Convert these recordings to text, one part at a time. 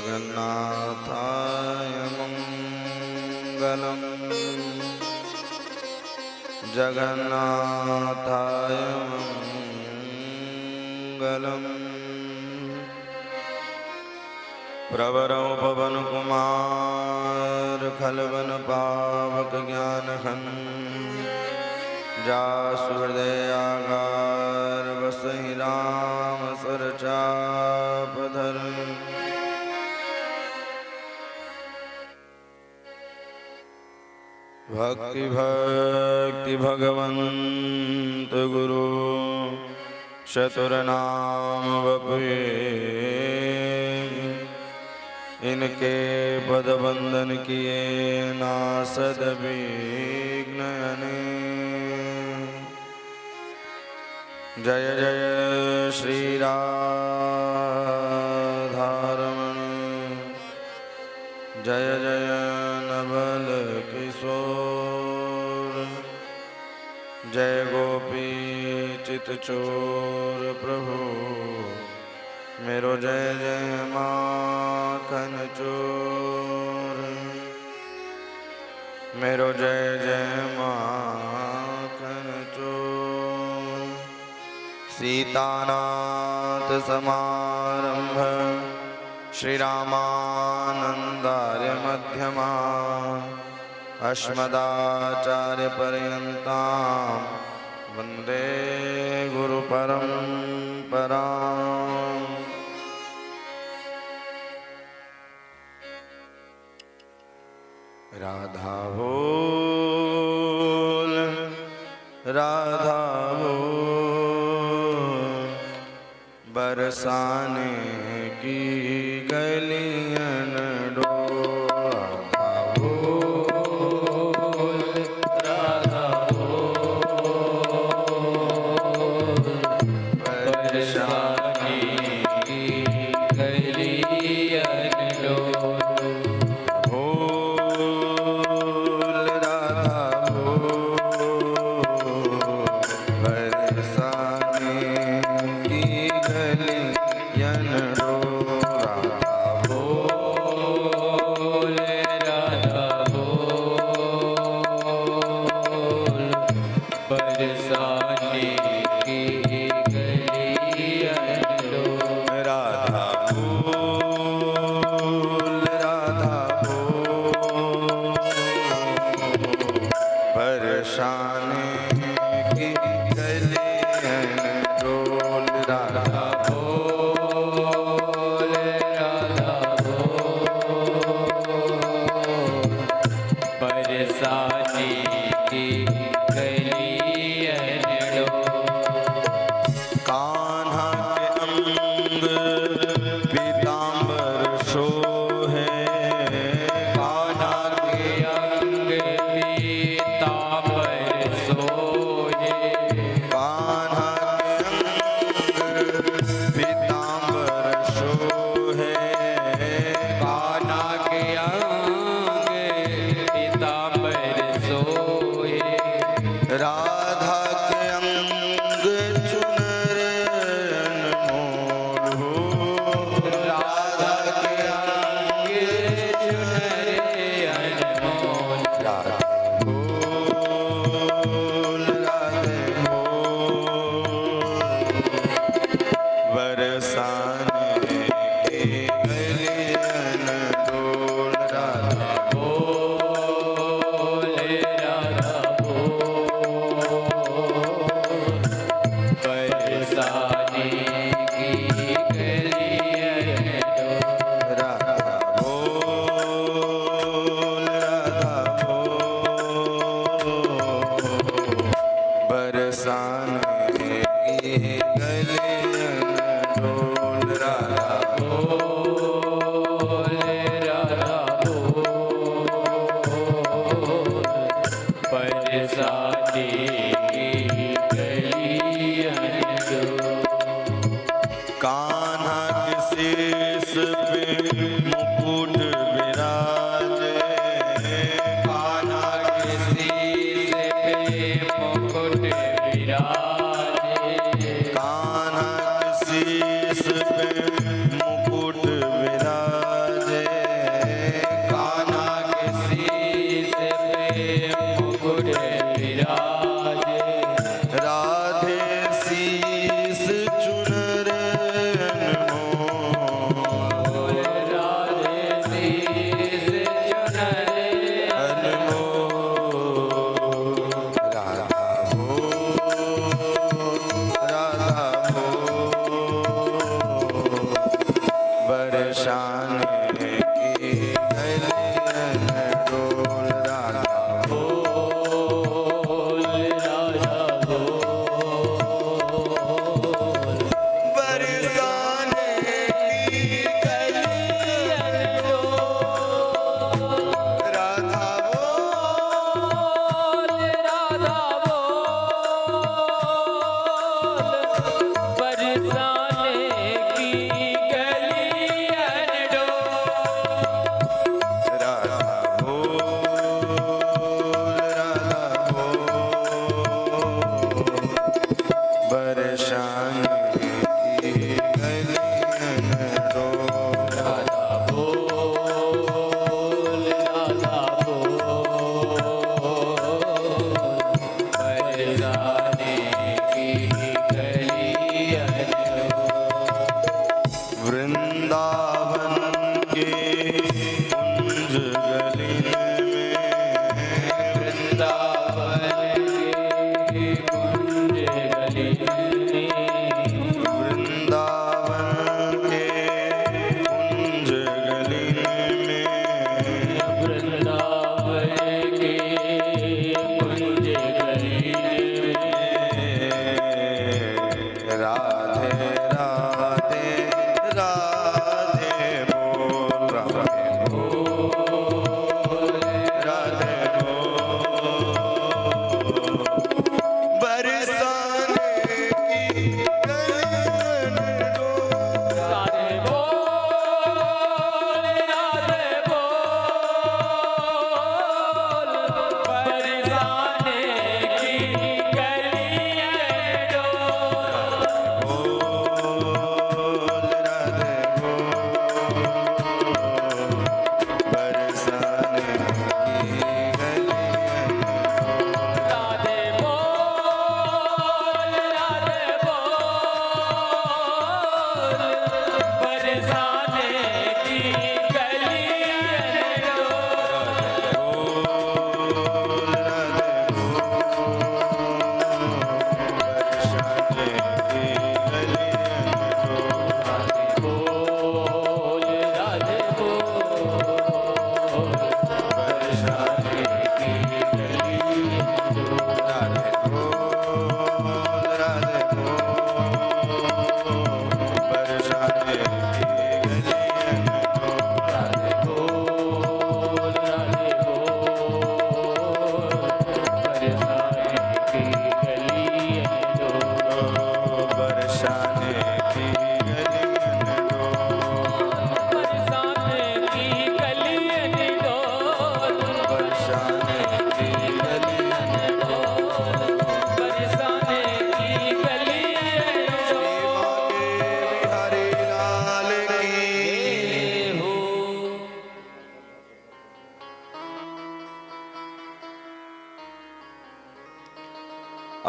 जगन्नाथाय मंगलम् जगन्नाथाय मंगलम्। प्रवरौ पवन कुमार खलवन पावक ज्ञान खन जासु हृदयागार बसहि राम सरचाप धर। भक्ति भक्ति भगवंत गुरु चतुरनाम बपुए इनके पद वंदन किए नासद विघ्न अनेक। जय जय श्री राधारमण जय जय नवल किशोर जय गोपी चित चोर प्रभु मेरो जय जय माखन चोर मेरो जय जय माखन चोर। सीतानाथ समारंभ श्री रामानंदार्य मध्यमा अस्मदाचार्य पर्यन्तां वन्दे गुरु परंपरा। राधा बोल राधा बोल बरसाने की गलियन डोल। राधा बोल बरसाने की गलियन डोल। कान्हा शीस पे मुकुट विराज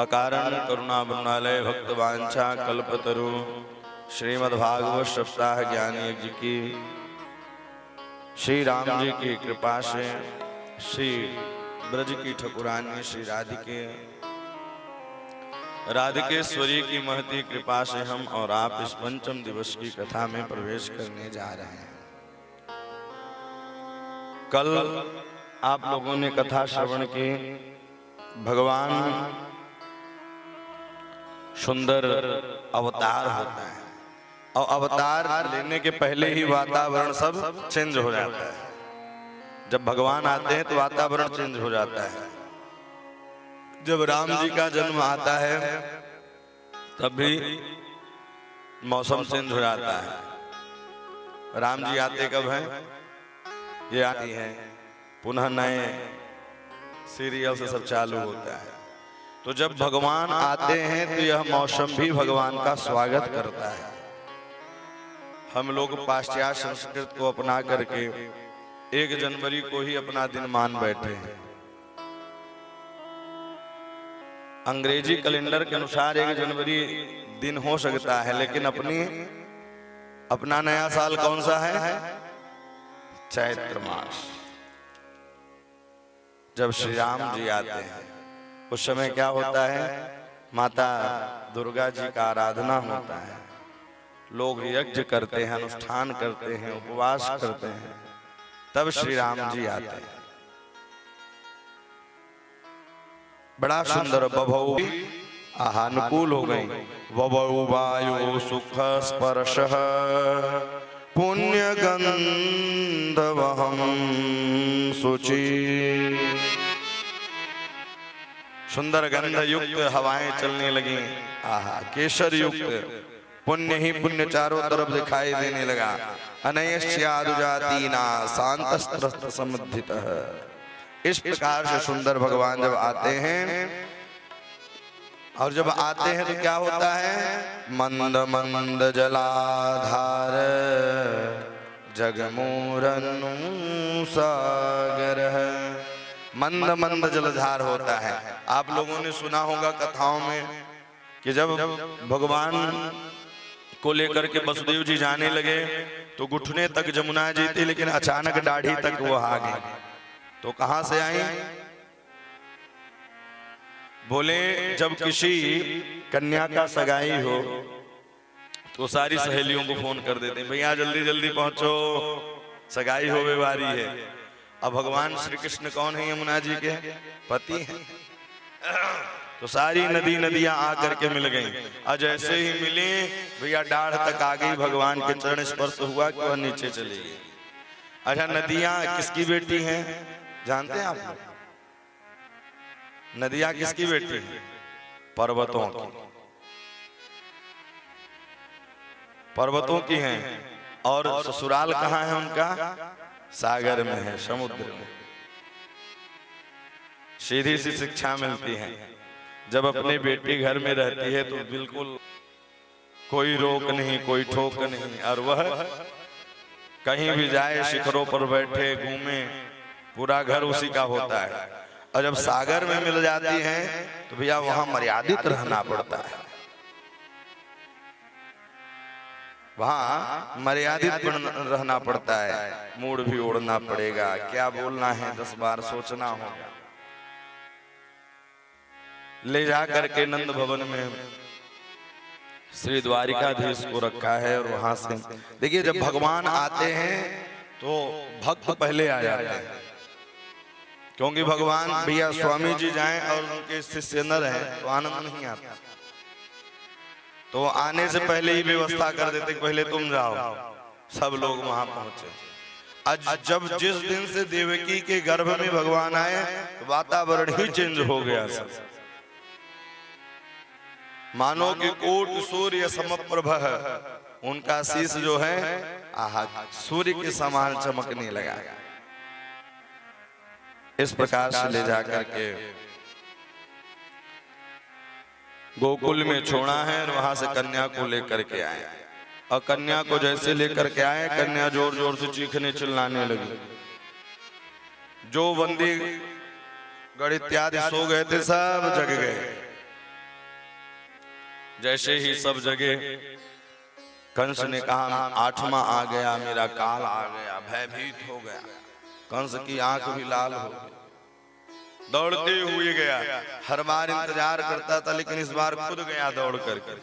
अकारण करुणा वृणालय भक्तवांछा कल्पतरु श्रीमद्भागवत सप्ताह ज्ञान यज्ञ की श्री राम जी की कृपा से श्री ब्रज की ठकुरानी श्री राधिकेश्वरी की महती कृपा से हम और आप इस पंचम दिवस की कथा में प्रवेश करने जा रहे हैं। कल आप लोगों ने कथा श्रवण की। भगवान सुंदर अवतार होता है और अवतार लेने के पहले ही वातावरण सब चेंज हो जाता है। जब भगवान आते हैं तो वातावरण चेंज हो जाता है। जब राम जी का जन्म आता है तब भी मौसम चेंज हो जाता है। राम जी आते कब हैं? ये आती है पुनः नए सीरियल से सब चालू होता है। तो जब भगवान आते हैं तो यह मौसम भी भगवान का स्वागत करता है। हम लोग पाश्चात्य संस्कृति को अपना करके 1 जनवरी को ही अपना दिन मान बैठे हैं। अंग्रेजी कैलेंडर के अनुसार 1 जनवरी दिन हो सकता है, लेकिन अपना नया साल कौन सा है? चैत्र मास। जब श्री राम जी आते हैं उस समय क्या होता है? माता दुर्गा जी का आराधना होता है। लोग यज्ञ करते हैं, अनुष्ठान करते हैं, उपवास करते हैं। तब श्री राम जी आते हैं। बड़ा सुंदर बभौ अनुकूल हो गई। बभौ वायु सुख स्पर्श पुण्य गंधवहम शुचि। सुंदर गंध युक्त हवाएं चलने लगी। आहा, केसर युक्त पुण्य ही पुण्य चारों तरफ दिखाई देने लगा। अनयस्यादुजातीना शांतस्त्रस्त समुद्धितः। इस प्रकार से सुंदर भगवान जब आते हैं, और जब आते हैं तो क्या होता है? मंद मंद जलाधार जगमूरनु सागर। मंद मंद जलधार होता है। आप लोगों ने सुना होगा कथाओं में कि जब भगवान को लेकर के वसुदेव जी जाने लगे तो घुटने तक जमुना जी थी, लेकिन अचानक दाढ़ी तक वो आ गई। तो कहां से आई? बोले जब किसी कन्या का सगाई हो तो सारी सहेलियों को फोन कर देते हैं, भैया जल्दी जल्दी पहुंचो, सगाई होवे वारी है। अब भगवान श्री कृष्ण कौन है? यमुना जी के पति हैं। तो सारी नदियां आकर के मिल गई। और जैसे ही मिली भैया डाढ़ तक आ गई, भगवान के चरण स्पर्श हुआ कि वह नीचे चली गई। अच्छा, नदियां किसकी बेटी हैं जानते हैं आप लोग? नदियां किसकी बेटी हैं? पर्वतों की। पर्वतों की हैं। और ससुराल कहाँ है उनका? सागर में है, समुद्र में। सीधी सी शिक्षा मिलती है। जब अपनी बेटी घर में रहती है तो बिल्कुल कोई रोक नहीं, कोई ठोक नहीं, और वह कहीं भी जाए, शिखरों पर बैठे, घूमे, पूरा घर उसी का होता है। और जब सागर में मिल जाती हैं तो भैया वहां मर्यादित रहना पड़ता है। वहां मर्यादित रहना पड़ता है। मूड भी ओढ़ना पड़ेगा, क्या बोलना है 10 बार सोचना होगा। ले जा करके नंद भवन में श्री द्वारिकाधीश को रखा है। और वहां से देखिए, जब भगवान आते हैं तो भक्त पहले आ जाते हैं, क्योंकि भगवान भैया स्वामी जी जाएं और उनके शिष्य न रहे तो आनंद नहीं आता। तो आने से पहले ही व्यवस्था कर देते, पहले तुम जाओ। सब लोग वहां पहुंचे। आज जब जिस दिन से देवकी के गर्भ में भगवान आए तो वातावरण ही चेंज हो गया। सब मानो कि कोटि सूर्य समप्रभ, उनका शीश जो है आहा सूर्य के समान चमकने लगा। इस प्रकार से ले जाकर के गोकुल में छोड़ा है और वहां से कन्या को लेकर के आए। और कन्या को जैसे लेकर के आए, कन्या जोर जोर से चीखने चिल्लाने लगी। जो बंदी गण इत्यादि सो गए थे सब जग गए। जैसे ही सब जगे, कंस ने कहा आठवां आ गया, मेरा काल आ गया, भयभीत हो गया। कंस की आंख भी लाल हो गई, दौड़ते हुए गया। हर बार इंतजार करता था, लेकिन इस बार खुद गया दौड़ करके।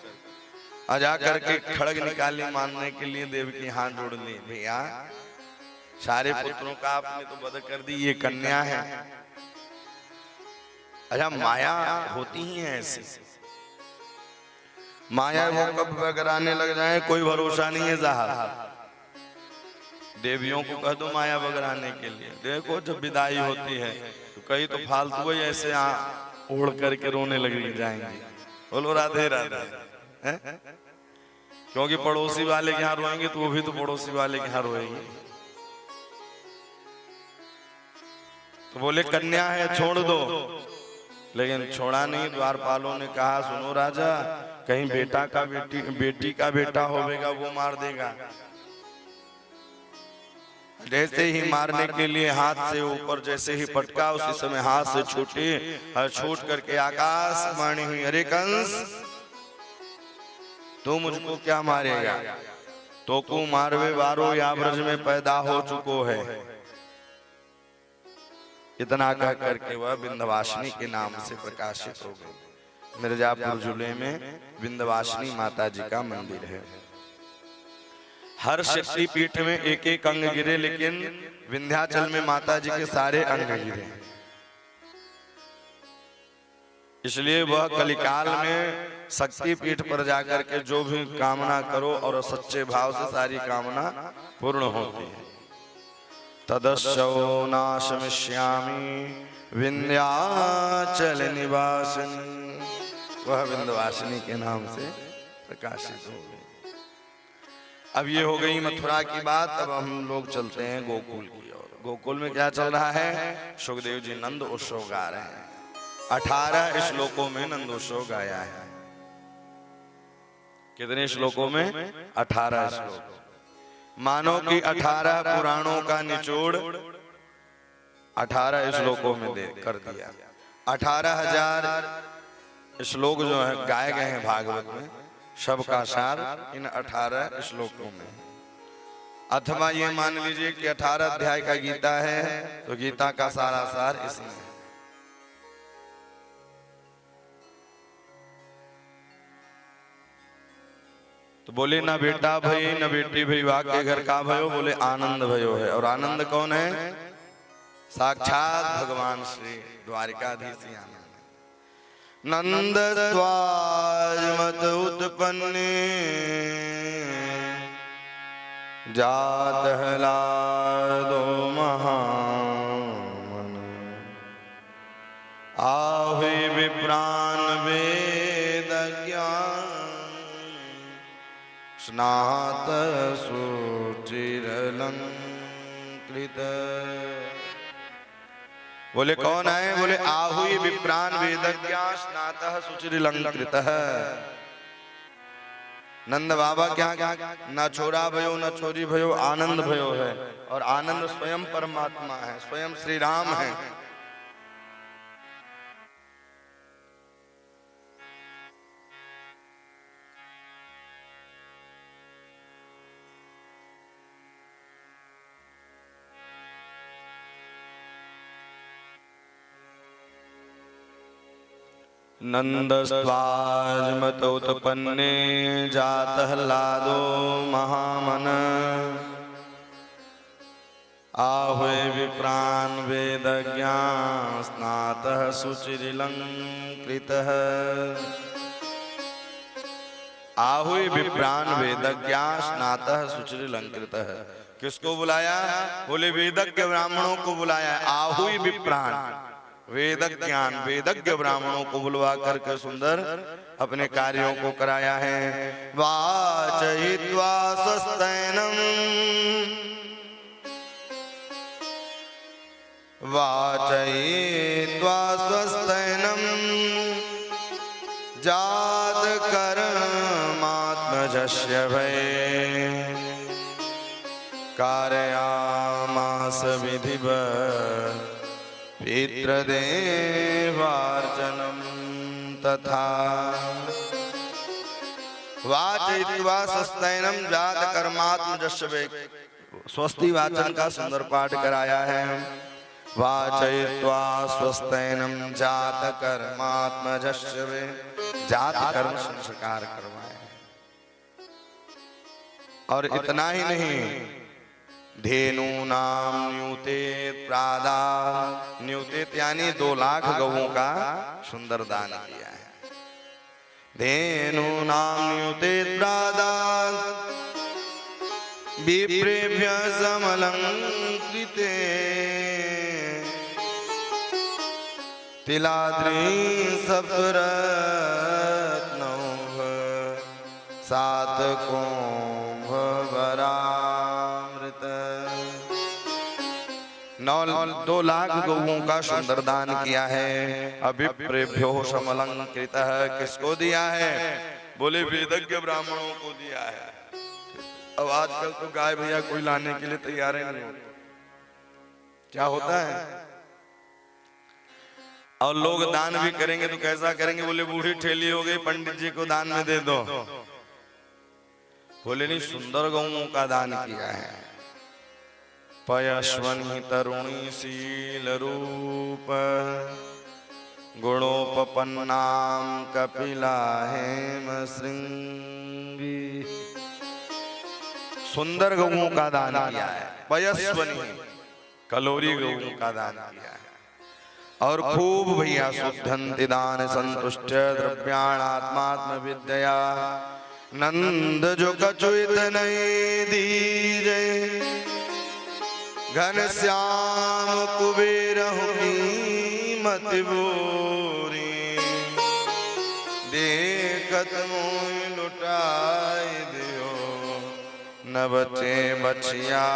जा करके खड़ग निकाली मारने के लिए, देव की हाथ जोड़ ली। भैया सारे पुत्रों का आपने तो वध कर दी, ये कन्या है। अच्छा माया होती ही है ऐसी, माया वो कब बगराने लग जाए कोई भरोसा नहीं है साहब। देवियों को कह दो माया बगराने के लिए, देखो जब विदाई होती है तो कई तो फालतू ही ऐसे ओढ़ करके रोने लग जाएंगे। बोलो राधे राधे। क्योंकि पड़ोसी वाले के यहाँ रोएंगे तो वो भी तो पड़ोसी वाले के यहाँ रोएंगे। तो बोले कन्या है छोड़ दो, लेकिन छोड़ा नहीं। द्वारपालों ने कहा सुनो राजा, कहीं बेटा का बेटी का बेटा होगा वो मार देगा। जैसे ही मारने के लिए हाथ से ऊपर जैसे ही पटका, उसी समय हाथ से छूटी और छूट करके आकाश वाणी हुई, अरे कंस तू मुझको क्या मारेगा, तो को मारवे वारो या ब्रज में पैदा हो चुको है। इतना कह करके वह विंध्यवासिनी के नाम से प्रकाशित हो गई। मिर्जापुर जिले में विंध्यवासिनी माता जी का मंदिर है। हर शक्ति पीठ में एक एक अंग गिरे, लेकिन विंध्याचल में माता जी के सारे अंग गिरे। इसलिए वह कलिकाल में शक्ति पीठ पर जाकर के जो भी कामना करो और सच्चे भाव से सारी कामना पूर्ण होती है। तदस्यो नाशमिष्यामि विंध्याचल निवासिनी, वह विंध्यवासिनी के नाम से प्रकाशित हो गई। अब ये हो गई मथुरा की बात। अब हम लोग चलते हैं गोकुल की ओर। गोकुल में क्या चल रहा है? सुखदेव जी नंद उत्सव गा रहे हैं। 18 श्लोकों में नंद उत्सव गाया है। कितने श्लोकों में? 18 श्लोक। मानो कि 18 पुराणों का निचोड़ 18 श्लोकों में दे कर दिया। 18,000 श्लोक जो है गाए गए हैं भागवत में, सबका सार इन 18 श्लोकों में। अथवा ये मान लीजिए कि 18 अध्याय का गीता है, तो गीता का सारा सार इसमें है। तो बोले ना बेटा भई न बेटी भई, वाके घर का भयो, बोले आनंद भयो है। और आनंद कौन है? साक्षात भगवान श्री द्वारिकाधीश आनंद। नंद त्वाजमत उत्पन्ने जात हलादो महामन, आहुति विप्रान वेद ज्ञान, स्नात सुचिरलंकृत। बोले कौन है? बोले आहुति विप्रान वेदज्ञा स्नातः सुचिरलंकृत। नंद बाबा क्या न छोरा भयो न छोरी भयो, आनंद भयो है। और आनंद स्वयं परमात्मा है, स्वयं श्री राम है। नंदस्त्वाजमत उत्पन्ने जातः लादो महामन, आहुति विप्रान वेदज्ञा स्नातः सुचिरलंकृतः। आहुति विप्रान वेदज्ञा स्नातः सुचिरलंकृतः। किसको बुलाया? बोले वेदज्ञ ब्राह्मणों को बुलाया। आहुति विप्रान वेद ज्ञान वेदज्ञ ब्राह्मणों को बुलवा करके सुंदर अपने कार्यों को कराया है। वाचयित्वा स्वस्तैनम वाचयित्वा स्वस्तैनम जात कर्मात्मजस्य भय कारयामास विधिवत् पितृदेवार्चनम् तथा। वाचयित्वा स्वस्तैनम जात कर्मात्मजस्य भय, स्वस्ति वाचन का सुंदर पाठ कराया है। वाचयित्वा स्वस्तैनम जात कर्मात्मजस्य भय, जात कर्म संस्कार करवाए। और इतना ही नहीं, धेनु नाम न्यूतेत प्रादा, न्यूतेत यानी 2 लाख गौओं का सुंदर दान किया है। धेनु नाम न्यूतेत प्रादा विप्रेभ्य समलंकृते तिलाद्रि सप्तरत्नौ सात कुंभ वरामृत। 2 लाख गौओं का सुंदर दान किया है। अभिप्रेभ्यो समलंकृत, किसको दिया है? बोले वेदज्ञ ब्राह्मणों को दिया है। अब आजकल तो गाय भैया कोई लाने के लिए तैयार ही नहीं होता। क्या होता है? और लोग दान भी करेंगे तो कैसा करेंगे? बोले बूढ़ी ठेली हो गई, पंडित जी को दान में दे दो। बोले नहीं, सुंदर गौओं का दान किया है। पयस्वनी तरुणी शील रूप गुणोपपन्नाम कपिला हेम श्रृंगी। सुंदर गौओं का दान किया है। पयस्वनी कलोरी गौओं का दान किया है। और खूब भैया शुद्धंति दान संतुष्ट द्रव्याणात्मात्म विद्या नंद जो कचुत नहीं दीजे घन श्याम कुबेर कीमत बोरी देखत मोह लुटाई दियो न बचे बचिया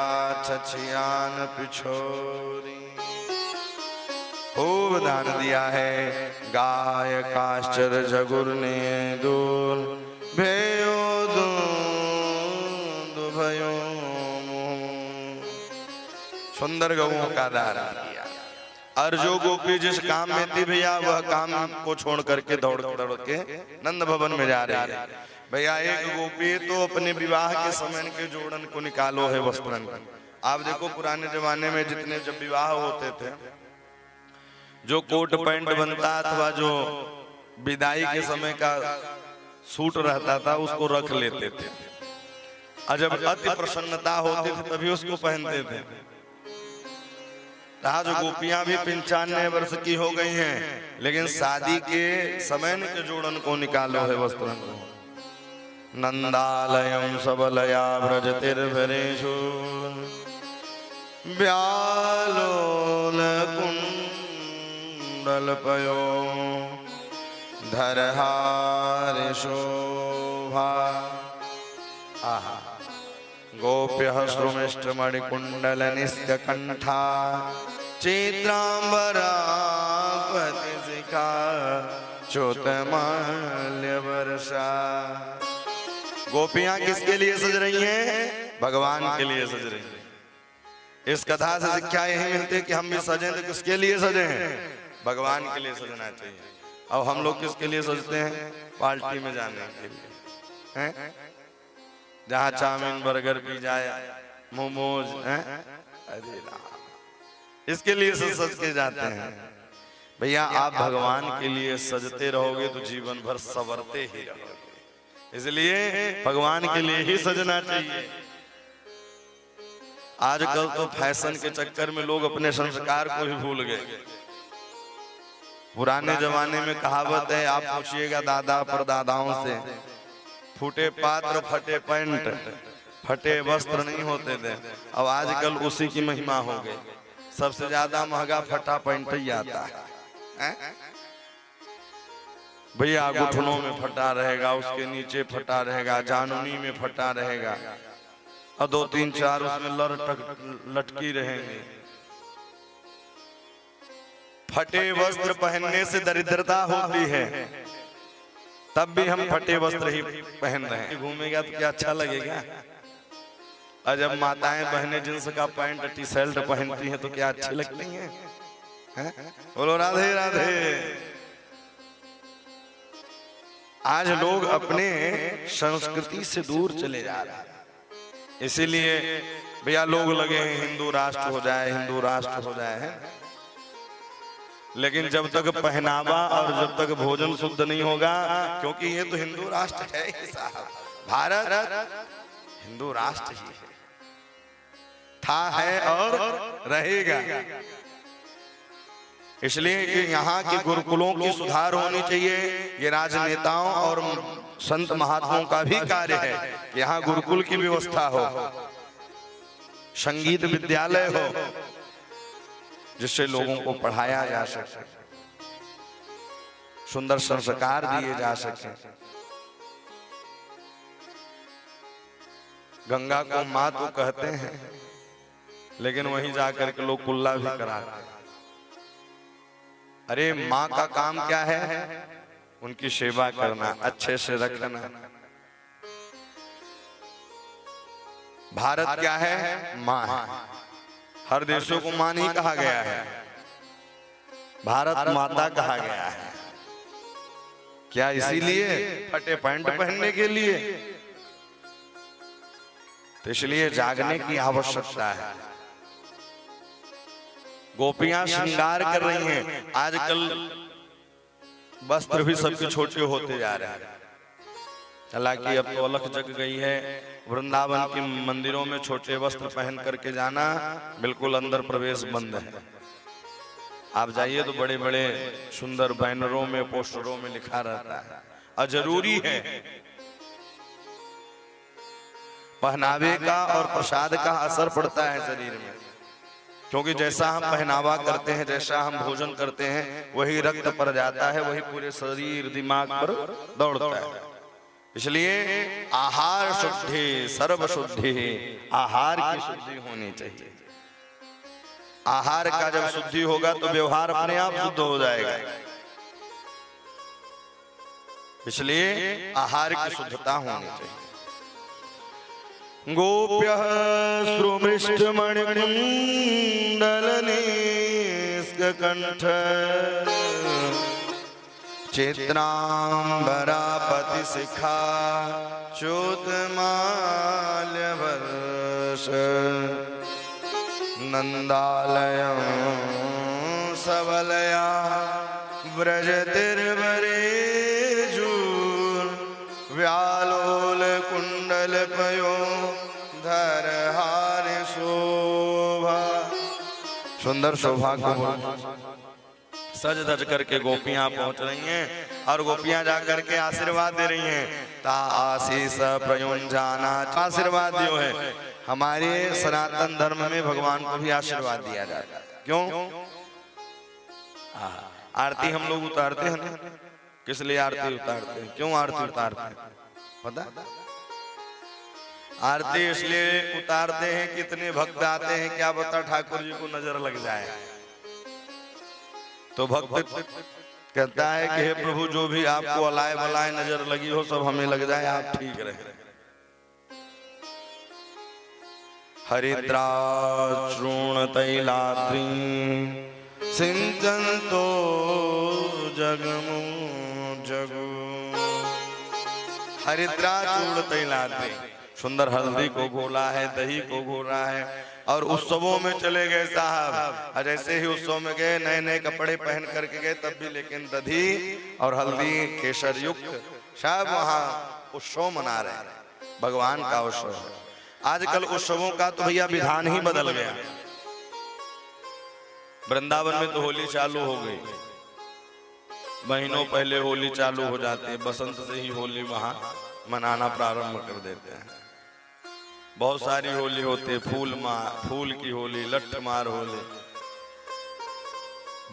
छछियान पिछोरी। खूब दान दिया है। गाय काश्चर जगुर ने दूर भयो दूध भयो, सुंदर गौओं का दान किया। और जो गोपी जिस काम में थी भैया, वह काम को छोड़ करके दौड़ के नंद भवन में जा रही है। भैया एक गोपी तो अपने विवाह के समय के जोड़न को निकालो है वस्त्रन। आप देखो पुराने जमाने में जितने जब विवाह होते थे, जो कोट पैंट बनता अथवा जो विदाई के समय का सूट रहता था उसको रख लेते थे। और जब अति प्रसन्नता होती थी तभी उसको पहनते थे। आज गोपियां भी 95 वर्ष की हो गई हैं, लेकिन शादी के समय के जोड़न को निकालो है वस्त्रन को। नंदालयम सबलया व्रजतिर्भरेषु व्यालोल कुंडलपयो धरहार शोभा। आहा गोप्यः श्रुमिष्टमणिकुण्डल निष्कण्ठा चित्रांबरा पतिशिखा च्युतमाल्य वर्षा। गोपियां किसके लिए सज रही हैं? भगवान के लिए सज रही हैं। इस कथा से शिक्षा यही मिलती है कि हम भी सजें तो किसके लिए सजें? भगवान के लिए सजना चाहिए। और हम लोग किसके लिए सजते हैं? पार्टी में जाने के लिए हैं? जहाँ चाउमीन बर्गर पी जाए, मोमोज, अरे इसके लिए सज के जाते हैं। भैया आप भगवान के लिए सजते रहोगे तो जीवन भर संवरते ही रहोगे। इसलिए भगवान के लिए ही सजना चाहिए। आजकल तो फैशन के चक्कर में लोग अपने संस्कार को ही भूल गए। पुराने जमाने में कहावत है, आप पूछिएगा दादा परदादाओं से, फूटे पात्र फटे पैंट फटे वस्त्र नहीं होते थे। अब आजकल उसी की महिमा हो गई। सबसे ज्यादा महंगा फटा पैंट ही आता है। भैया घुटनों में फटा रहेगा, उसके नीचे फटा रहेगा, जानुनी में फटा रहेगा, और 2 3 4 उसमें लटकी रहेंगे। फटे वस्त्र पहनने से दरिद्रता होती है, तब भी हम फटे वस्त्र ही पहन रहे हैं। घूमेगा तो क्या अच्छा लगेगा? और जब माताएं बहनें जींस का पैंट टी शर्ट पहनती हैं तो क्या अच्छी लगती हैं? बोलो राधे राधे। आज लोग अपने संस्कृति से दूर चले जा रहे हैं, इसीलिए भैया लोग लगे हैं हिंदू राष्ट्र हो जाए, हिंदू राष्ट्र हो जाए है। लेकिन जब तक पहनावा और जब तक भोजन शुद्ध नहीं होगा, क्योंकि ये तो हिंदू राष्ट्र है ही साहब, भारत हिंदू राष्ट्र ही है, था है और रहेगा। इसलिए कि यहाँ के गुरुकुलों की सुधार होनी चाहिए। ये राजनेताओं और संत महात्माओं का भी कार्य है कि यहाँ गुरुकुल की व्यवस्था हो, संगीत विद्यालय हो, जिससे लोगों को पढ़ाया जा सके, सुंदर संस्कार दिए जा सके। गंगा को माँ तो कहते हैं, लेकिन वहीं जाकर के लोग कुल्ला भी कराते हैं। अरे माँ का काम क्या है? उनकी सेवा करना, अच्छे से रखना। भारत क्या है? माँ है। हर देशों को माँ नहीं कहा गया है, भारत माता कहा गया है। क्या इसीलिए फटे पैंट पहनने के लिए? तो इसलिए जागने की आवश्यकता है। गोपियां श्रृंगार कर रही हैं। आजकल वस्त्र भी सबके छोटे होते जा रहे हैं। हालांकि अब तो अलख जग गई है, वृंदावन के मंदिरों में छोटे वस्त्र पहन करके जाना बिल्कुल अंदर प्रवेश बंद है। आप जाइए तो बड़े बड़े सुंदर बैनरों में, पोस्टरों में लिखा रहता है। और जरूरी है पहनावे का और प्रसाद का असर पड़ता है शरीर में, क्योंकि जैसा हम पहनावा करते हैं, जैसा हम भोजन करते हैं, वही रक्त पर जाता है, वही पूरे शरीर दिमाग पर दौड़ता है। इसलिए आहार शुद्धि सर्व शुद्धि, आहार की शुद्धि होनी चाहिए। आहार का जब शुद्धि होगा तो व्यवहार अपने आप शुद्ध हो जाएगा। इसलिए आहार की शुद्धता होनी चाहिए। गोप्यः श्रुमृष्टमणिकुण्डलनिष्कण्ठ चित्राम्बरापतिशिखा च्युतमाल्यवर्ष नन्दालयं सबलया व्रजतिर्वरेजूर व्यालोल कुंडल पयो धर हार शोभा। सुंदर शोभा को सज धज करके गोपियां पहुंच रही हैं और गोपियां जाकर के आशीर्वाद दे रही हैं। ता आशीष प्रयुंजाना, आशीर्वाद दियो है। हमारे सनातन धर्म में भगवान को भी आशीर्वाद दिया जाता है। क्यों? आरती हम लोग उतारते हैं ना, किस लिए आरती उतारते हैं? क्यों आरती उतारते हैं पता? आरती इसलिए उतारते हैं, कितने भक्त आते हैं, क्या बता ठाकुर जी को नजर लग जाए। तो भक्त कहता है कि हे प्रभु, जो भी आपको अलाय बलाय नजर लगी हो सब हमें लग जाए, आप ठीक रहे। हरिद्राचूर्ण तैलाद्री सिंचन्तो जगमो जगो। हरिद्राचूर्ण तैलाद्री, सुंदर हल्दी को घोला है, दही को घोला है और उत्सवों में चले गए साहब। जैसे ही उत्सव में गए, नए नए कपड़े पहन करके गए, तब भी लेकिन दही और हल्दी केसर युक्त सब वहाँ उत्सव मना रहे हैं। भगवान का उत्सव है। आजकल उत्सवों का तो भैया विधान ही बदल गया। वृंदावन में तो होली चालू हो गई, महीनों पहले होली चालू हो जाती है। बसंत से ही होली वहां मनाना प्रारंभ कर देते हैं। बहुत सारी होली होती है, फूल की होली, लठ मार होली,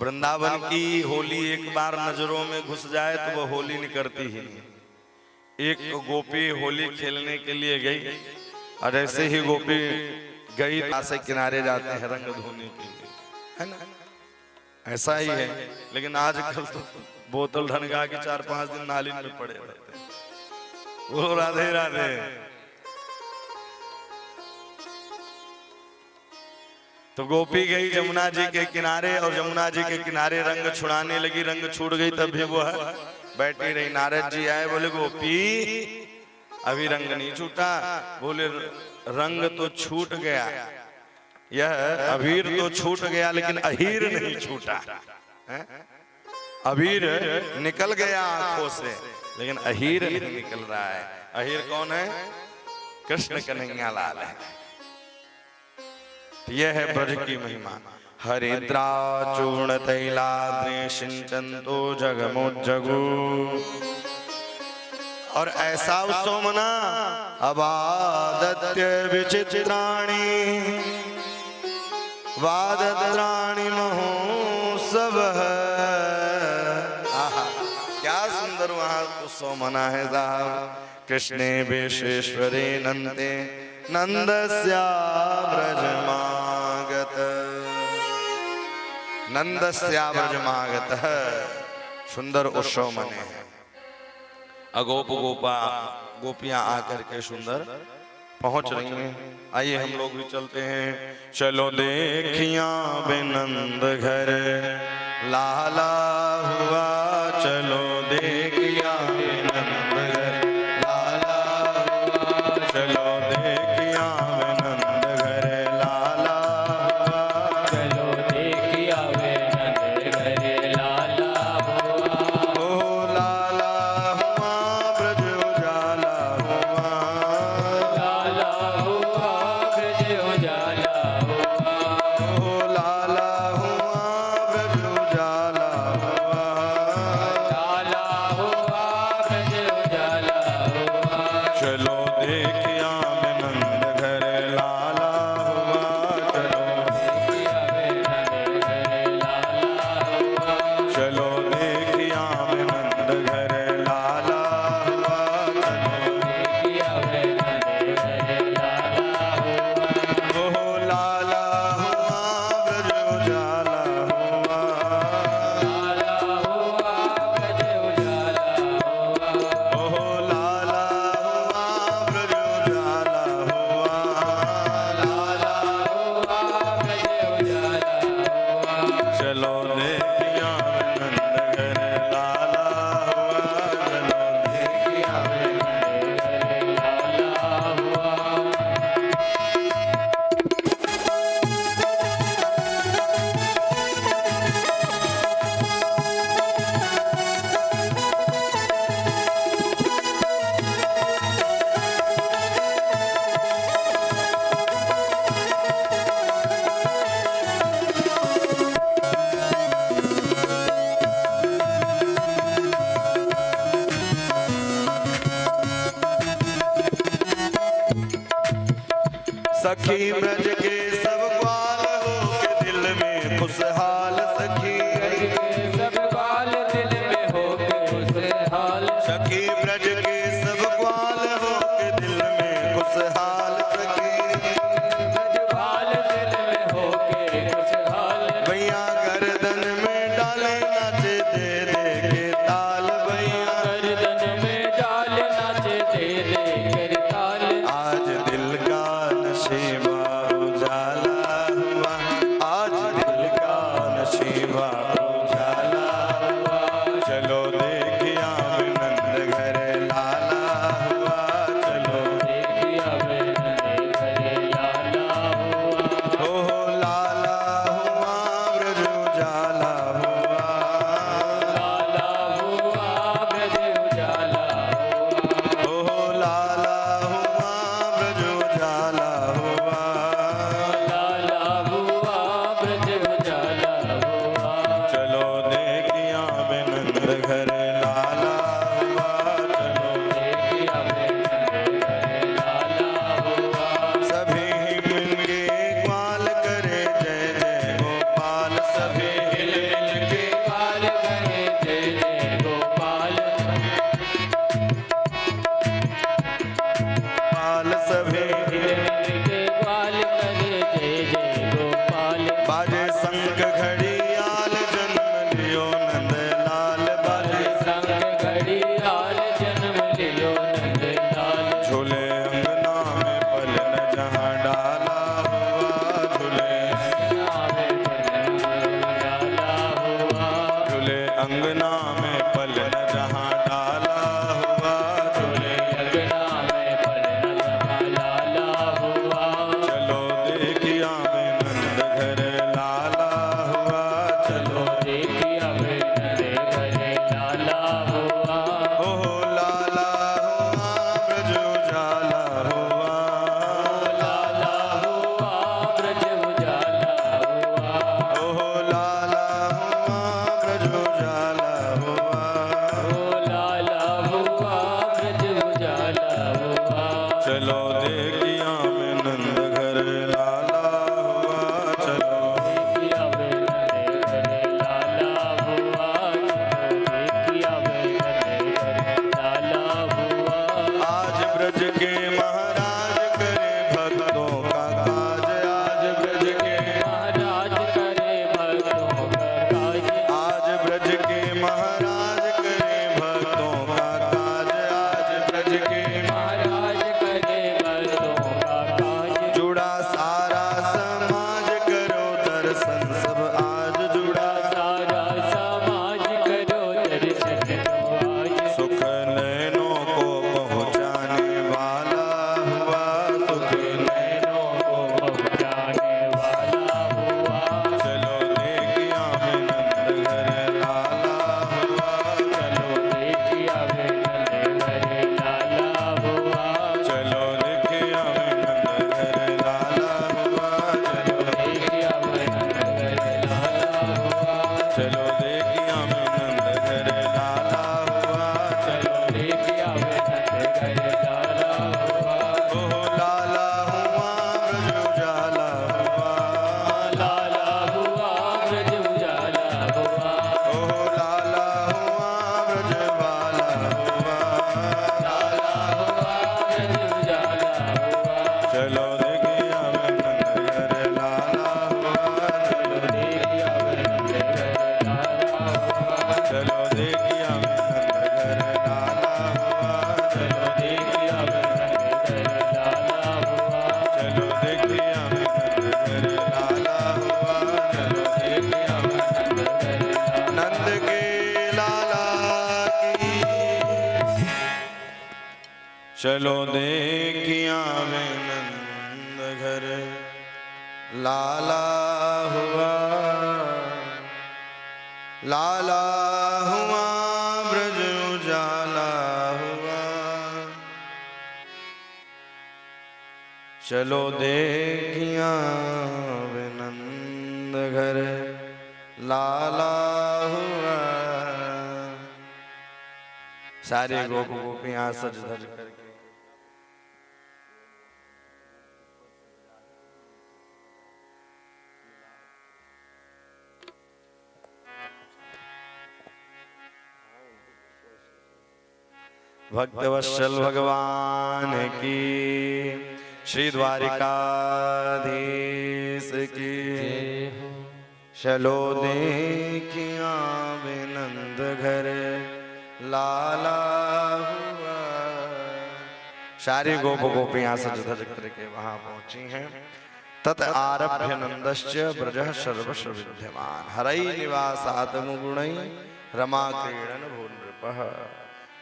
वृंदावन की होली एक बार नजरों में घुस जाए तो वो होली निकलती ही नहीं। एक गोपी होली खेलने के लिए गई और ऐसे ही गोपी गई से किनारे जाते हैं रंग धोने के लिए, है ना? ऐसा ही है। लेकिन आजकल तो बोतल ढनगा के 4-5 दिन नाली में पड़े रहते हैं। वो राधे राधे। तो गोपी गई जमुना जी के किनारे और जमुना जी के किनारे रंग छुड़ाने लगी। रंग छूट गई तब भी वो है बैठी रही। नारद जी आए, बोले गोपी अभी रंग नहीं छूटा। बोले रंग तो छूट गया, यह अबीर तो छूट गया लेकिन अहीर नहीं छूटा। अबीर निकल गया आंखों से लेकिन अहीर नहीं निकल रहा है। अहीर कौन है? कृष्ण कन्हैया लाल है। यह है ब्रज की महिमा। हरिद्रा चूर्ण तैलाद्रि सिंचंतो जगमोज्जगु। और ऐसा उत्सव मना अबादत्य विचित्राणि वादत्राणि महोत्सव। क्या सुंदर वहां उत्सव मना है साहब। कृष्णे विश्वेश्वरे नंदे नंदस्या ब्रजमागत। नंदस्या ब्रजमागत सुंदर उत्सव मने हैं। अगोप गोपा गोपियां आकर के सुंदर पहुंच रही हैं। आइए हम लोग भी चलते हैं। चलो देखिया बेनंद घर लाला हुआ। चलो देखिया बेनंद घर लाला हुआ। चलो देखिया बेनंद घर लाला हुआ। चलो देखिया बेनंद घर लाला हुआ। ओ लाला हुआ ब्रज उजाला हुआ। लाला हुआ ब्रज उजाला हुआ। ओ लाला हुआ ब्रज उजाला हुआ। लाला हुआ ब्रज उजाला हुआ। चलो देखिया बेनंद घर लाला हुआ। चलो देखिया बेनंद घर लाला हुआ। चलो देखिया बेनंद घर लाला हुआ। चलो देखिया बेनंद घर लाला हुआ। ओ लाला हुआ ब्रज उजाला हुआ। लाला हुआ ब्रज उजाला हुआ। ओ लाला हुआ ब्रज उजाला हुआ। लाला हुआ ब्रज उजाला हुआ। चलो देखिया बेनंद घर लाला हुआ। चलो देखिया बेनंद घर लाला हुआ। सखी ब्रज के सब ग्वाल हो के दिल में खुशहाल। सखी सब बाल दिल में हो के खुशहाल। सखी ब्रज के सब ग्वाल हो के दिल में खुशहाल। सखी बाल दिल में हो के खुशहाल। भैया गर्दन में डाले नाचे दे दे के ताल। भैया गर्दन में डाल नाचे दे दे कर ताल। आज दिल का नशीबा उजाला हुआ। आज दिल का नशीबा के ग्वाल करे जय जय गोपाल। बाजे शंख घड़ियाल जन्म लियो नंद लाल। बाजे शंख घड़ियाल जन्म लियो नंद लाल। झूले अंगना में पलन जहाँ डाला हुआ। झूले झूले अंगना में पलन जहाँ डाला हुआ। झूले अंगना में पलन जहाँ डाला हुआ। चलो देखिया में नंद घर लाला हुआ। चलो देखिया में नंद घर लाला हुआ। ओ लाला हुआ ब्रज उजाला हुआ। लाला हुआ ब्रज उजाला हुआ। ओ लाला हुआ ब्रज उजाला हुआ। ओ लाला हुआ ब्रज उजाला हुआ। चलो देखिया में नंद घर लाला हुआ। चलो देखिया में नंद घर लाला हुआ। देखिया में नंद घर लाला हुआ। आज ब्रज के महाराज करे भक्तों का काज। आज ब्रज के महाराज करे भक्तों का काज। आज ब्रज के महाराज करे भक्तों का काज। आज ब्रज के महाराज करे भक्तों का काज। जुड़ा सारा समाज करो दर्शन सब आज। जुड़ा सारा समाज करो दर्शन आज। सुख नैनों को पहुँचाने वाला हुआ। सुख नैनों को पहुँचाने वाला हुआ। चलो देखिया में नंद घर लाला हुआ। चलो देखिया में नंद घर लाला हुआ। चलो देखिया में नंद घर लाला हुआ। चलो देखिया में नंद घर लाला हुआ। चलो देखिया में नंद घर लाला हुआ। चलो देखिया में नंद घर लाला हुआ। ओ लाला हुआ ब्रज उजाला हुआ। लाला हुआ ब्रज उजाला हुआ। ओ लाला हुआ ब्रज वाला हुआ। लाला हुआ ब्रज उजाला हुआ। चलो देखिया में नंद घर लाला हुआ। चलो देखिया में नंद घर लाला हुआ। चलो देखिया में नंद घर लाला हुआ। चलो देखिया में नंद घर लाला हुआ। चलो देखिया में नंद घर लाला हुआ। चलो देखिया में नंद घर लाला। नंद के लाला की। चलो देखिया में नंद घर लाला हुआ। लाला हुआ ब्रज उजाला हुआ। चलो देखिया में नंद घर लाला हुआ। सारे गोप गोपियां सज धज करके भक्तवत्सल भगवान की, श्री द्वारिकाधीश की। चलो देखिया नंद घर लाला हुआ। सारी गोप गोपियां सज धज करके वहां पहुंची हैं। तत आरभ्य नंदश्च ब्रजः सर्वश विद्यमान। हरई निवासात् मुगुणै रमा क्रीडन भून नृपः।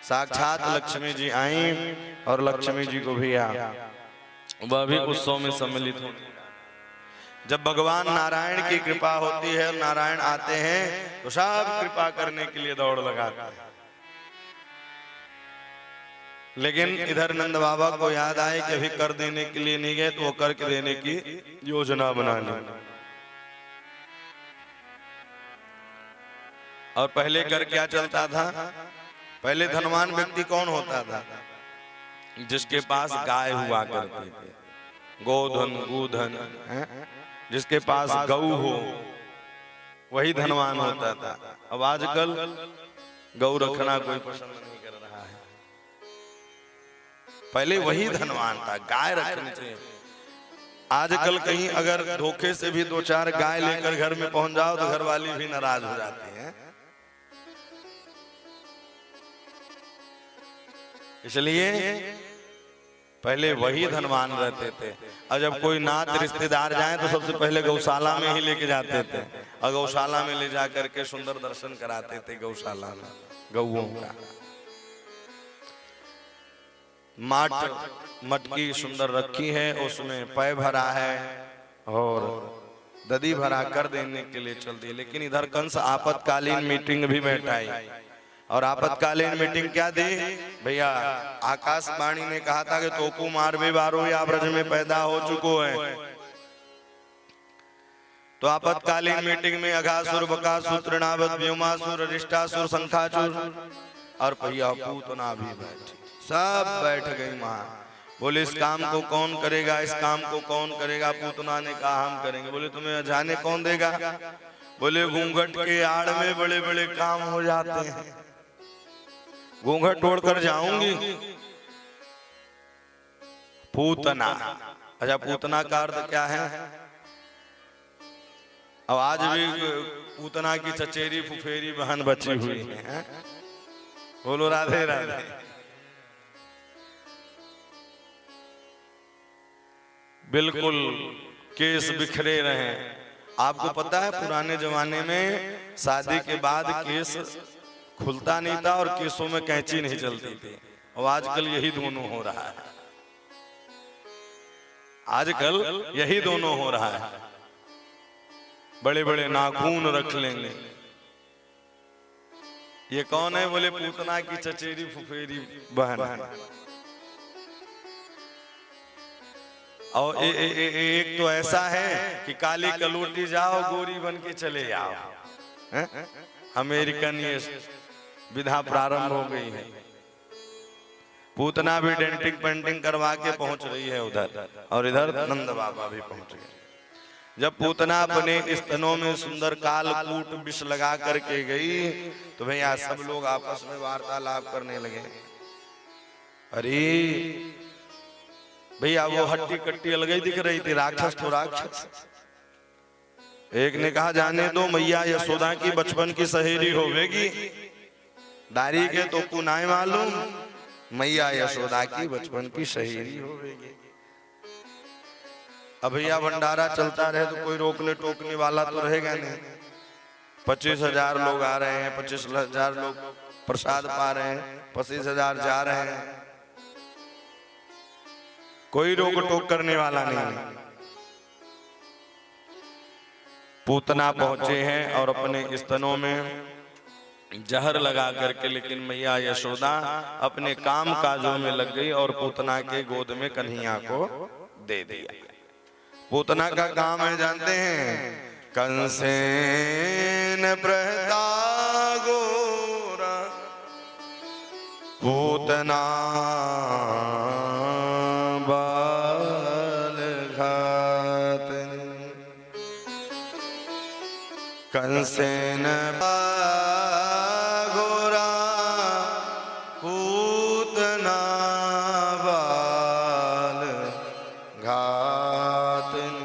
साक्षात लक्ष्मी जी आई और लक्ष्मी जी को भी वह भी उत्सव में सम्मिलित हो। जब भगवान नारायण की कृपा होती है और नारायण आते हैं तो सब कृपा करने के लिए दौड़ लगाते हैं। लेकिन इधर नंद बाबा को याद आए कि अभी कर देने के लिए नहीं गए तो वो करके देने की योजना बना ली। और पहले कर क्या चलता था? पहले धनवान व्यक्ति कौन होता था? जिसके पास गाय हुआ करती थी, गोधन गोधन, जिसके पास गऊ हो वही धनवान होता था। अब आजकल गऊ रखना कोई पसंद नहीं कर रहा है। पहले वही धनवान था। गाय रखनी चाहिए। आजकल कहीं अगर धोखे से भी 2-4 गाय लेकर घर में पहुंच जाओ तो घर वाली भी नाराज हो जाती है। इसलिए पहले वही धनवान रहते थे। और जब कोई नात रिश्तेदार जाए तो सबसे पहले गौशाला में ही लेके जाते थे और गौशाला में ले जाकर के सुंदर दर्शन कराते थे। गौशाला में गौओं का मटकी सुंदर रखी है, उसमें पै भरा है और दधी भरा कर देने के लिए चल दी। लेकिन इधर कंस आपातकालीन मीटिंग भी बैठाई। और आपातकालीन मीटिंग क्या दी भैया? आकाशवाणी ने कहा था कि तोकू मार भी बारो या ब्रज में पैदा हो चुको है। तो आपातकालीन मीटिंग में अघासुर, बकासुर, तृणावत, व्योमासुर, अरिष्टासुर, शंखासुर और भैया पूतना भी बैठी, सब बैठ गई मां। बोले इस काम को कौन करेगा, इस काम को कौन करेगा? पूतना ने कहा हम करेंगे। बोले तुम्हें जाने कौन देगा? बोले घूंघट के आड़ में बड़े बड़े काम हो जाते हैं, घूंघट तोड़कर जाऊंगी। पूतना, अच्छा पूतना का अर्थ क्या है? अब आज भी पूतना की चचेरी फुफेरी बहन बची हुई है। बोलो राधे राधे। बिल्कुल केस बिखरे रहे। आपको पता है पुराने जमाने में शादी के बाद केस खुलता नहीं था और केसों में कैंची नहीं चलती थी। और आजकल यही दोनों हो रहा है। आजकल यही दोनों हो रहा है। बड़े बड़े नाखून रख लेंगे। ये कौन है? बोले पूतना की चचेरी फुफेरी बहन। और एक तो ऐसा है कि काली कलूटी जाओ गोरी बन के चले आओ। अमेरिकन ये विधा प्रारंभ हो गई है। पूतना भी डेंटिंग पेंटिंग करवा के पहुंच रही है उधर, और इधर नंद बाबा भी पहुंच गए। जब पूतना अपने स्तनों में सुंदर कालकूट विष लगा करके गई तो भैया सब लोग आपस में वार्तालाप करने लगे। अरे भैया वो हट्टी कट्टी अलग ही दिख रही थी, राक्षस तो राक्षस। एक ने कहा जाने दो, मैया यशोदा की बचपन की सहेली होवेगी। दारी के तो कुनाई मालूम, मैया यशोदा की बचपन की सहेली होवेगी। अब भैया भंडारा चलता रहे तो कोई रोकने टोकने वाला तो रहेगा नहीं। 25,000 लोग आ रहे हैं, 25,000 लोग प्रसाद पा रहे हैं, 25,000 जा रहे हैं, कोई रोक टोक करने वाला नहीं। पूतना पहुंचे हैं और अपने स्तनों में जहर लगा करके, लेकिन मैया यशोदा अपने काम काजों में लग गई और पूतना के गोद में कन्हैया को दे दिया। पूतना का काम है जानते हैं? कंसेन प्रहता गोरा पूतना बाल घातन। कंसेन गोरा पूतना बाल घातन।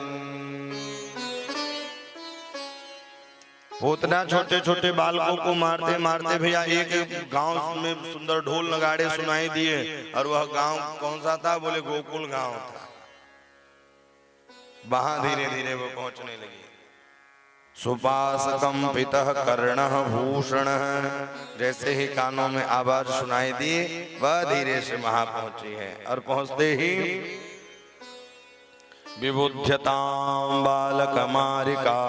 पूतना छोटे छोटे बालकों को मारते मारते भैया एक गांव में सुंदर ढोल नगाड़े सुनाई दिए। और वह गांव कौन सा था? बोले गोकुल गांव था। वहां धीरे धीरे वो पहुंचने लगी। सुपासकंपितः कर्णः भूषणः, जैसे ही कानों में आवाज सुनाई दी वह धीरे से वहां पहुंची है। और पहुंचते ही विबुध्यतां बालकमारिका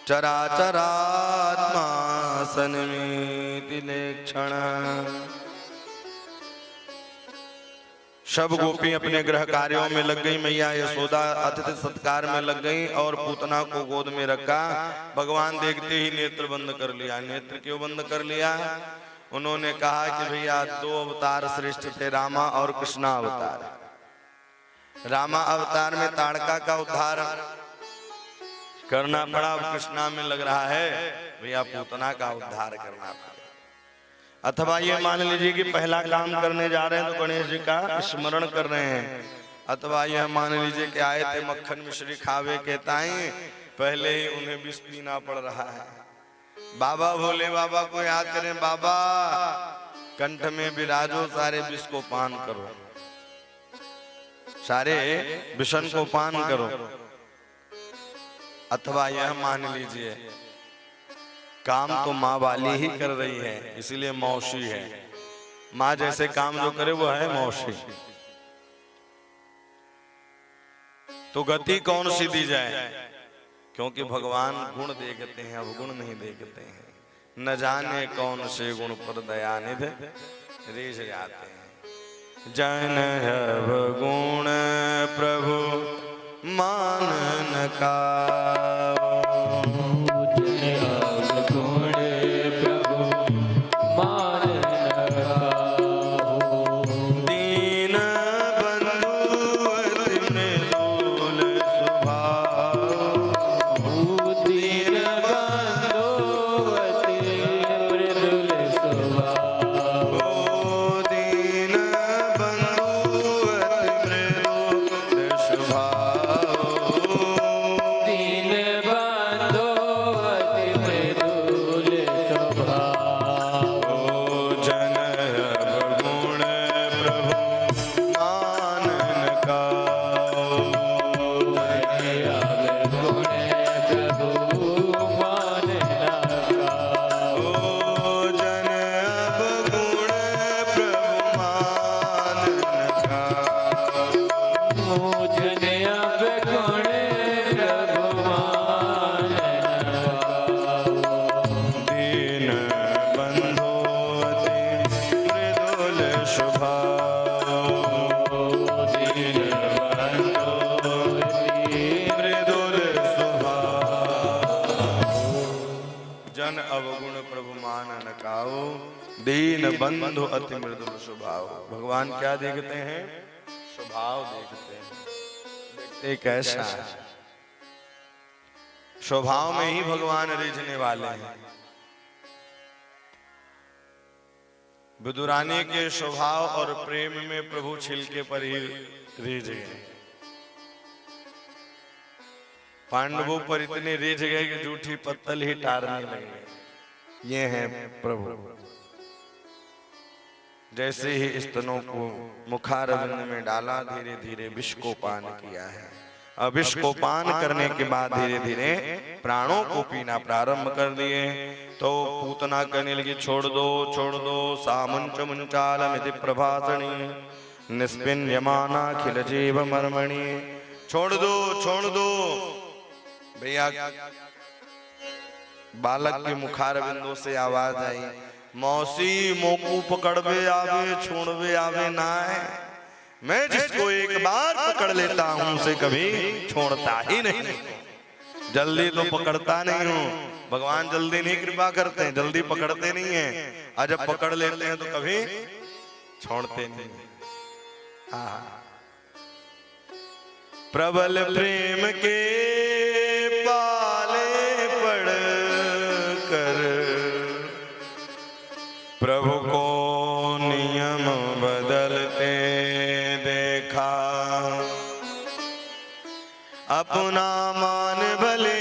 चराचरात्मा सन्मीति लेक्षण। सब गोपी अपने गृह कार्यों में लग गई। मैया यशोदा अतिथि सत्कार में लग गई और पूतना को गोद में रखा। भगवान देखते ही नेत्र बंद कर लिया। नेत्र क्यों बंद कर लिया? उन्होंने कहा कि भैया 2 अवतार श्रेष्ठ थे, रामा और कृष्णा अवतार। रामा अवतार में ताड़का का उद्धार करना पड़ा, अब कृष्णा में लग रहा है भैया पूतना का उद्धार करना पड़ा। अथवा ये मान लीजिए कि पहला काम करने जा रहे हैं तो गणेश जी का स्मरण कर रहे हैं, अथवा यह मान लीजिए कि आए थे मक्खन मिश्री खावे के ताई, पहले ही उन्हें विष पीना पड़ रहा है। बाबा भोले बाबा को याद करें, बाबा कंठ में विराजो, सारे विष को पान करो, सारे विषण को पान करो। अथवा यह मान लीजिए काम तो माँ वाली ही कर रही है, इसीलिए मौसी है। माँ जैसे काम जो करे वो है मौसी। तो गति कौन सी दी जाए, क्योंकि भगवान गुण देखते हैं, अवगुण नहीं देखते हैं। न जाने कौन से गुण पर दयानिधि रेझ जाते हैं। जन अवगुण प्रभु मानन का, दीन बंधु अति मृदुल स्वभाव। भगवान क्या देखते हैं, स्वभाव देखते हैं, देखते कैसा है। स्वभाव में ही भगवान रिझने वाले हैं। विदुरानी के स्वभाव और प्रेम में प्रभु छिलके पर ही रिझ गए। पांडवों पर इतने रिझ गए कि जूठी पत्तल ही टारने लगे। ये है प्रभु। जैसे ही स्तनों को मुखारविंद में डाला, धीरे धीरे विष को पान किया है। अब विष को पान करने के बाद धीरे धीरे प्राणों को पीना प्रारंभ कर दिए। तो पूतना कहने लगी, छोड़ दो सामुंच मुंचालमिति प्रभासणी निष्पिन्यमाना खिल जीव मर्मणि। छोड़ दो भैया। बालक के मुखारविंदों से आवाज आई, मौसी मोकू पकड़वे आवे छोड़वे आवे ना है। मैं जिसको एक बार पकड़ लेता हूं उसे कभी छोड़ता ही नहीं। जल्दी तो पकड़ता नहीं हूं। भगवान जल्दी नहीं कृपा करते हैं, जल्दी पकड़ते नहीं हैं, और जब पकड़ लेते हैं तो कभी छोड़ते नहीं। प्रबल प्रेम के पाले पड़ कर प्रभु को नियम बदलते देखा। अपना मान भले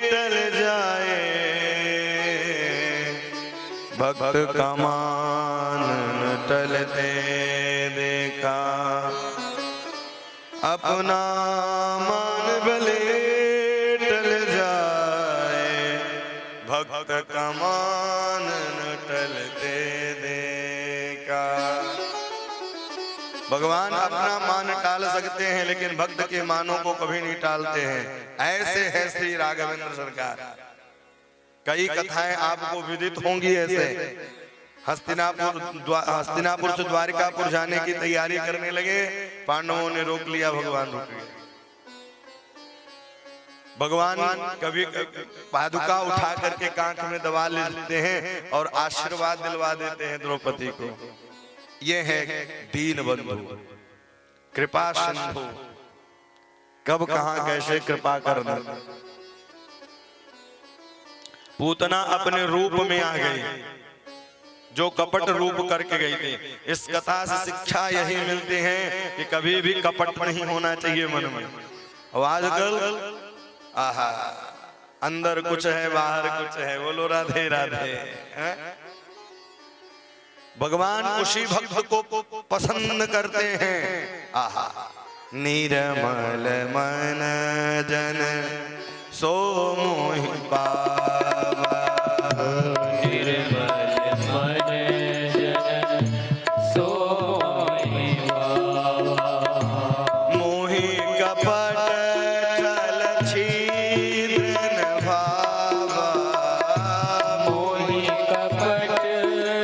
टल जाए, भक्त का मान न टलते देखा। अपना मान भले टल जाए, भक्त का मान न टलते देखा। भगवान अपना मान टाल सकते हैं, लेकिन भक्त के मानों को कभी नहीं टालते हैं। ऐसे है श्री राघवेंद्र सरकार। कई कथाएं आपको विदित होंगी। ऐसे हस्तिनापुर से द्वारिकापुर जाने की तैयारी करने लगे, पांडवों ने रोक लिया, भगवान रुक गए। भगवान कभी पादुका उठा करके कांख में दबा लेते हैं और आशीर्वाद दिलवा देते हैं द्रौपदी को। ये है दीन बंधु, कृपा सिंधु। कब कहां कैसे कृपा करना। पूतना अपने रूप में आ गई। जो कपट रूप करके गई थी। इस कथा से शिक्षा यही मिलती है कि कभी भी कपट नहीं होना चाहिए मन में। और आजकल आहा, अंदर कुछ है बाहर कुछ है। बोलो राधे राधे। भगवान उसी भक्त को पसंद करते हैं। आहा, निर्मल मन जन सो मोहि पावा। निर्मल मन जन सो मोहि पावा। मोहि कपट छल छिद्र न भावा। मोहि कपट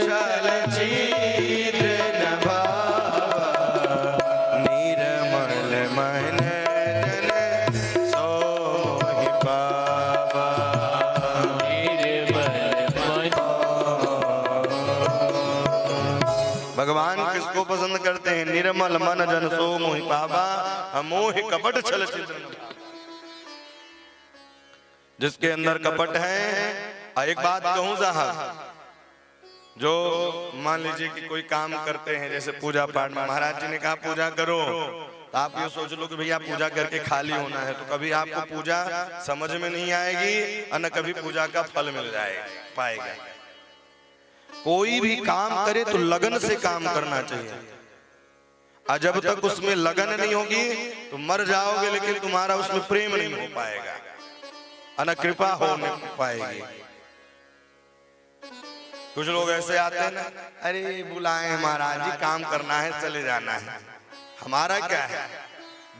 छल छिद्र न भावा। निर्मल मन जन सो मोहि पावा। भगवान किसको पसंद करते हैं? निर्मल मन जन सो मोहि पावा। मोहि कपट छल छिद्र न भावा। जिसके अंदर कपट है। एक बात कहूं साहब, जो मान लीजिए कि कोई काम करते हैं, जैसे पूजा पाठ में महाराज जी ने कहा पूजा करो, तो आप ये सोच लो कि भैया पूजा करके खाली होना है, तो कभी आपको पूजा समझ में नहीं आएगी और न कभी पूजा का फल मिल जाएगा पाएगा। कोई भी काम करे तो लगन से काम करना चाहिए, और जब तक उसमें लगन नहीं होगी तो मर जाओगे, लेकिन तुम्हारा उसमें प्रेम नहीं हो पाएगा, न कृपा हो नहीं पाएगी। कुछ लोग ऐसे आते हैं ना, अरे बुलाए महाराज जी, काम करना है, चले जाना है। हमारा क्या है,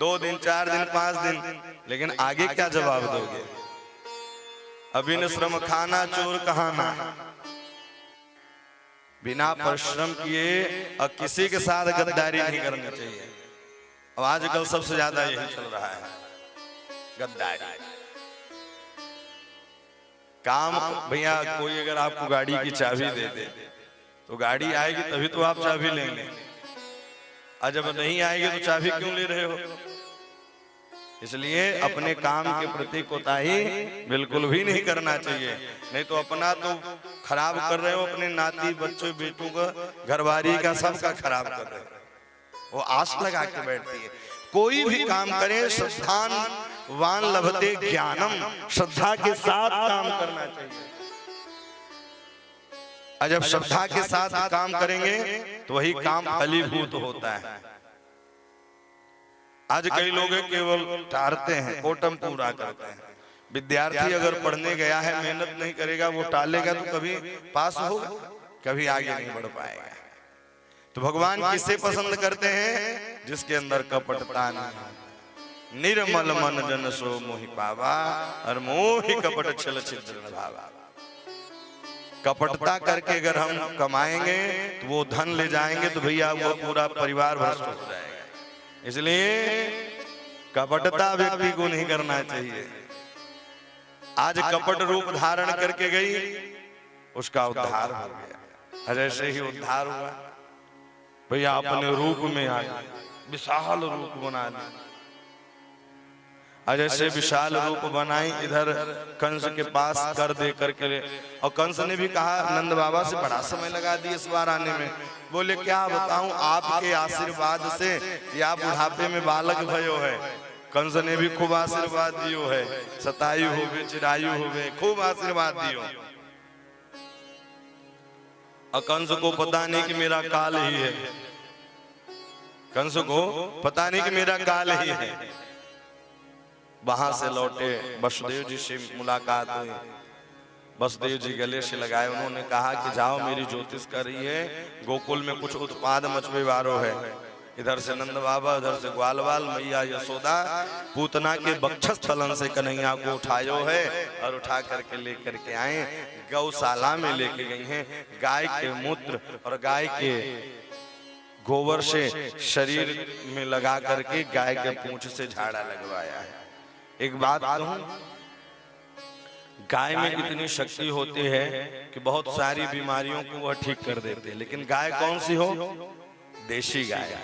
2 दिन 4 दिन 5 दिन, लेकिन आगे क्या जवाब दोगे? अबिन श्रम खाना चोर कहाना। बिना परिश्रम किए और किसी के साथ गद्दारी नहीं करनी चाहिए। अब आजकल सबसे ज्यादा यही चल रहा है, गद्दारी। काम भैया, कोई अगर आपको गाड़ी की चाबी दे दे तो गाड़ी आएगी तभी तो आप चाबी लेंगे, और जब नहीं आएगी तो चाबी क्यों ले रहे हो? इसलिए अपने काम के प्रति कोताही बिल्कुल भी नहीं करना चाहिए, नहीं तो अपना तो खराब कर रहे हो, अपने नाती बच्चों बेटों का, घरवारी का, सबका खराब कर रहे हो। वो आस लगा के बैठती है। कोई भी काम करें, श्रद्धावान लभते ज्ञानम, श्रद्धा के साथ काम करना चाहिए। और जब श्रद्धा के साथ काम करेंगे तो वही काम फलीभूत होता है। आज कई लोग केवल टारते हैं, कोटम पूरा करते हैं। विद्यार्थी अगर पढ़ने गया है, मेहनत नहीं करेगा, वो टालेगा तो कभी पास होगा, कभी आगे नहीं बढ़ पाएगा। तो भगवान किसे पसंद करते हैं? जिसके अंदर कपटता नहीं। निर्मल मन जन सो मोहि पावा, और मोहि कपट छल छिद्र न भावा। कपटता करके अगर हम कमाएंगे तो वो धन ले जाएंगे तो भैया वो पूरा परिवार भ्रष्ट हो जाएगा। इसलिए कपटता व्यक्ति को नहीं करना चाहिए। आज कपट रूप धारण करके गई, उसका उद्धार हो गया। जैसे ही उद्धार हुआ, भैया अपने रूप में आ गए, विशाल रूप बना दिया। जैसे विशाल रूप बनाई, इधर कंस के पास कर दे करके, और कंस ने भी कहा, नंद बाबा से बड़ा समय लगा दिया इस बार आने में। बोले क्या बताऊं, आपके आशीर्वाद से या बुढ़ापे में बालक भयो है। कंस ने भी खूब आशीर्वाद दियो है, सतायु होवे चिरायु होवे, खूब आशीर्वाद दियो। और कंस को पता नहीं कि मेरा काल ही है, कंस को पता नहीं कि मेरा काल ही है। वहां से लौटे, वसुदेव जी से मुलाकात हुई। वसुदेव जी गले से लगाए, उन्होंने कहा कि जाओ, मेरी ज्योतिष कर रही है, गोकुल में कुछ उत्पाद मचवे वारो है। इधर से नंद बाबा, उधर से ग्वालवाल, मैया यशोदा पूतना के बक्षस तलन से कन्हैया को उठायो है, और उठा करके लेकर के आए, गौशाला में लेके गई हैं। गाय के मूत्र और गाय के गोबर से शरीर में लगा करके गाय के पूंछ से झाड़ा लगवाया है। एक बात कहूं, गाय में इतनी शक्ति होती है कि बहुत सारी बीमारियों को वह ठीक कर देती है। लेकिन गाय कौन सी हो? देशी गाय।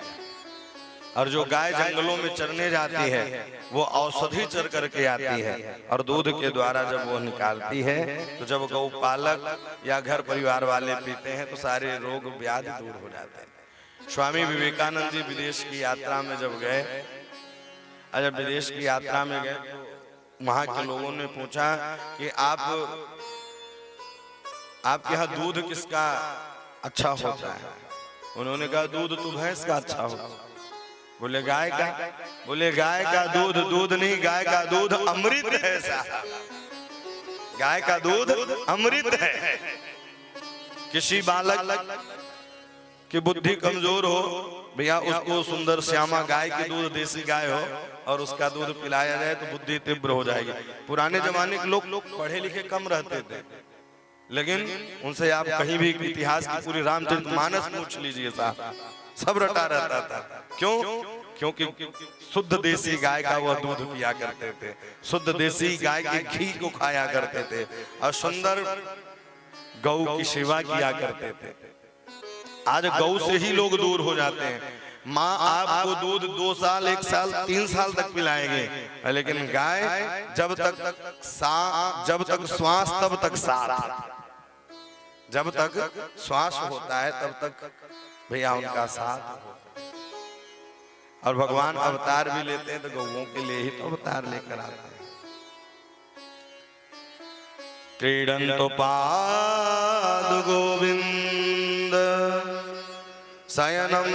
और जो गाय जंगलों में चरने जाती है वो औषधि चर करके आती है और दूध के द्वारा जब वो निकालती है तो जब गौपालक या घर परिवार वाले पीते हैं तो सारे रोग व्याधि दूर हो जाते हैं। स्वामी विवेकानंद जी विदेश की यात्रा में जब गए, जब विदेश की यात्रा में गए तो वहां के लोगों ने पूछा कि आपके यहाँ दूध किसका अच्छा होता है? उन्होंने कहा दूध तो भैंस का अच्छा होता है। बोले गाय का? बोले गाय का दूध दूध नहीं, गाय का दूध अमृत है साहब, गाय का दूध अमृत है। किसी बालक की बुद्धि कमजोर हो भैया, उसको सुंदर श्यामा गाय की दूध, देसी गाय हो और उसका दूध पिलाया जाए तो बुद्धि तीव्र हो जाएगी। पुराने जमाने के लोग पढ़े लिखे कम रहते थे, लेकिन उनसे आप कहीं भी इतिहास की पूरी रामचरितमानस पूछ लीजिए साहब, सब रटा रहता था। क्यों? क्योंकि शुद्ध देसी गाय का वह दूध पिया करते थे, शुद्ध देसी गाय के घी को खाया करते थे और सुंदर गौ की सेवा किया करते थे। आज गौ से ही लोग दूर हो जाते हैं। माँ आपको दूध 2 साल 1 साल 3 साल तक पिलाएंगे, लेकिन गाय जब तक श्वास तब तक साथ, जब तक श्वास होता है तब तक भैया उनका साथ होता है। और भगवान अवतार भी लेते हैं तो गौओं के लिए ही तो अवतार लेकर आते हैं। क्रीडन्तो पाद गोविंद शयनम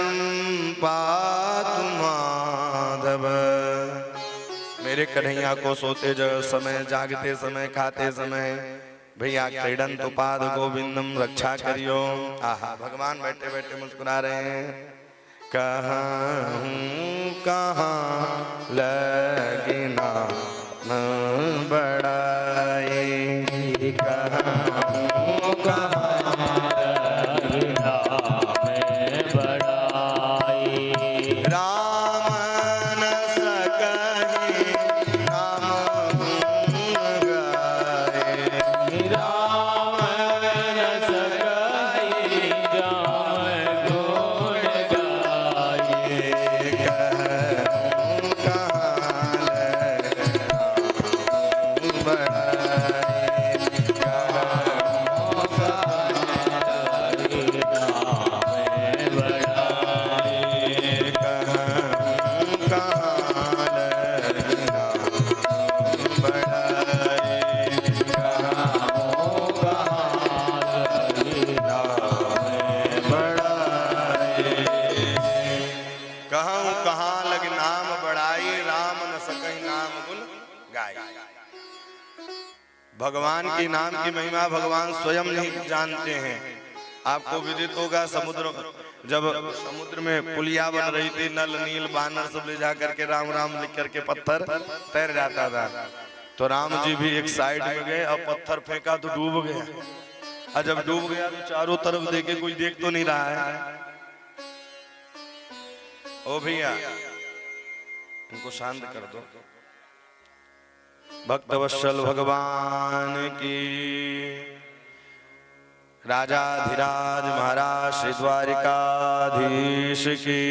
पातु माधव। मेरे कन्हैया को सोते समय, जागते समय, खाते समय भैया क्रीडन्तो पाद गोविंदम रक्षा करियो। आहा, भगवान बैठे बैठे मुस्कुरा रहे हैं। कहाँ हूँ कहाँ लगी नाम बड़ाई, कहाँ हूँ कहाँ लगी नाम बड़ाई। राम न सकहि नाम गुण गाए, राम न सकहि नाम गुण गाए। कहूँ कहाँ लगे नाम बड़ाई, कहूँ कहाँ लगे नाम बड़ाई, कहूँ कहाँ लगे नाम बड़ाई, कहूँ कहाँ लगे नाम बड़ाई। कहूँ कहाँ लग नाम बड़ाई, राम न सकहि नाम गुण गाय। भगवान की नाम की महिमा भगवान स्वयं नहीं जानते हैं। आपको विदित होगा, जब समुद्र में पुलिया बन रही थी, नल नील बानर सब ले जा करके राम राम लिख करके पत्थर तैर जाता था, तो राम जी भी एक साइड में गए और पत्थर फेंका तो डूब गया। और जब डूब गया तो चारों तरफ देखे, कोई देख तो नहीं रहा है। ओ भैया इनको शांत कर दो। भक्तवत्सल भगवान की, राजाधिराज महाराज श्री द्वारिकाधीश की।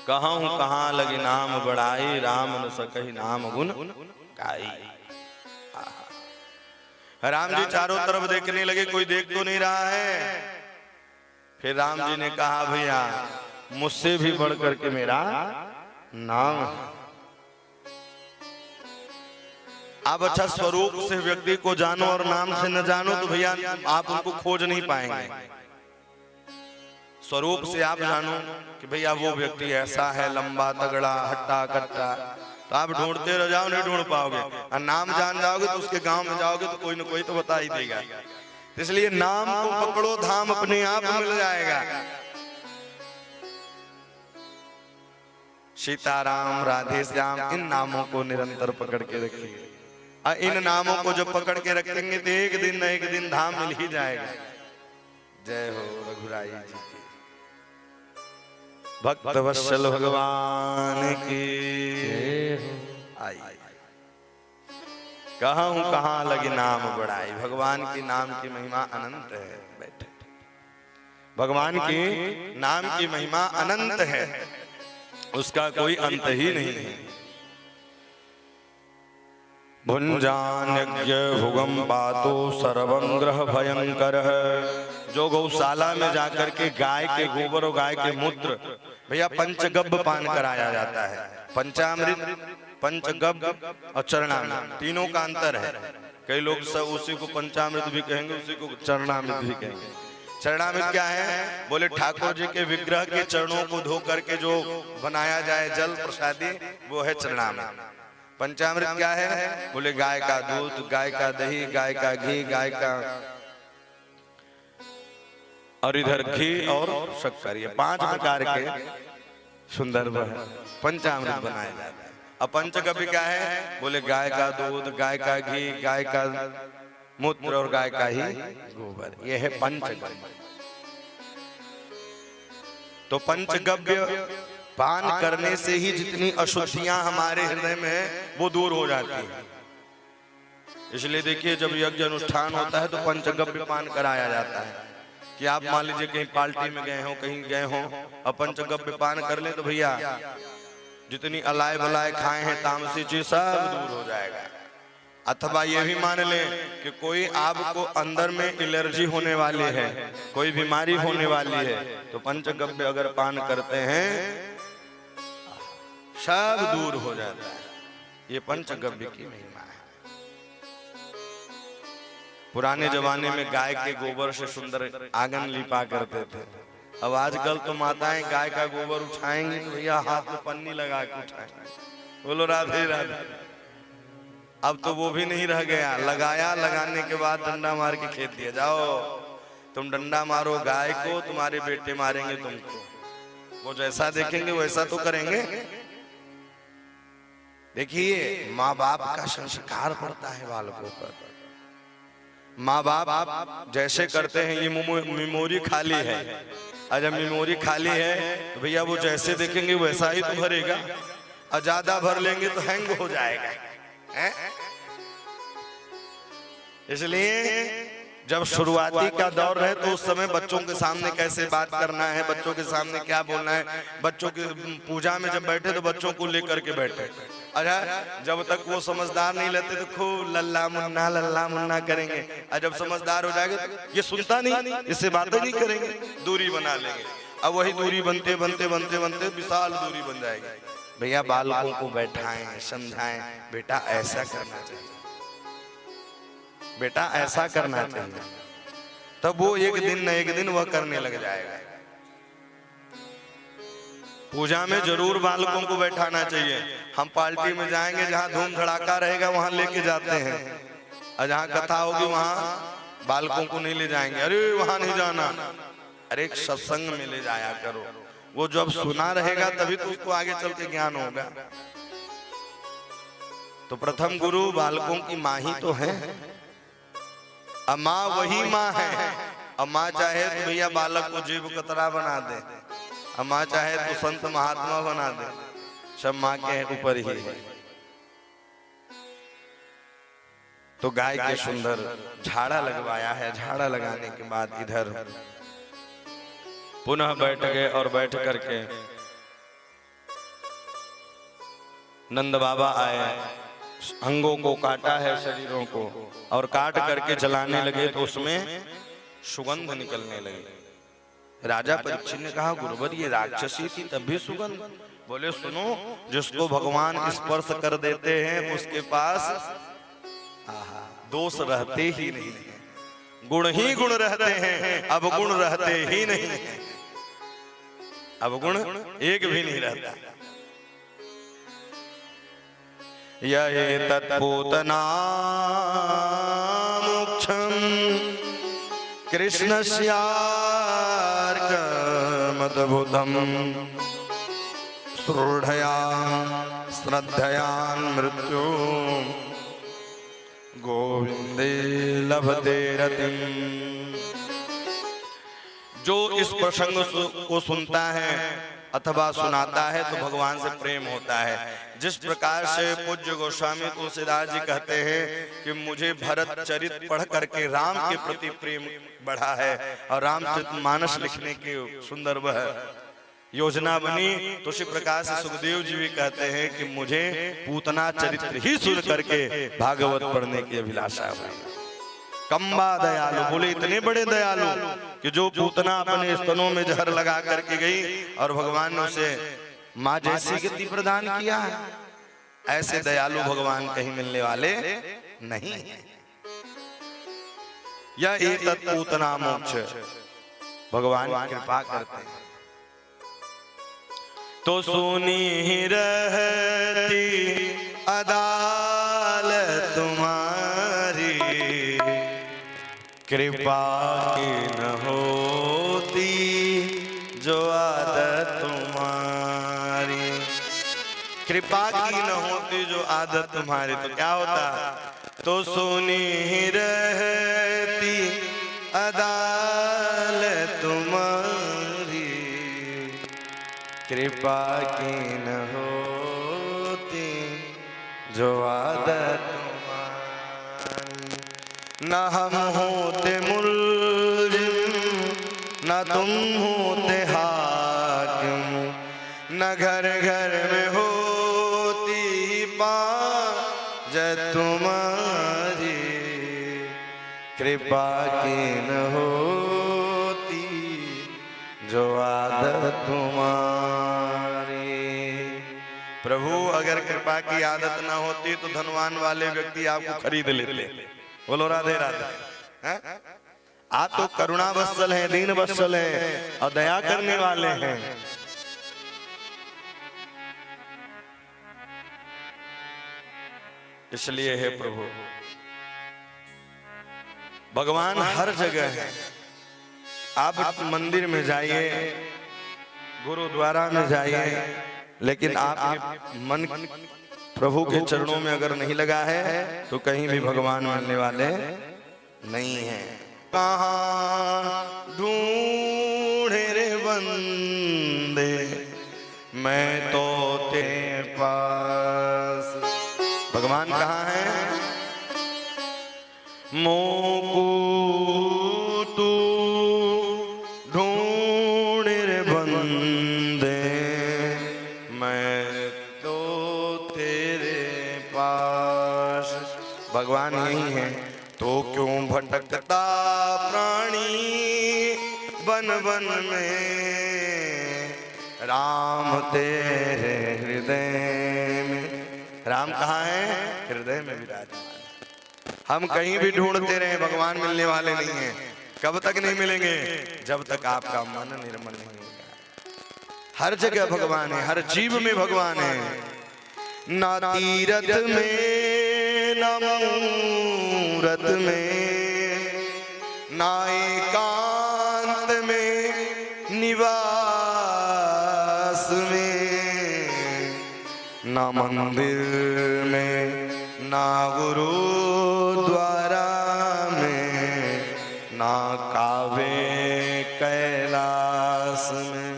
कहूँ कहाँ लगी नाम बड़ाई, राम न सकहि नाम गुण गाई। राम जी चारों तरफ देखने लगे, कोई देख तो नहीं रहा है। फिर राम जी ने कहा भैया मुझसे भी बढ़ करके मेरा नाम है। आप अच्छा स्वरूप से व्यक्ति को जानो और नाम से न जानो तो भैया आप उनको खोज नहीं पाएंगे। स्वरूप से आप जानो कि भैया वो व्यक्ति ऐसा है, लंबा तगड़ा हट्टा कट्टा, तो आप ढूंढते रह जाओ, नहीं ढूंढ पाओगे। और नाम जान जाओगे तो उसके गांव में जाओगे तो कोई न कोई तो बता ही देगा। इसलिए नाम को पकड़ो, धाम अपने आप मिल जाएगा। सीताराम, राधे श्याम, इन नामों को निरंतर पकड़ के रखिए। इन नामों को जब पकड़ के रखेंगे तो एक दिन न एक दिन धाम मिल ही जाएगा। जय हो रघुराई जी की। भक्तवत्सल भगवान की आई। कहूँ कहाँ लगी नाम बड़ाई। भगवान की नाम की महिमा अनंत है। बैठे भगवान की नाम की महिमा अनंत है, उसका कोई अंत ही नहीं है। भुंजान्यज्ञ भुगम पातो सर्वं ग्रह भयंकर। जो गौशाला में जाकर के गाय के गोबर और गाय के मूत्र, भैया पंचगव्य पान कराया जाता है। पंचामृत, पंचगव्य और चरणामृत तीनों का अंतर है। कई लोग सब उसी को पंचामृत भी कहेंगे, उसी को चरणामृत भी कहेंगे। चरणामृत क्या है? बोले ठाकुर जी के विग्रह के चरणों को धो करके जो बनाया जाए जल प्रसादी, वो है चरणामृत। पंचामृत क्या है? बोले गाय का दूध, गाय का दही, गाय का घी, गाय का, और इधर घी और शक्कर, ये 5 प्रकार के सुंदर पंचामृत बनाया जाता है। अब पंचगव्य क्या है? बोले गाय का दूध, गाय का घी, गाय का मूत्र और गाय का ही गोबर, ये है पंचगव्य। तो पंचगव्य पान करने से ही जितनी अशुद्धियां हमारे हृदय में है वो दूर हो जाती है। इसलिए देखिए, जब यज्ञ अनुष्ठान होता है तो पंचगव्य पान कराया जाता है। कि आप मान लीजिए कहीं पार्टी में गए हो, कहीं गए हो, और पंचगव्य पान कर ले तो भैया जितनी अलाय बलाय खाए हैं तामसी चीज सब दूर हो जाएगा। अथवा ये भी मान ले कि कोई आपको अंदर में एलर्जी होने वाली है, कोई बीमारी होने वाली है, तो पंचगव्य अगर पान करते हैं सब दूर हो जाता है। ये पंचगव्य की महिमा है। पुराने जमाने में गाय के गोबर से सुंदर आंगन लिपा करते थे। अब आजकल तो माताएं गाय का गोबर उठाएंगी तो भैया हाथ में पन्नी लगा के उठाएंगे। बोलो राधे राधे। अब तो वो भी नहीं रह गया। लगाया, लगाने के बाद डंडा मार के खेत दिया, जाओ तुम डंडा मारो गाय को, तुम्हारे बेटे मारेंगे तुमको। वो जैसा देखेंगे वैसा तो करेंगे। देखिए, माँ बाप का संस्कार पड़ता है बालकों पर। माँ बाप जैसे करते हैं, ये मेमोरी खाली है, और जब मेमोरी खाली है तो भैया वो जैसे देखेंगे वैसा ही तो भरेगा, और ज्यादा भर लेंगे तो हैंग हो जाएगा है? इसलिए जब शुरुआती का दौर है तो उस समय बच्चों के सामने कैसे बात करना है, बच्चों के सामने क्या बोलना है। बच्चों की पूजा में जब बैठे तो बच्चों को लेकर के बैठे। अच्छा, जब तक वो समझदार नहीं लेते तो खूब लल्ला मुन्ना करेंगे, और जब समझदार हो जाएंगे तो ये सुनता नहीं, इससे बातें नहीं करेंगे, दूरी बना लेंगे। अब वही दूरी बनते बनते बनते बनते विशाल दूरी बन जाएगी। भैया बालकों को बैठाएं, समझाएं, बेटा ऐसा करना चाहिए, बेटा ऐसा करना चाहिए, तब वो एक दिन न एक दिन वह करने लग जाएगा। पूजा में जरूर बालकों को बैठाना चाहिए। हम पार्टी में जाएंगे, जहाँ धूम धड़ाका रहेगा वहां लेके जाते हैं, और जहाँ कथा होगी वहां बालकों को नहीं ले जाएंगे। अरे वहां नहीं जाना, अरे एक सत्संग में ले जाया करो। वो जब सुना रहेगा तभी तो उसको आगे चल के ज्ञान होगा। तो प्रथम गुरु बालकों की माँ ही तो है। अब माँ वही माँ है। अब माँ चाहे तो भैया बालक को जीव कतरा बना दे, अब माँ चाहे तो संत महात्मा बना दे, सब माँ के ऊपर ही है। तो गाय के सुंदर झाड़ा लगवाया है। झाड़ा लगाने के बाद इधर पुनः बैठ गए, और बैठ करके नंद बाबा आए, अंगों को काटा है, शरीरों को, और काट करके जलाने लगे तो उसमें सुगंध निकलने लगी। राजा परीक्षित ने कहा, गुरुवर ये राक्षसी थी तब भी सुगंध? बोले सुनो, जिसको भगवान स्पर्श कर देते हैं उसके पास दोष रहते ही नहीं है, गुण ही गुण रहते हैं। अब गुण रहते ही नहीं है, अब गुण एक भी नहीं रहता। ये तत्पूतना मोक्षम कृष्णस्यार्कमद्भुतम् श्रूढया श्रद्धया मृत्यु गोविंदे लभते रतिम्। जो इस प्रसंग को सुनता है अथवा सुनाता है तो भगवान से प्रेम होता है। जिस प्रकार से पूज्य गोस्वामी तुलसीदास जी कहते हैं कि मुझे भरत चरित पढ़ करके राम के प्रति प्रेम बढ़ा है और रामचरितमानस लिखने की सुंदर वह योजना बनी, तो उसी प्रकार से सुखदेव जी भी कहते हैं कि मुझे पूतना चरित्र ही सुन करके भागवत पढ़ने की अभिलाषा हुई। कम्बा दयालु, बोले इतने बड़े दयालु कि जो पूतना अपने स्तनों में जहर लगा करके गई और भगवान ने उसे माँ जैसी गति प्रदान किया है। ऐसे दयालु भगवान कहीं मिलने वाले नहीं है। यह एक पूतना मोक्ष, भगवान कृपा करते हैं। तो सुनी ही रहती अदालत तुम्हारी, कृपा की न होती जो आदत तुम्हारी। कृपा की न होती जो आदत तुम्हारी, तो क्या होता? तो सुनी ही रहती अदालत तुम्हारी, कृपा की न होती जो आदत तुम्हारी। न हम होते मुल्जिम न तुम होते हाकिम, न घर घर में होती पाज तुम्हारी, कृपा की न होती जो आदत तुम्हारी। प्रभु अगर कृपा की आदत ना होती तो धनवान वाले व्यक्ति आपको खरीद लेते। बोलो राधे राधे। हैं? आप तो करुणा वत्सल हैं, दीन वत्सल हैं और दया करने वाले हैं। इसलिए है प्रभु भगवान हर जगह है। आप मंदिर में जाइए, गुरुद्वारा में जाइए, लेकिन आपके मन प्रभु के चरणों में अगर नहीं लगा है तो कहीं भी भगवान मिलने वाले नहीं हैं। कहाँ ढूंढे रे बंदे मैं तो तेरे पास। भगवान कहाँ है? मोकू तू ढूंढ रे बंदे मैं तो तेरे पास। भगवान यही है। तो क्यों भटकता प्राणी वन वन में, राम तेरे हृदय में। राम कहाँ है? हृदय में विराजमान। हम कहीं भी ढूंढते रहे, भगवान मिलने वाले नहीं हैं। कब तक नहीं मिलेंगे? जब तक आपका मन निर्मल नहीं होगा। हर जगह भगवान है, हर जीव में भगवान है। ना तीरथ में ना मूरत में, ना एकांत में निवास में, ना मंदिर में ना गुरुद्वारा में, ना कावे कैलाश में।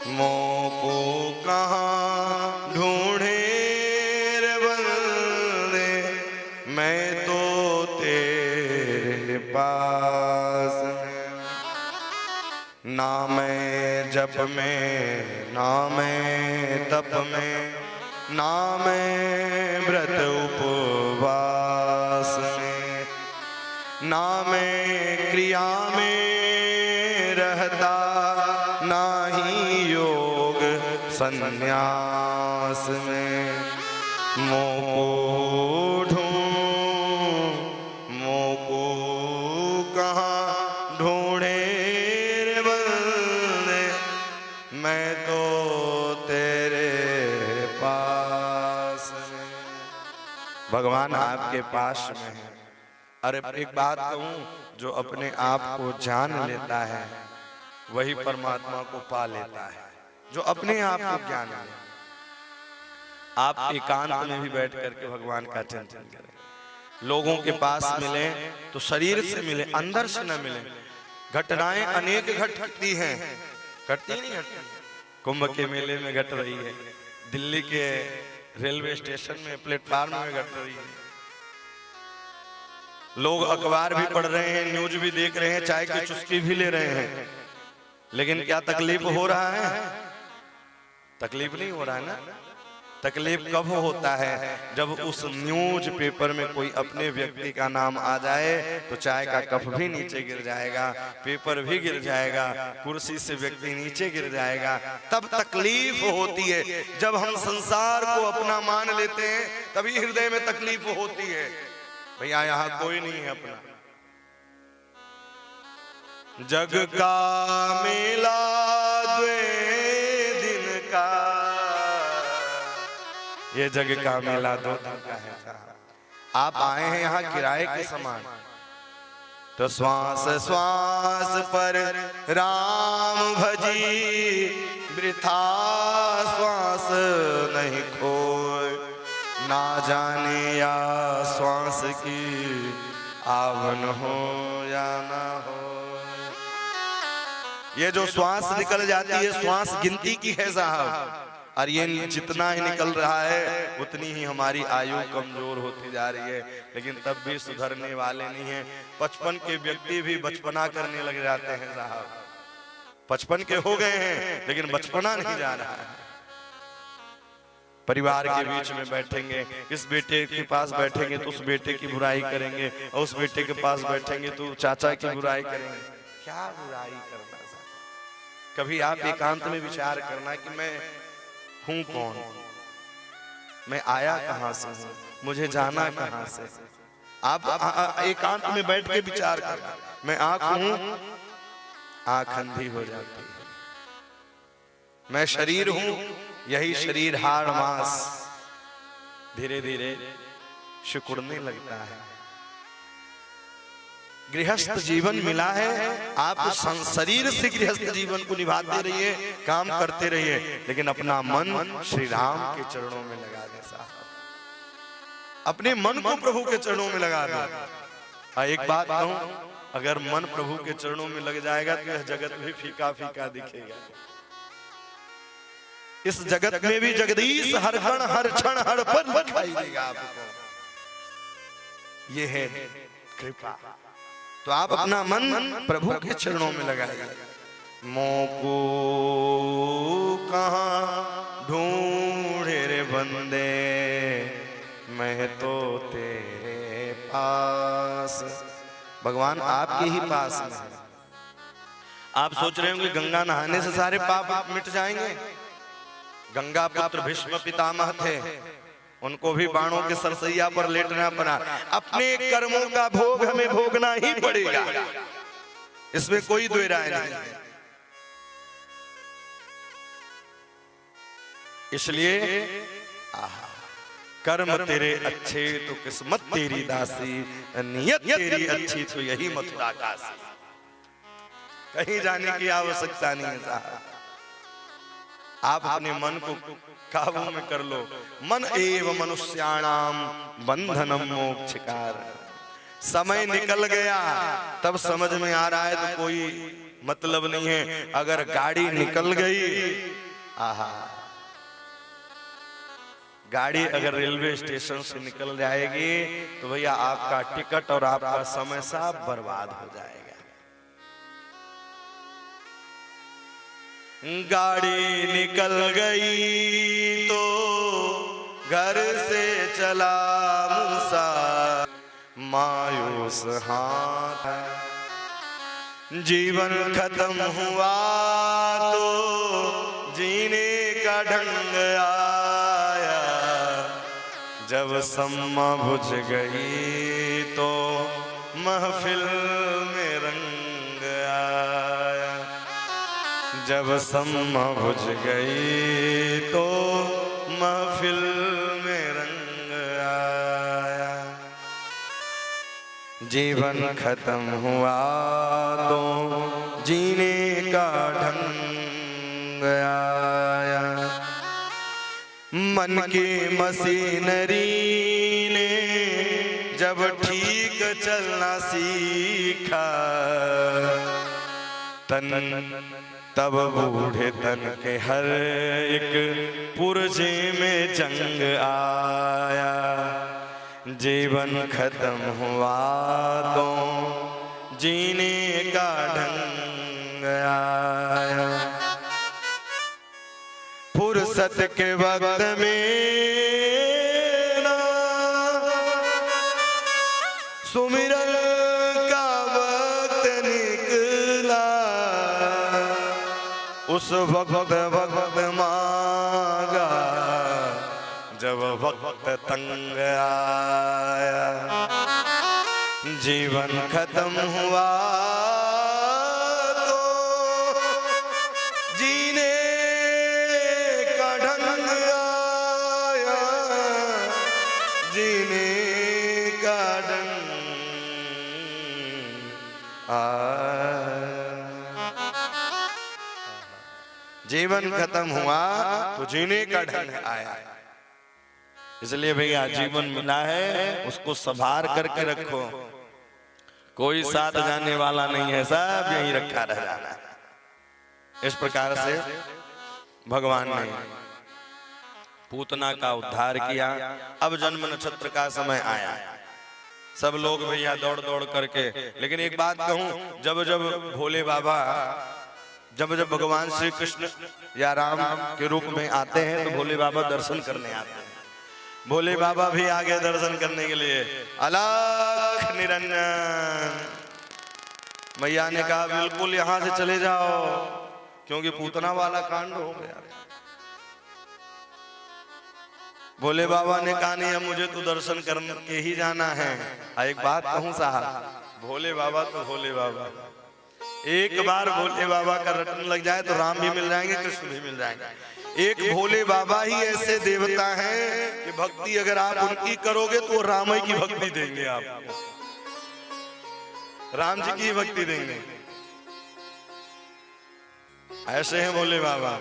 मोको कहाँ ढूंढे रे बंदे मैं तो तेरे पास में। ना मैं जप में ना मैं तप में, ना मैं व्रत उपवास में, ना मैं क्रिया में रहता, ना ही योग संन्यास में। मोको ढूंढ मोको कहाँ ढूंढे रे बंदे मैं तो तेरे पास में। भगवान आपके पास में है। अरे एक बात कहूं, जो अपने आप को जान लेता है वही परमात्मा को पा लेता है। जो अपने आप को ज्ञान ले, आप एकांत में भी बैठ करके भगवान का चिंतन करें। लोगों के पास मिले तो शरीर से मिले, अंदर से न मिले। घटनाएं अनेक घटती हैं, घटती नहीं घटती। कुंभ के मेले में घट रही है, दिल्ली के रेलवे स्टेशन में प्लेटफार्म में घट रही है। लोग अखबार भी पढ़ रहे हैं, न्यूज भी देख रहे हैं, चाय की चुस्की भी ले रहे हैं, लेकिन क्या तकलीफ हो रहा है? तकलीफ नहीं हो रहा है ना। तकलीफ कब होता है? जब उस न्यूज पेपर में कोई अपने व्यक्ति का नाम आ जाए तो चाय का कप भी नीचे गिर जाएगा, पेपर भी गिर जाएगा, कुर्सी से व्यक्ति नीचे गिर जाएगा, तब तकलीफ होती है। जब हम संसार को अपना मान लेते हैं तभी हृदय में तकलीफ होती है। भैया यहाँ कोई नहीं है अपना। जग का मेला द्वे दिन का, ये जग का मेला 2 दिन का है। आप आए हैं यहाँ किराए के समान, तो श्वास श्वास पर राम भजी, वृथा श्वास नहीं खोए, ना जाने या श्वास की आवन हो या ना हो। ये जो श्वास निकल जाती है, श्वास गिनती की है साहब, और ये जितना ही निकल रहा है उतनी ही हमारी आयु कमजोर होती जा रही है, लेकिन तब भी सुधरने वाले नहीं हैं। 55 के व्यक्ति भी बचपना करने लग जाते हैं साहब। 55 के हो गए हैं लेकिन बचपना नहीं जा रहा है। परिवार के बीच में बैठेंगे, इस बेटे के पास बैठेंगे तो उस बेटे की बुराई करेंगे, और उस बेटे के पास बैठेंगे तो चाचा की बुराई करेंगे। क्या बुराई करना साहब? कभी आप एकांत में विचार करना कि मैं हूं कौन, मैं आया कहां से हूं, मुझे जाना कहां से। आप एकांत में बैठ के विचार कर, मैं आंख हूं, आंख अंधी हो जाती है। मैं शरीर हूं, यही शरीर हाड़ मांस धीरे धीरे सिकुड़ने लगता है। गृहस्थ जीवन मिला है, आप शरीर से गृहस्थ जीवन को निभाते रहिए, काम करते रहिए, लेकिन अपना मन श्री राम के चरणों में लगा दे साहब। अपने मन को प्रभु के चरणों में लगा दो। एक बात कहूं, अगर मन प्रभु के चरणों में लग जाएगा तो यह जगत भी फीका फीका दिखेगा। इस जगत में भी जगदीश हर कण हर क्षण हर पल दिखाई देगा आपको। ये है कृपा। तो आप अपना मन प्रभु के चरणों में लगाइए। मोको कहाँ ढूंढे रे बंदे, मैं तो तेरे पास। भगवान आपके ही पास में है। आप सोच रहे होंगे गंगा नहाने से सारे पाप मिट जाएंगे। गंगा पुत्र भीष्म पितामह थे, उनको भी बाणों के सरसैया पर लेटना पड़ा। अपने कर्मों का भोग हमें भोगना ही पड़ेगा, इसमें कोई दो राय नहीं है। इसलिए कर्म तेरे अच्छे तो किस्मत तेरी दासी, नियत तेरी अच्छी तो यही मथुरा काशी। कहीं जाने की आवश्यकता नहीं है साहब। आप अपने मन को काबू में कर लो। मन एव मनुष्याणाम बंधनम मोक्षकार। समय निकल गया तब समझ में आ रहा है तो कोई मतलब नहीं है। अगर गाड़ी निकल गई, आहा, गाड़ी अगर रेलवे स्टेशन से निकल जाएगी तो भैया आपका टिकट और आपका समय सब बर्बाद हो जाएगा। गाड़ी निकल गई तो घर से चला मूसा, मायूस हाथ। जीवन खत्म हुआ तो जीने का ढंग आया, जब सम्मा बुझ गई तो महफिल में रंग आया। जब सम्मा बुझ गई तो महफिल में रंग आया। जीवन खत्म हुआ तो जीने का ढंग आया। मन की मशीनरी ने जब ठीक चलना सीखा, तन तब बूढ़े तन के हर एक पुरजे में जंग आया, जीवन खत्म हुआ तो जीने का ढंग आया। फुर्सत के वक्त में ना सुमिरन का वक्त निकला, उस वक्त मांगा जब वक्त तंग आया। जीवन खत्म हुआ तो जीने का ढंग आया, जीने का ढंग आया। जीवन खत्म हुआ तो जीने का ढंग आया। इसलिए भैया जीवन मिला है उसको संभार करके रखो, कोई साथ जाने वाला नहीं है, सब यहीं रखा रह जाना है। इस प्रकार से भगवान ने पूतना का उद्धार किया। अब जन्म नक्षत्र का समय आया, सब लोग भैया दौड़ दौड़ करके। लेकिन एक बात कहूं, जब जब भोले बाबा जब भगवान श्री कृष्ण या राम के रूप में आते हैं तो भोले बाबा दर्शन करने आते हैं। भोले बाबा भी आगे दर्शन करने के लिए। अलख निरंजन मैया ने कहा बिल्कुल यहां से चले जाओ, क्योंकि पूतना वाला कांड हो गया। भोले बाबा ने कहा नहीं, अब मुझे तो दर्शन करके ही जाना है। एक बात कहूं साहब, भोले बाबा तो भोले बाबा, एक बार भोले बाबा का रटन लग जाए तो राम भी मिल जाएंगे, कृष्ण भी मिल जाएंगे। एक भोले बाबा ही ऐसे देवता हैं कि भक्ति अगर आप उनकी करोगे तो राम की भक्ति देंगे, आपको राम जी की भक्ति देंगे। ऐसे हैं भोले बाबा,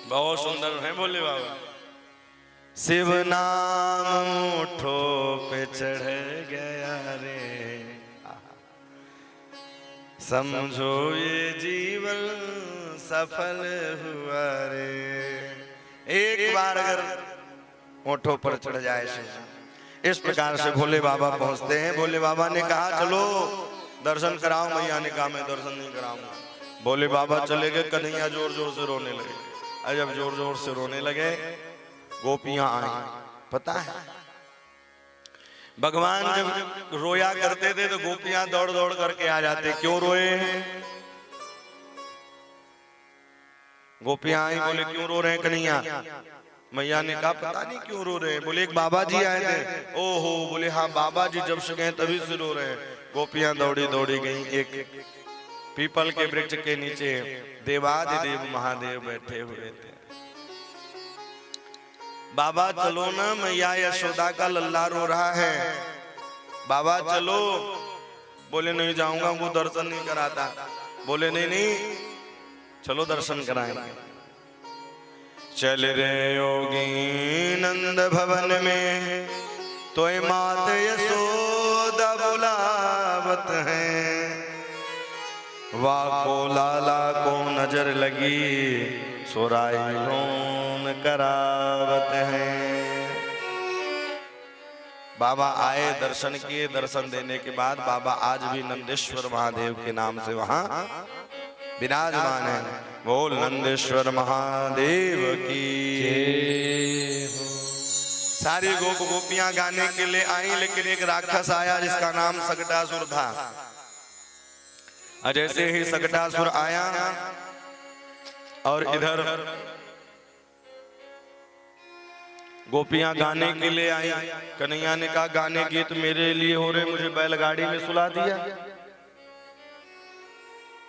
बहुत सुंदर हैं भोले बाबा। शिव नाम मुठो पे चढ़ गया रे, समझो ये जीवन सफल हुआ रे। एक बार अगर ओठों पर चढ़ जाए शिव, इस प्रकार से भोले बाबा पहुंचते हैं। भोले बाबा ने कहा चलो दर्शन कराओ, मैया ने कहा मैं दर्शन नहीं कराऊंगा। भोले बाबा चले गए, कन्हैया जोर जोर से रोने लगे। और जब जोर जोर से रोने लगे, गोपियां आई। पता है भगवान जब रोया करते थे तो गोपियां दौड़ दौड़ करके आ जाते। क्यों रोए हैं? गोपियां आई, बोले क्यों रो रहे हैं कन्हैया? मैया ने कहा पता नहीं क्यों रो रहे हैं। बोले एक बाबा जी आए थे। ओहो, बोले हाँ बाबा जी जब से गए तभी से रो रहे हैं। गोपियां दौड़ी दौड़ी गई। एक पीपल के वृक्ष के नीचे देवादिदेव महादेव बैठे हुए थे। बाबा चलो ना, मैया यशोदा का लल्ला रो रहा है, बाबा चलो। बोले नहीं जाऊंगा, वो दर्शन नहीं कराता। बोले नहीं नहीं चलो दर्शन कराएंगे। चल रे योगी नंद भवन में, तो मात यशोदा बुलावत है। वाह को लाला को नजर लगी, सोराई लोन करावत है। बाबा आए, दर्शन किए। दर्शन देने के बाद बाबा आज भी नंदेश्वर महादेव के नाम से वहां विराजमान है। बोल नंदेश्वर महादेव की। सारी गोपियां गाने के लिए आई, लेकिन एक राक्षस आया जिसका नाम सकटासुर था। जैसे ही सकटासुर आया और इधर गोपियां गाने के लिए आई, कन्हैया ने कहा गाने गीत मेरे लिए हो रहे, मुझे बैलगाड़ी में सुला दिया।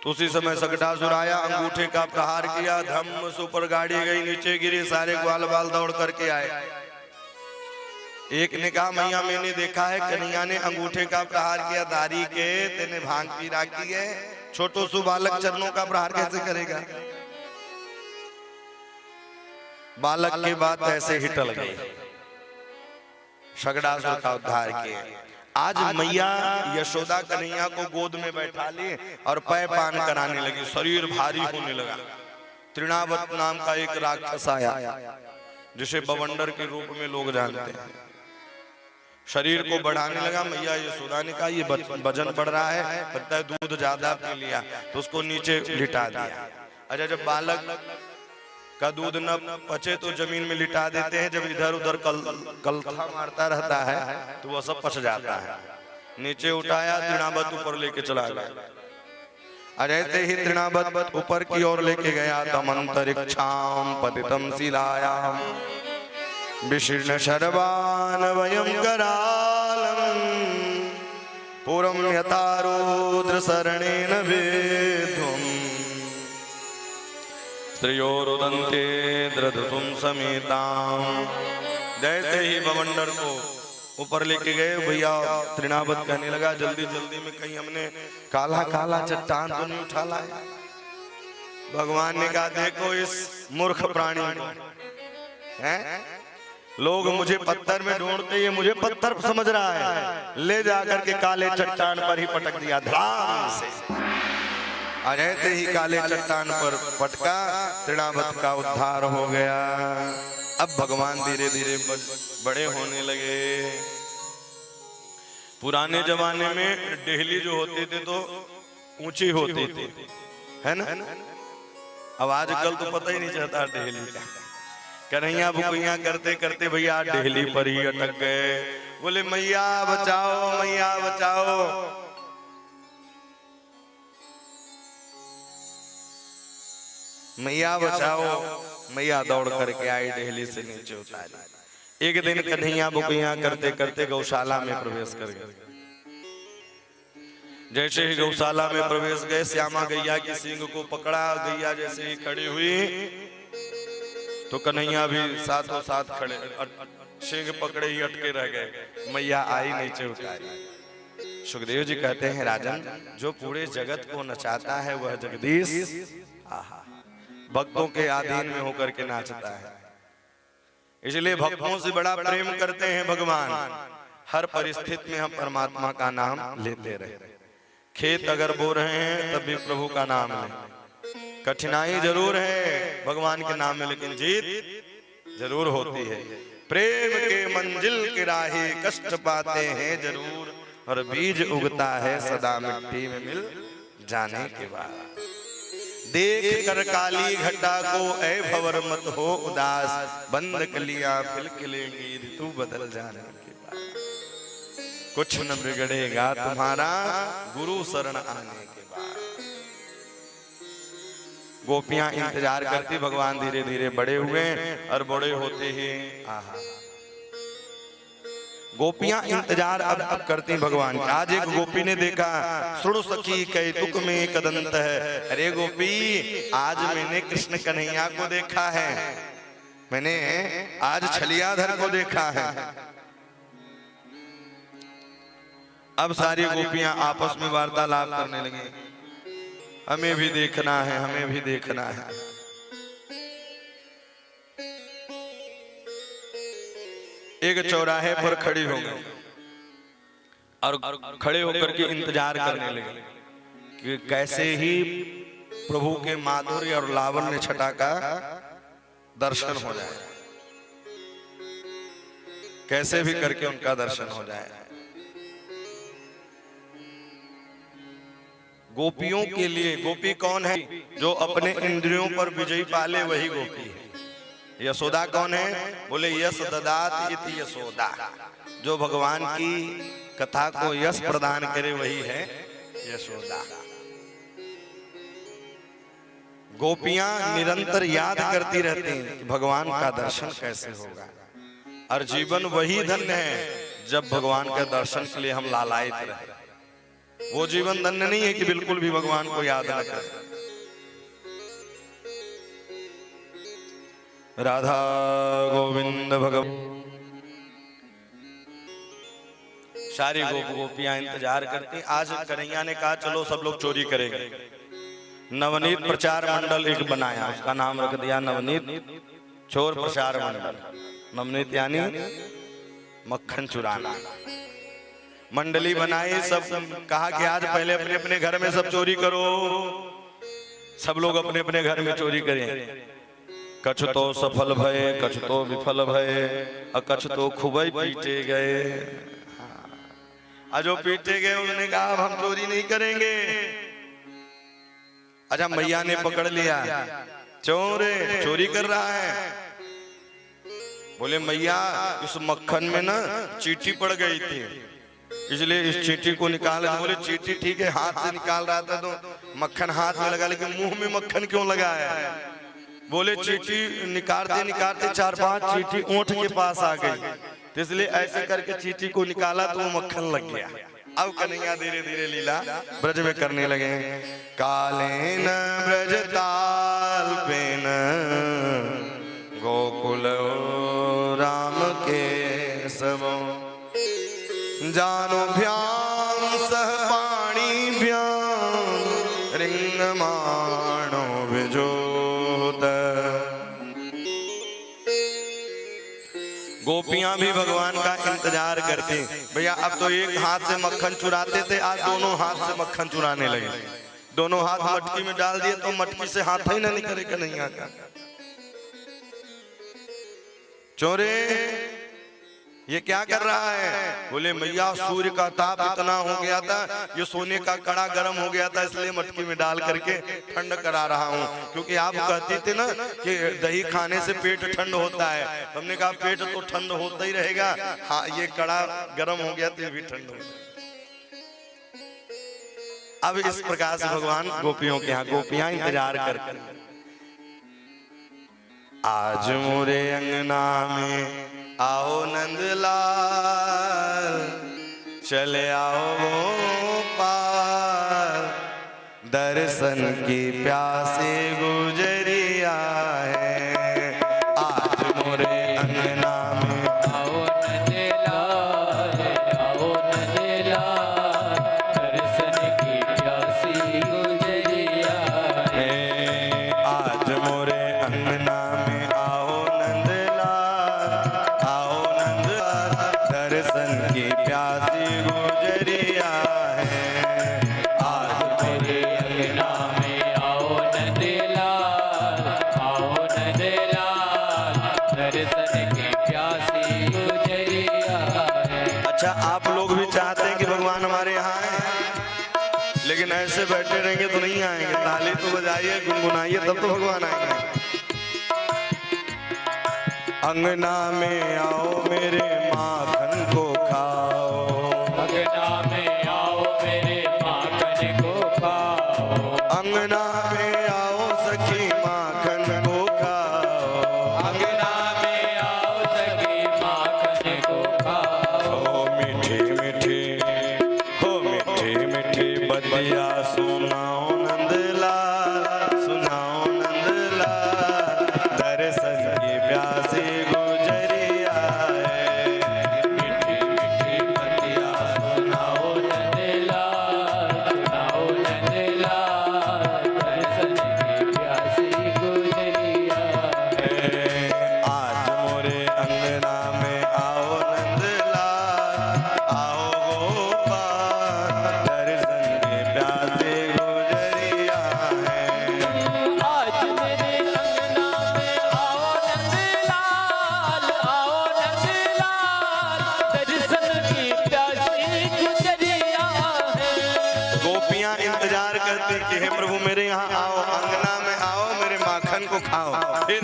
तो उसी समय सकटासुर आया, अंगूठे का प्रहार किया, धम्म से ऊपर गाड़ी गई, नीचे गिरी, सारे ग्वाल बाल दौड़ करके आए। एक ने कहा मैया मैंने देखा है कन्हैया ने अंगूठे का प्रहार किया दारी के, तेने भांग पी राखी है, छोटो सु बालक चरणों का प्रहार कैसे करेगा? बालक की बात ऐसे ही टल गई। सगड़ासुर का उद्धार किए। आज मैया यशोदा कन्हैया को गोद में बैठा ली और पै पान कराने लगी, शरीर भारी होने लगा। तृणावत नाम का एक राक्षस आया जिसे बवंडर के रूप में लोग जानते हैं। शरीर को बढ़ाने लगा। मैया यशोदा ने कहा ये वजन बढ़ रहा है, लगता है दूध ज्यादा पी लिया, तो उसको नीचे लिटा दिया। अच्छा, जब बालक का दूध न पचे तो जमीन में लिटा देते हैं, जब इधर उधर कलथा मारता रहता है तो वह सब पच जाता है। नीचे उठाया, तृणावत ऊपर लेके चला गया। और ऐसे ही तृणावत ऊपर की ओर लेके गया, तम अंतरिक्षाम पतितम शिलायाम विशीर्ण शर्वान वयम करालम पूरम यथा रुद्र शरणेन वेद्वम् श्रेयोरुदन्ते द्रधुसुम समेताम। जैसे ही बवंडर को ऊपर लेके गए, भैया तृणावत कहने लगा जल्दी जल्दी में कहीं हमने काला काला चट्टान तो नहीं उठा लाया। भगवान ने कहा देखो इस मूर्ख प्राणी को, हैं? लोग मुझे पत्थर में ढूंढते, ये मुझे पत्थर समझ रहा है, ले जाकर के काले चट्टान पर ही पटक दिया धड़ाम से। आज ऐसे ही काले चट्टान पर पटका, तृणावत का उद्धार हो गया। अब भगवान धीरे धीरे बड़े होने लगे। पुराने जमाने में डेहली जो होते थे तो ऊंची होती थी, है ना? अब आजकल तो पता ही नहीं चलता डेहली का। कन्हैया बुकैया करते करते भैया डेहली पर ही अटक गए। बोले मैया बचाओ, मैया बचाओ। मैया बचाओ। मैया दौड़ करके आई, डेहली से नीचे उतारी। एक दिन कन्हैया बुकैया करते करते गौशाला में प्रवेश कर गए। जैसे ही गौशाला में प्रवेश गए, श्यामा गैया की सींग को पकड़ा। गैया जैसे ही खड़ी हुई तो कन्हैया भी साथों साथ खड़े, सींग पकड़े ही अटके रह गए। मैया आई, नीचे उतारी। सुखदेव जी कहते हैं राजन, जो पूरे जगत को नचाता है वह जगदीश आहा भक्तों के अधीन में होकर के नाचता है। इसलिए भक्तों से बड़ा प्रेम करते हैं भगवान। हर परिस्थिति में हम परमात्मा का नाम लेते रहे। खेत अगर बो रहे हैं तब भी प्रभु का नाम लें। कठिनाई जरूर है भगवान के नाम में, लेकिन जीत जरूर होती है। प्रेम के मंजिल के राहे कष्ट पाते हैं जरूर, और बीज उगता है सदा मिट्टी में मिल जाने के बाद। देख कर काली घटा को ऐ भंवर मत हो उदास, बंद कलियां फिल खिलेंगी ऋतु बदल जाने के बाद। कुछ न बिगड़ेगा तुम्हारा गुरु शरण आने के बाद। गोपियां इंतजार करती, भगवान धीरे धीरे बड़े हुए और बड़े होते ही आहा गोपियां इंतजार अब करती भगवान की। आज एक गोपी ने देखा, सुड़ सखी कौतुक में कदंत है। अरे गोपी, आज मैंने कृष्ण कन्हैया को देखा है, मैंने आज छलियाधर को देखा है। अब सारी गोपियां आपस में वार्तालाप करने लगी, हमें भी देखना है, हमें भी देखना है। एक चौराहे पर खड़ी हो गई और खड़े होकर के इंतजार करने लगे कि कैसे ही प्रभु के माधुर्य और लावण्य छटा का दर्शन हो जाए, कैसे भी करके उनका दर्शन हो जाए। गोपियों के लिए गोपी कौन है? जो अपने इंद्रियों पर विजय पाले वही गोपी है। यशोदा कौन है? बोले यश ददात इति यशोदा, जो भगवान की कथा को यश प्रदान करे वही है यशोदा। गोपियां निरंतर याद करती रहती हैं कि भगवान का दर्शन कैसे होगा, और जीवन वही धन्य है जब भगवान के दर्शन के लिए हम लालायित रहे। वो जीवन धन्य नहीं है कि बिल्कुल भी भगवान को याद न करें। राधा गोविंद भगवान। सारी गोपियां इंतजार करती। आज कन्हैया ने कहा चलो सब लोग चोरी करेंगे। नवनीत प्रचार मंडल एक बनाया, उसका नाम रख दिया नवनीत चोर प्रचार मंडल। नवनीत यानी मक्खन चुराना। मंडली बनाई, सब कहा कि आज पहले अपने अपने घर में सब चोरी करो। सब लोग अपने अपने घर में चोरी करें। कछ तो सफल भय, कछ तो विफल भय, और कछ तो खूबई पीटे गए। जो पीटे गए उन्होंने कहा अब हम चोरी नहीं करेंगे। अच्छा, मैया ने पकड़ लिया, चोर चोरी कर रहा है। बोले मैया इस मक्खन में ना चींटी पड़ गई थी, इसलिए इस चींटी को निकाल। बोले चींटी ठीक है, हाथ से निकाल रहा था तो मक्खन हाथ में लगा, लेकिन मुंह में मक्खन क्यों लगाया? बोले चींटी निकालते निकालते 4-5 चींटी ऊंट के पास आ गई, तो इसलिए ऐसे करके चींटी को निकाला तो वो मक्खन लग गया। अब कन्हैया धीरे धीरे लीला ब्रज में करने लगे। कालेन ब्रज ताल पेन गोकुल राम के सबो, जानो भ्याम सह पाणी भ्याम रिंग माणो विजोत। गोपियां भी भगवान का इंतजार करती। भैया अब तो एक हाथ से मक्खन चुराते थे, आज दोनों हाथ से मक्खन चुराने लगे। दोनों हाथ मटकी में डाल दिए तो मटकी से हाथ ही ना निकले कन्हैया का। चोरे ये क्या कर रहा है? बोले मैया सूर्य का ताप इतना हो गया था, ये सोने का कड़ा गर्म हो गया था, इसलिए मटकी में डाल करके ठंड करा रहा हूँ। क्योंकि आप कहती थे ना कि दही खाने से पेट ठंड होता है, हमने कहा पेट तो ठंड होता ही रहेगा। हाँ, ये कड़ा गर्म हो गया तो ये भी ठंड हो गया। अब इस प्रकार से भगवान गोपियों के यहाँ, गोपियां इंतजार करते हैं। आज मोरे अंगना में आओ नंदलाल, चले आओ गोपाल, दर्शन की प्यासे गुजरिया है। आज मोरे अंगना में आओ नंदलाल, आओ नंदलाल, दर्शन की प्यासी गुजरिया है। आज मोरे अंगना में आओ नंदलाल, आओ नंदलाल, दर्शन की प्यासी गुजरिया है। आज मेरे अंगना में आओ नंदलाल, आओ नंदलाल, दर्शन की प्यासी गुजरिया है। अच्छा, आप लोग भी चाहते हैं कि भगवान हमारे यहाँ आए, लेकिन ऐसे बैठे रहेंगे तो नहीं आएंगे। ताली तो बजाइए, गुनगुनाइए, तब तो भगवान आएंगे। अंगना में आओ मेरे माखन को खाओ, अंगना में आओ मेरे माखन को खाओ, अंगना में आओ सखी माखन को खाओ, अंगना में आओ सखी माखन को खाओ। हो मीठी मीठी, हो मीठी मीठी बतिया सुनाओ नंदलाल, सुनाओ नंदलाल, दर्शन की प्यासी गुजरिया है। मीठी मीठी बतिया सुनाओ नंदलाल, सुनाओ नंदलाल, दर्शन की प्यासी गुजरिया है। आज मोरे अंगना में आओ नंदलाल, आओ गोपाल, दर्शन की प्यासी गुजरिया है। आज मेरे अंगना में आओ नंदलाल, आओ नंदलाल, दर्शन की प्यासी गुजरिया है। गोपियां इंतजार करती कि हे प्रभु मेरे यहाँ आओ, अंगना में आओ, मेरे माखन को खाओ। फिर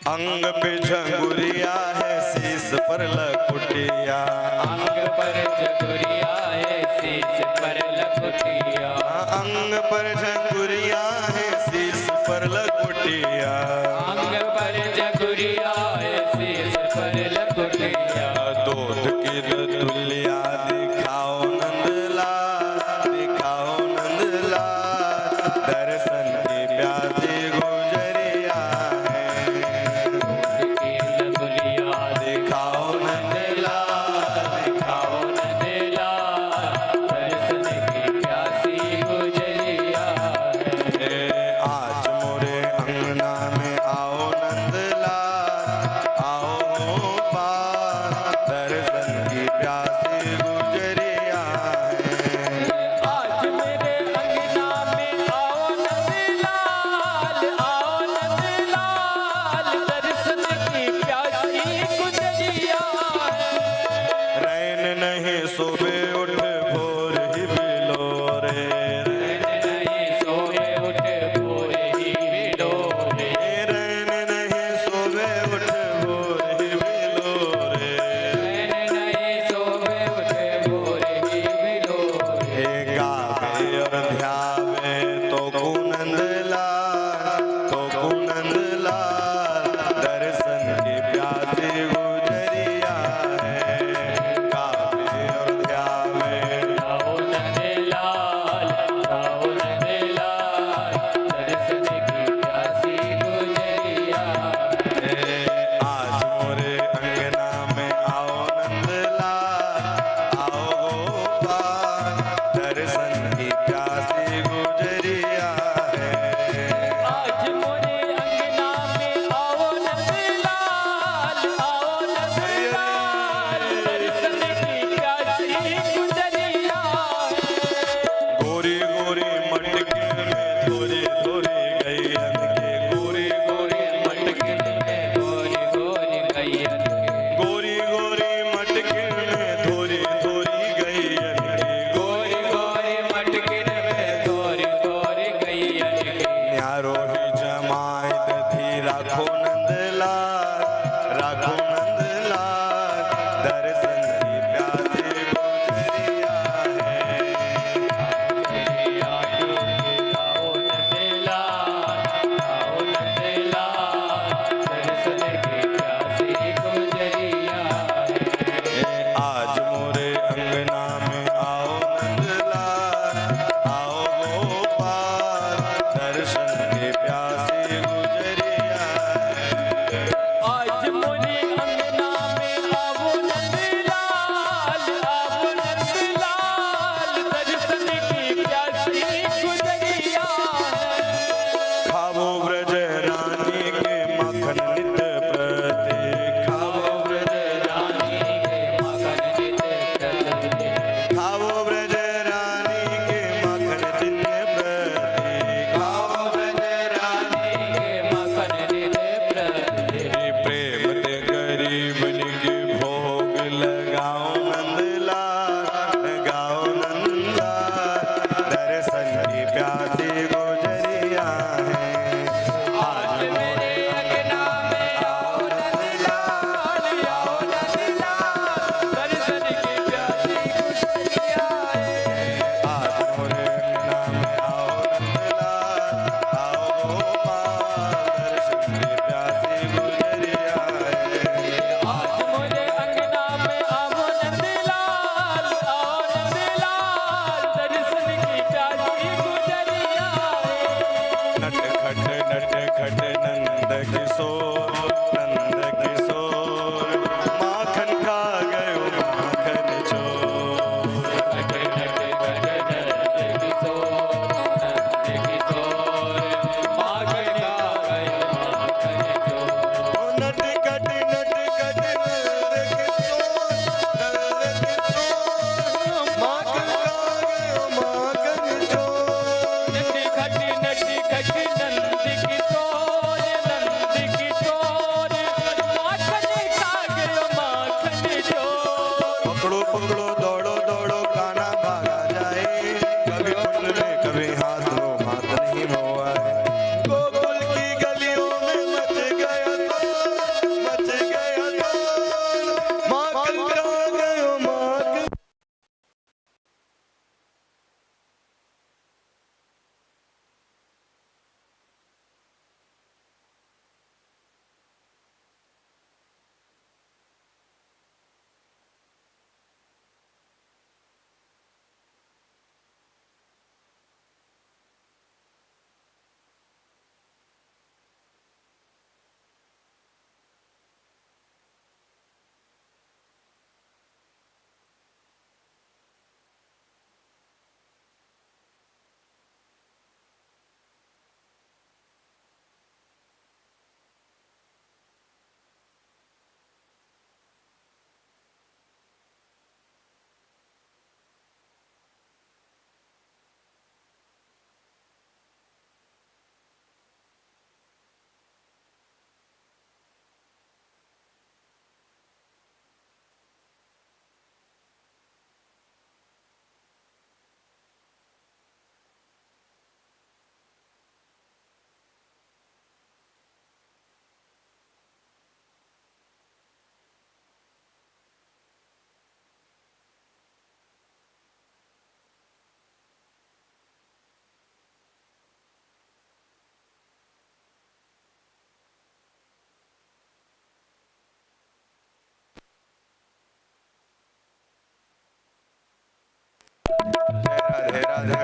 अंग पे झंगुरिया है, शीश पर लकुटिया, अंग पर जगुरिया है, शीश पर लकुटिया, अंग पर झंगुरिया है, शीश पर लकुटिया। अंग पर जगुरिया है, शीश पर लकुटिया। दूध की रतुलिया दिखाओ नंदलाल, दिखाओ नंदलाल, दर्शन की प्यासी गुजरिया है। की लकुलिया दिखाओ नंदलाल, दिखाओ नंदलाल, दर्शन की प्यासी गुजरिया है। आज मोरे अंगना में आओ नंदलाल, राखो नंदलाल, राखो नंदलाल, दर्शन की प्यासे गुजरिया है। आओ नंदलाल, आओ नंदलाल, दर्शन की प्यासी गुजरिया है। आज मोरे अंगना में आओ नंदलाल, आओ गोपाल, दर्शन के प्यासे गुजरिया है। आज मोरे अंगना में आओ नंदलाल, आओ नंदलाल, दर्शन की प्यासी गुजरिया है। खावो ब्रज रानी के मखन नित प्रति, खावो ब्रज रानी के मगन नित प्रति, खावो ब्रज रानी के मखन नित प्रति, खावो ब्रज रानी के मगन नित प्रति। प्रेम ते गरीबन के भोग लगाओ नंदलाल, गाओ नंदलाल, दर्शन की प्यासी गुजरिया है। आज मेरे अंगना में आओ नंदलाल, आओ नंदलाल, दर्शन की प्यासी गुजरिया है। आज मोरे अंगना में आओ नंदलाल, आओ गोपाल, दर्शन की प्यासी गुजरिया है। आज मोरे अंगना में आओ नंदलाल, आओ नंदलाल, दर्शन की प्यासी गुजरिया है। नटखट नटखट नंद किशोर, नंद किशोर, माखन खा गयो माखन चोर। नट नट नट नंद किशोर, नंद किशोर, माखन खा गयो माखन चोर। ओ नटखट नटखट नंद किशोर, नंद किशोर, माखन खा गयो माखन चोर। नटी खटी नंद किशोर, नंद किशोर, माखन खा गयो माखन चोर। पकड़ो पकड़ो दौड़ो दौड़ो काना भागा जाए, कभी कुंड में कभी हाथ लो हाथ नहीं मोआए। गोकुल की गलियों में मच गया शोर, मच गया शोर, माखन खा गयो माखन। राधे राधे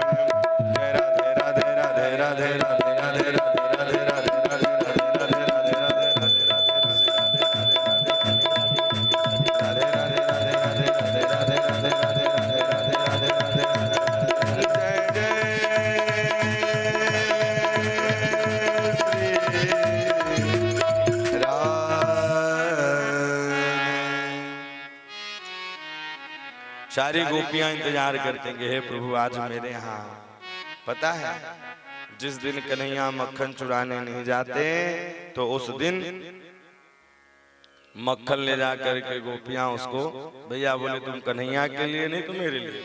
राधे राधे राधे राधे राधे राधे राधे राधे सारी गोपियां इंतजार करते हैं कि हे प्रभु आज मेरे यहाँ पता है जिस दिन कन्हैया मक्खन चुराने नहीं जाते तो उस दिन मक्खन ले जा करके गोपियां उसको भैया बोले तुम कन्हैया के लिए नहीं तो मेरे लिए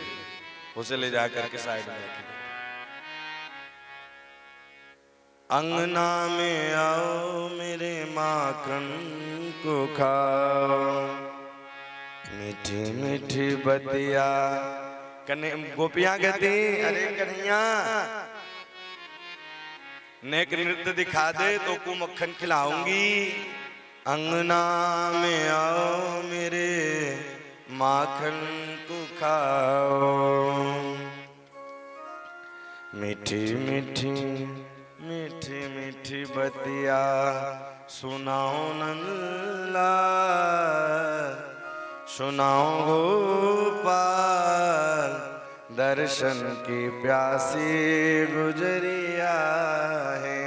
उसे ले जा करके साइड में अंगना में आओ मेरे माखन को खाओ, मीठी मीठी बतिया। गोपियां कहती अरे कन्हैया नेक नृत्य दिखा दे तो को मक्खन खिलाऊंगी। अंगना में आओ मेरे माखन को खाओ, मीठी मीठी मीठी मीठी बतिया सुनाओ नंदलाल, सुनाओ गोपाल, दर्शन की प्यासी गुजरिया है।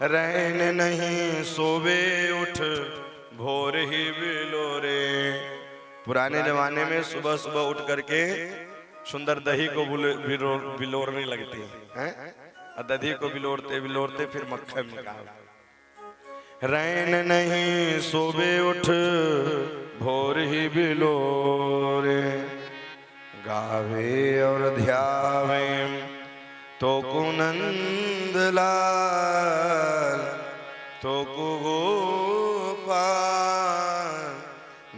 रैन नहीं सोवे उठ भोर ही बिलोरे। पुराने जमाने में सुबह सुबह उठ करके सुंदर दही को बिलोरने लगती हैं, दही को बिलोरते बिलोरते फिर मक्खन निकाल। रैन नहीं सोवे उठ भोर ही बिलोरे, गावे और ध्यावे तो कुनंदलाल, तो गोपाल,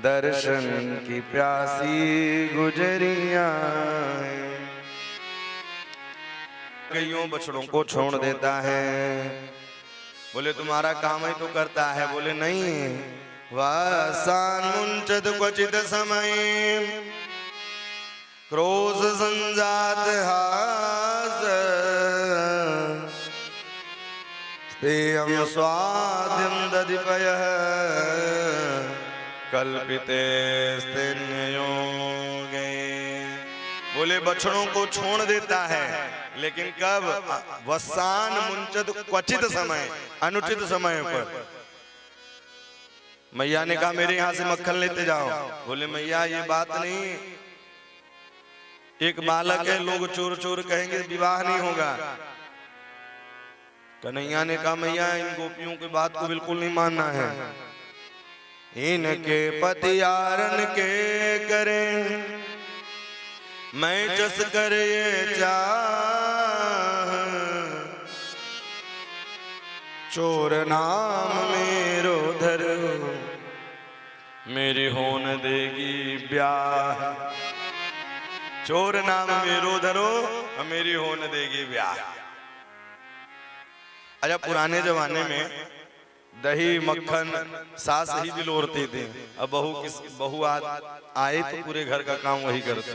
दर्शन की प्यासी गुजरिया। कईयों बछड़ों को छोड़ देता है। बोले तुम्हारा काम ही तो करता है। बोले नहीं, वासान मुंचत क्वचित समय, क्रोध संजात हास, स्तेयं स्वाद्यं दधिपयः, कल्पिते स्तेन्योगे। बोले बछड़ों को छोड़ देता है, लेकिन कब? वसान मुंचत क्वचित समय, अनुचित समय पर। मैया ने कहा मेरे यहां से मक्खन लेते जाओ। बोले मैया ये बात नहीं, एक बालक है, लोग चोर चोर कहेंगे, विवाह नहीं होगा। कन्हैया ने कहा मैया इन गोपियों की बात को बिल्कुल नहीं मानना है। इनके पतियारन के करें मैं जस कर ये चाह, चोर नाम मेरो धरो मेरी होन देगी ब्याह। चोर नाम मेरो धरो मेरी होन देगी ब्याह। अच्छा, पुराने जमाने में दही मक्खन सास ही बिलोरते थे। अब बहू आए तो पूरे घर का काम वही करते।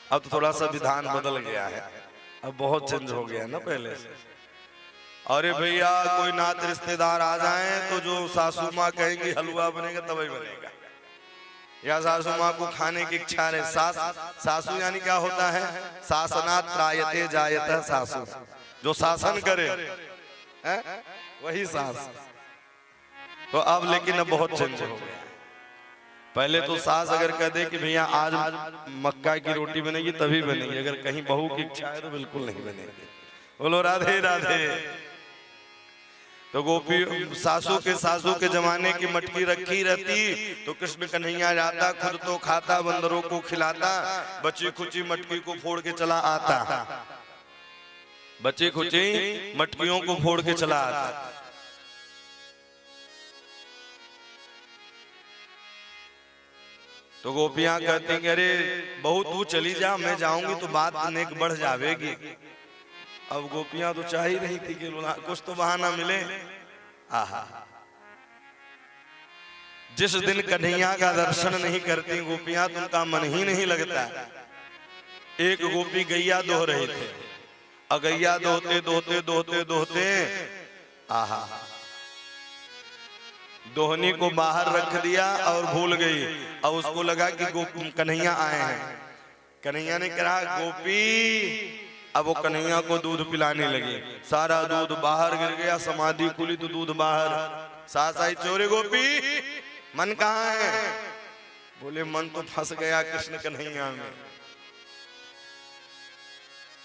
अब तो थोड़ा सा विधान बदल गया है, अब बहुत चेंज हो गया ना पहले से। अरे भैया कोई नात रिश्तेदार आ जाए तो जो सासू माँ कहेंगी हलवा बनेगा तभी बनेगा, या सासू माँ को खाने की इच्छा रहे। सासू यानी क्या होता है? शासनात् त्रायते जायते सासू, जो शासन करे वही सास। तो अब लेकिन अब बहुत चेंज हो गया। पहले तो सास अगर कह दे कि भैया आज मक्का की रोटी बनेगी तभी बनेगी, अगर कहीं बहू की इच्छा है तो बिल्कुल नहीं बनेगी। बोलो राधे राधे। तो गोपी सासू के जमाने की मटकी रखी रहती तो कृष्ण कन्हैया जाता, खुद तो खाता, बंदरों को खिलाता, बची खुची मटकी को फोड़ के चला आता। बची खुची मटकियों को फोड़ के चला आता। तो गोपियां कहती हैं अरे बहू तू चली जा, मैं जाऊंगी तो बात नेक बढ़ जावेगी। अब गोपियां तो चाह ही रही थी कि कुछ तो बहाना मिले। आहा, जिस दिन कन्हैया का दर्शन नहीं करती गोपियां तो उनका मन ही नहीं लगता। एक गोपी गैया दोह रहे थे, अगैया दोहते दोहते दोहते दोहते आहा दोहनी को बाहर रख दिया और भूल गई। और उसको लगा कि कन्हैया आए हैं। कन्हैया ने कहा गोपी, अब वो कन्हैया को दूध पिलाने लगी। सारा दूध बाहर गिर गया, समाधि खुली तो दूध बाहर। सास आई, चोरे गोपी मन कहाँ है? बोले मन तो फंस गया कृष्ण कन्हैया में।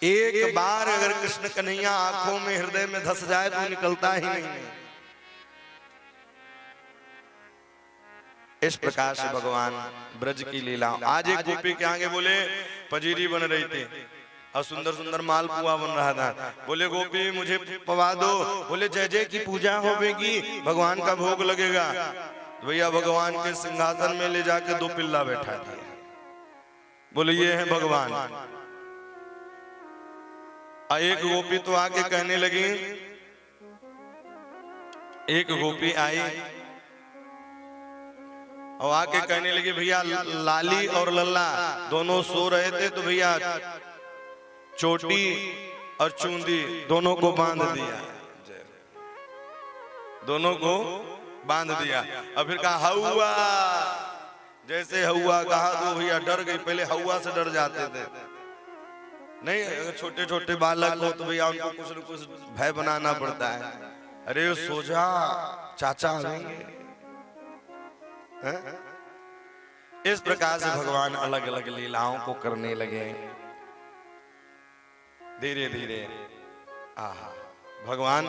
एक बार अगर कृष्ण कन्हैया आंखों में हृदय में धस जाए तो निकलता ही नहीं। इस प्रकार से भगवान ब्रज की लीला। आज एक गोपी के आगे बोले पंजीरी बन रही थी, और सुंदर सुंदर मालपुआ बन रहा था। बोले गोपी मुझे पवा दो। बोले जय जय की पूजा होगी, भगवान का भोग लगेगा। तो भैया भगवान के सिंहासन में ले जाके 2 पिल्ला बैठा दिया। बोले ये है भगवान। एक गोपी तो आके कहने लगी, एक गोपी आई और आके कहने लगी भैया लाली और लल्ला दोनों सो रहे थे, तो भैया चोटी और चूंदी दोनों को बांध दिया, दोनों को बांध दिया। और फिर कहा हौवा। जैसे हौवा कहा तो भैया डर गई। पहले हौवा से डर जाते थे, नहीं अगर छोटे छोटे बालक हो तो भैया उनको कुछ न कुछ भय बनाना पड़ता है। अरे सो जा चाचा आएंगे। इस प्रकार से भगवान अलग अलग लीलाओं को करने लगे। धीरे धीरे भगवान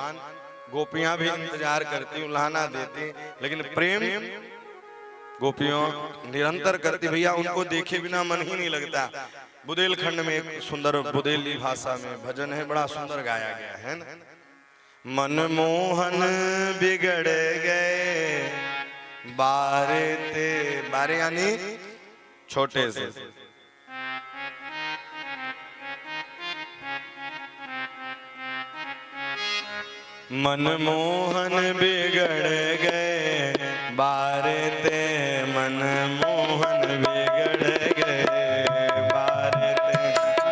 गोपियां भी इंतजार करती, उल्हाना देती, लेकिन प्रेम गोपियों निरंतर करती। भैया उनको देखे बिना मन ही नहीं लगता। बुदेलखंड में एक सुंदर बुदेली भाषा में भजन है, बड़ा सुंदर गाया गया है ना। मनमोहन बिगड़ गए बारे ते, बारे यानी छोटे से। मनमोहन बिगड़ गए बारे ते, मनमोहन बिगड़ गए बारे ते,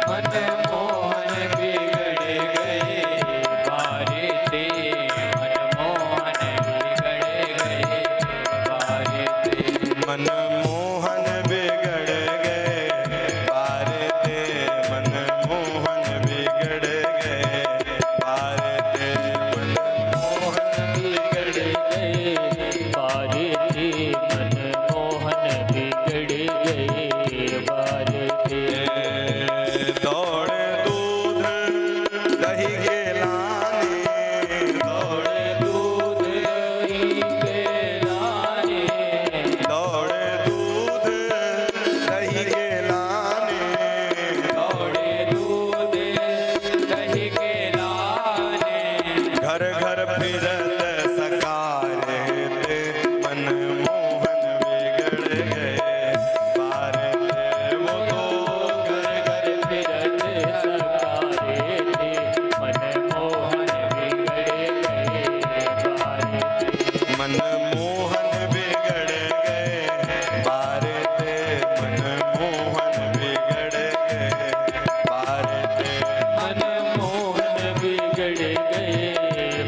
मनमोहन बिगड़ गए बारे ते, मनमोहन बिगड़ गए बारे ते, मनमोहन बिगड़ गए बारे ते, मनमोहन बिगड़ गए बारे ते, मनमोहन बिगड़ गए बारे ते, मनमोहन बिगड़ गए बारे ते। दौड़े दूध दही के लाने, दौड़े दूध दही के लाने, दौड़े दूध दही के लाने, दौड़े दूध दही के लाने, घर घर फिरत सकारे थे, मनमोहन बिगड़ गए बारे थे। वो तो घर घर फिरत सकारे थे, मनमोहन बिगड़ गए बारे ते। मनमोहन बिगड़ गए बारे थे, मनमोहन बिगड़ गए बारे थे। मनमोहन बिगड़ गए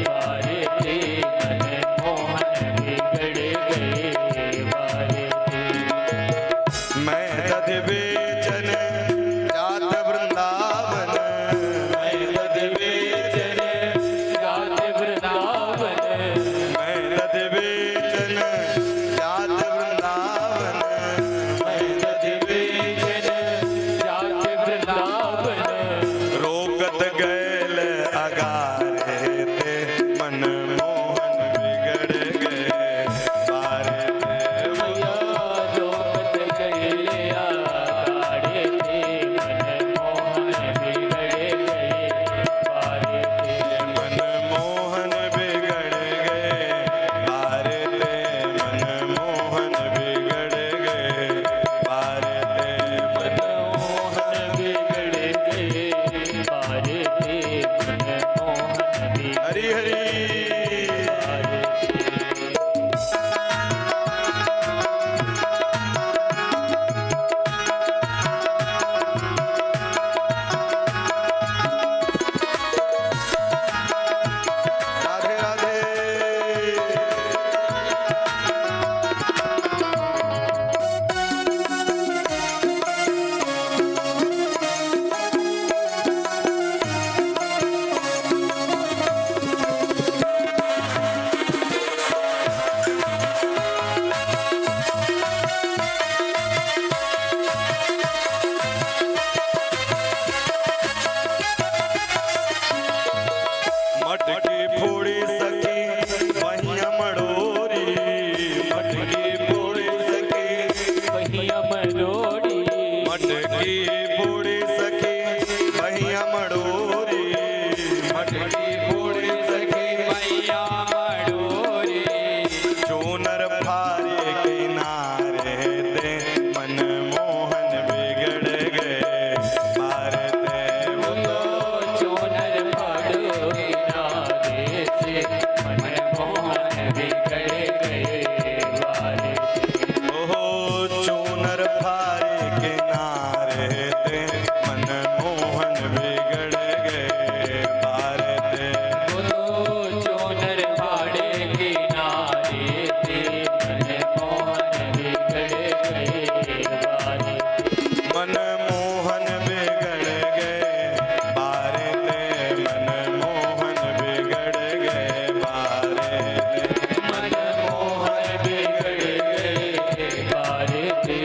बारे ते, मनमोहन बिगड़ गए बारे ते। मैं दध बेचन जात वृंदावन, मैं दध बेचन जात वृंदावन, मैं दध बेचन चूनर फारे किनारे ते मनमोहन बिगड़ गए बारे ते वो तो चूनर फाड़ो किनारे से मनमोहन बिगड़ गए बारे ओहो चूनर फारे किनारे ते मनमोहन बिगड़ गए बारे ते वो तो चूनर फाड़े किनारे से मनमोहन बिगड़ गए बारे मनमोहन बिगड़ गए बारे ते मनमोहन बिगड़ गए बारे ते मनमोहन बिगड़ गए बारे ते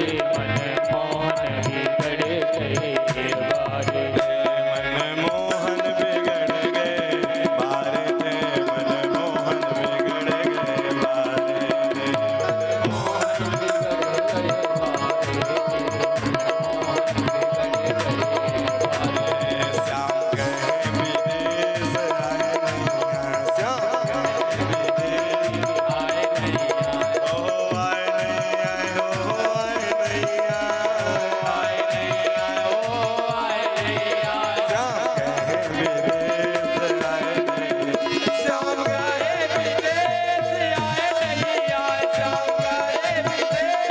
मनमोहन बिगड़ गए बारे मनमोहन बिगड़ गए बारे ते मनमोहन बिगड़ गए श्याम गए विदेश आए नैया श्याम गए विदेश आए नैया ओ आए नैया ओ आए नैया आए नैया ओ आए नैया श्याम गए विदेश आए नैया श्याम गए विदेश आए नैया श्याम गए विदेश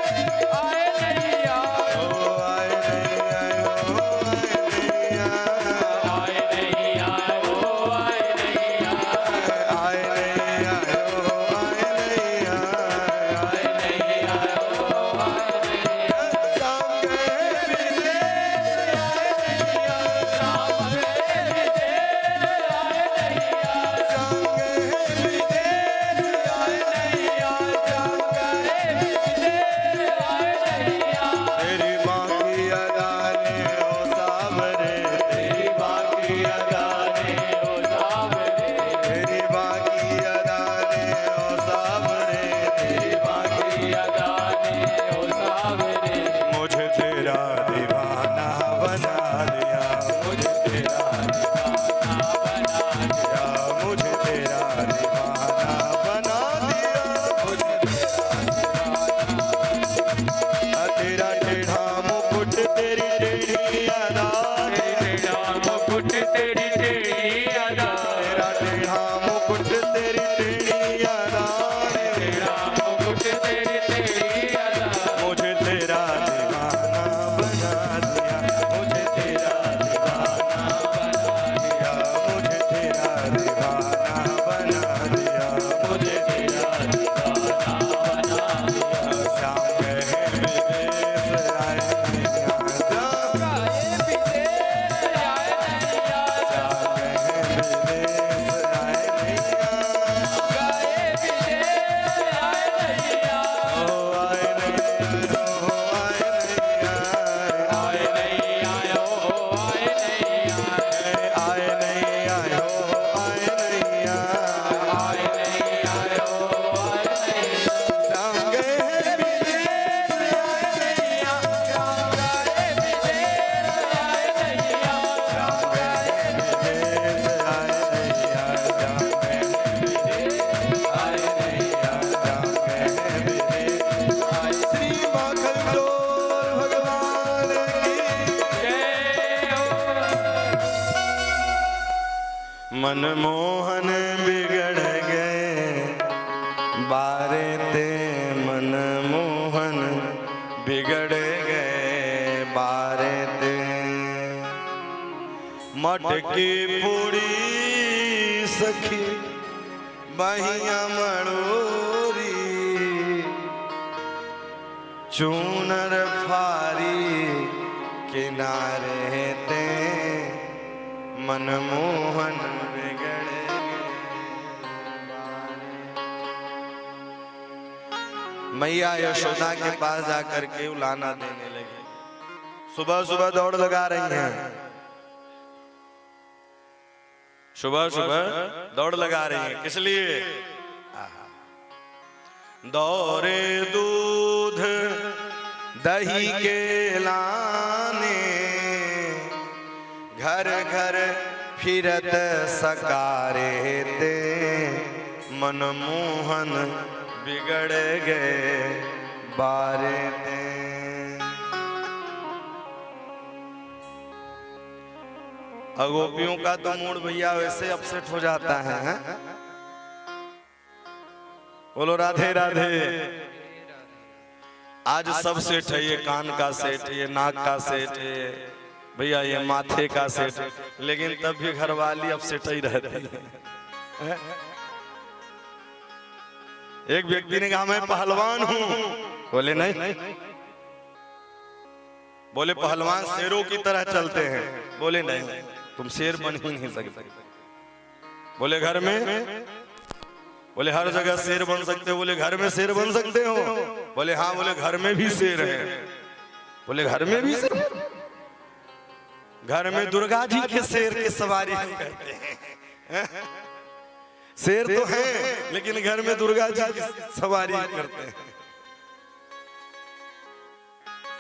आए नैया ओ आए नैया ओ आए नैया आए नैया ओ आए नैया आए नैया ओ आए नैया आए नैया ओ आए नैया श्याम गए विदेश आए नैया श्याम गए विदेश आए नैया श्याम गए विदेश आए नैया श्याम गए विदेश आए नैया तेरी बाकी अदाने ओ सावरे तेरी बाकी अदाने ओ सावरे तेरी बाकी अदाने ओ सावरे तेरी बाकी अदाने ओ सावरे मुझे तेरा दीवाना बना दिया मुझे तेरा दीवाना बना दिया मुझे तेरा दीवाना बना दिया मुझे तेरा टेढ़ा मुकुट तेरी टेढ़ी अदा तेरा मुकुट तेरी टेढ़ी अदा तेरा टेढ़ा मुकुट तेरी टेढ़ी अदा तेरा मुकुट तेरी टेढ़ी अदा मुझे तेरा दीवाना बना दिया मुझे तेरा दीवाना बना दिया मुझे तेरा दीवाना बना दिया मुझे तेरा दीवाना बना दिया श्याम गए विदेश आए नैया श्याम गाए विदेश आए नैया श्याम गए विदेश आए नैया गाए विदेश आए नैया ओ आए नैया ओ आए नैया आए नैया ओ आए नैया आए नैया ओ आए नैया आए नैया ओ आए नैया श्याम गए विदेश आए नैया श्याम गाए विदेश आए नैया श्याम गए विदेश आए नैया श्याम गए विदेश आए नैया श्याम गए विदेश आए श्री माखन चोर भगवान की जय हो मनमोहन बिगड़ गए बारे ते मनमोहन बिगड़ गए बारे ते मटकी पूरी सखी बहिया मड़ोरी चूनर फारी किनारे ते मनमोहन बिगड़ गए मैया यशोदा के पास जाकर के उलाना देने लगी। सुबह सुबह दौड़ लगा रही हैं, सुबह सुबह दौड़ लगा रही हैं। किस लिए? दौरे दूध दही के लाने, घर घर फिरत सकारे ते मनमोहन बिगड़ गए बारे ते। गोपियों का तो मूड भैया वैसे अपसेट हो जाता है। बोलो राधे राधे। आज सब सेट है, ये कान का सेट, ये नाक का सेट, ये भैया ये माथे का सेट, लेकिन तब भी घरवाली अपसेट ही रहती है। एक व्यक्ति ने कहा मैं पहलवान हूं, बोले नहीं। बोले पहलवान शेरों की तरह चलते हैं, बोले नहीं तुम शेर बन ही नहीं सकते। बोले घर में, बोले हर जगह शेर बन सकते हो, बोले घर में शेर बन सकते हो, बोले हाँ, बोले घर में भी शेर है, बोले घर में भी शेर, घर में दुर्गा जी के शेर की सवारी हम करते हैं। शेर तो है लेकिन घर में दुर्गा जी की सवारी करते हैं।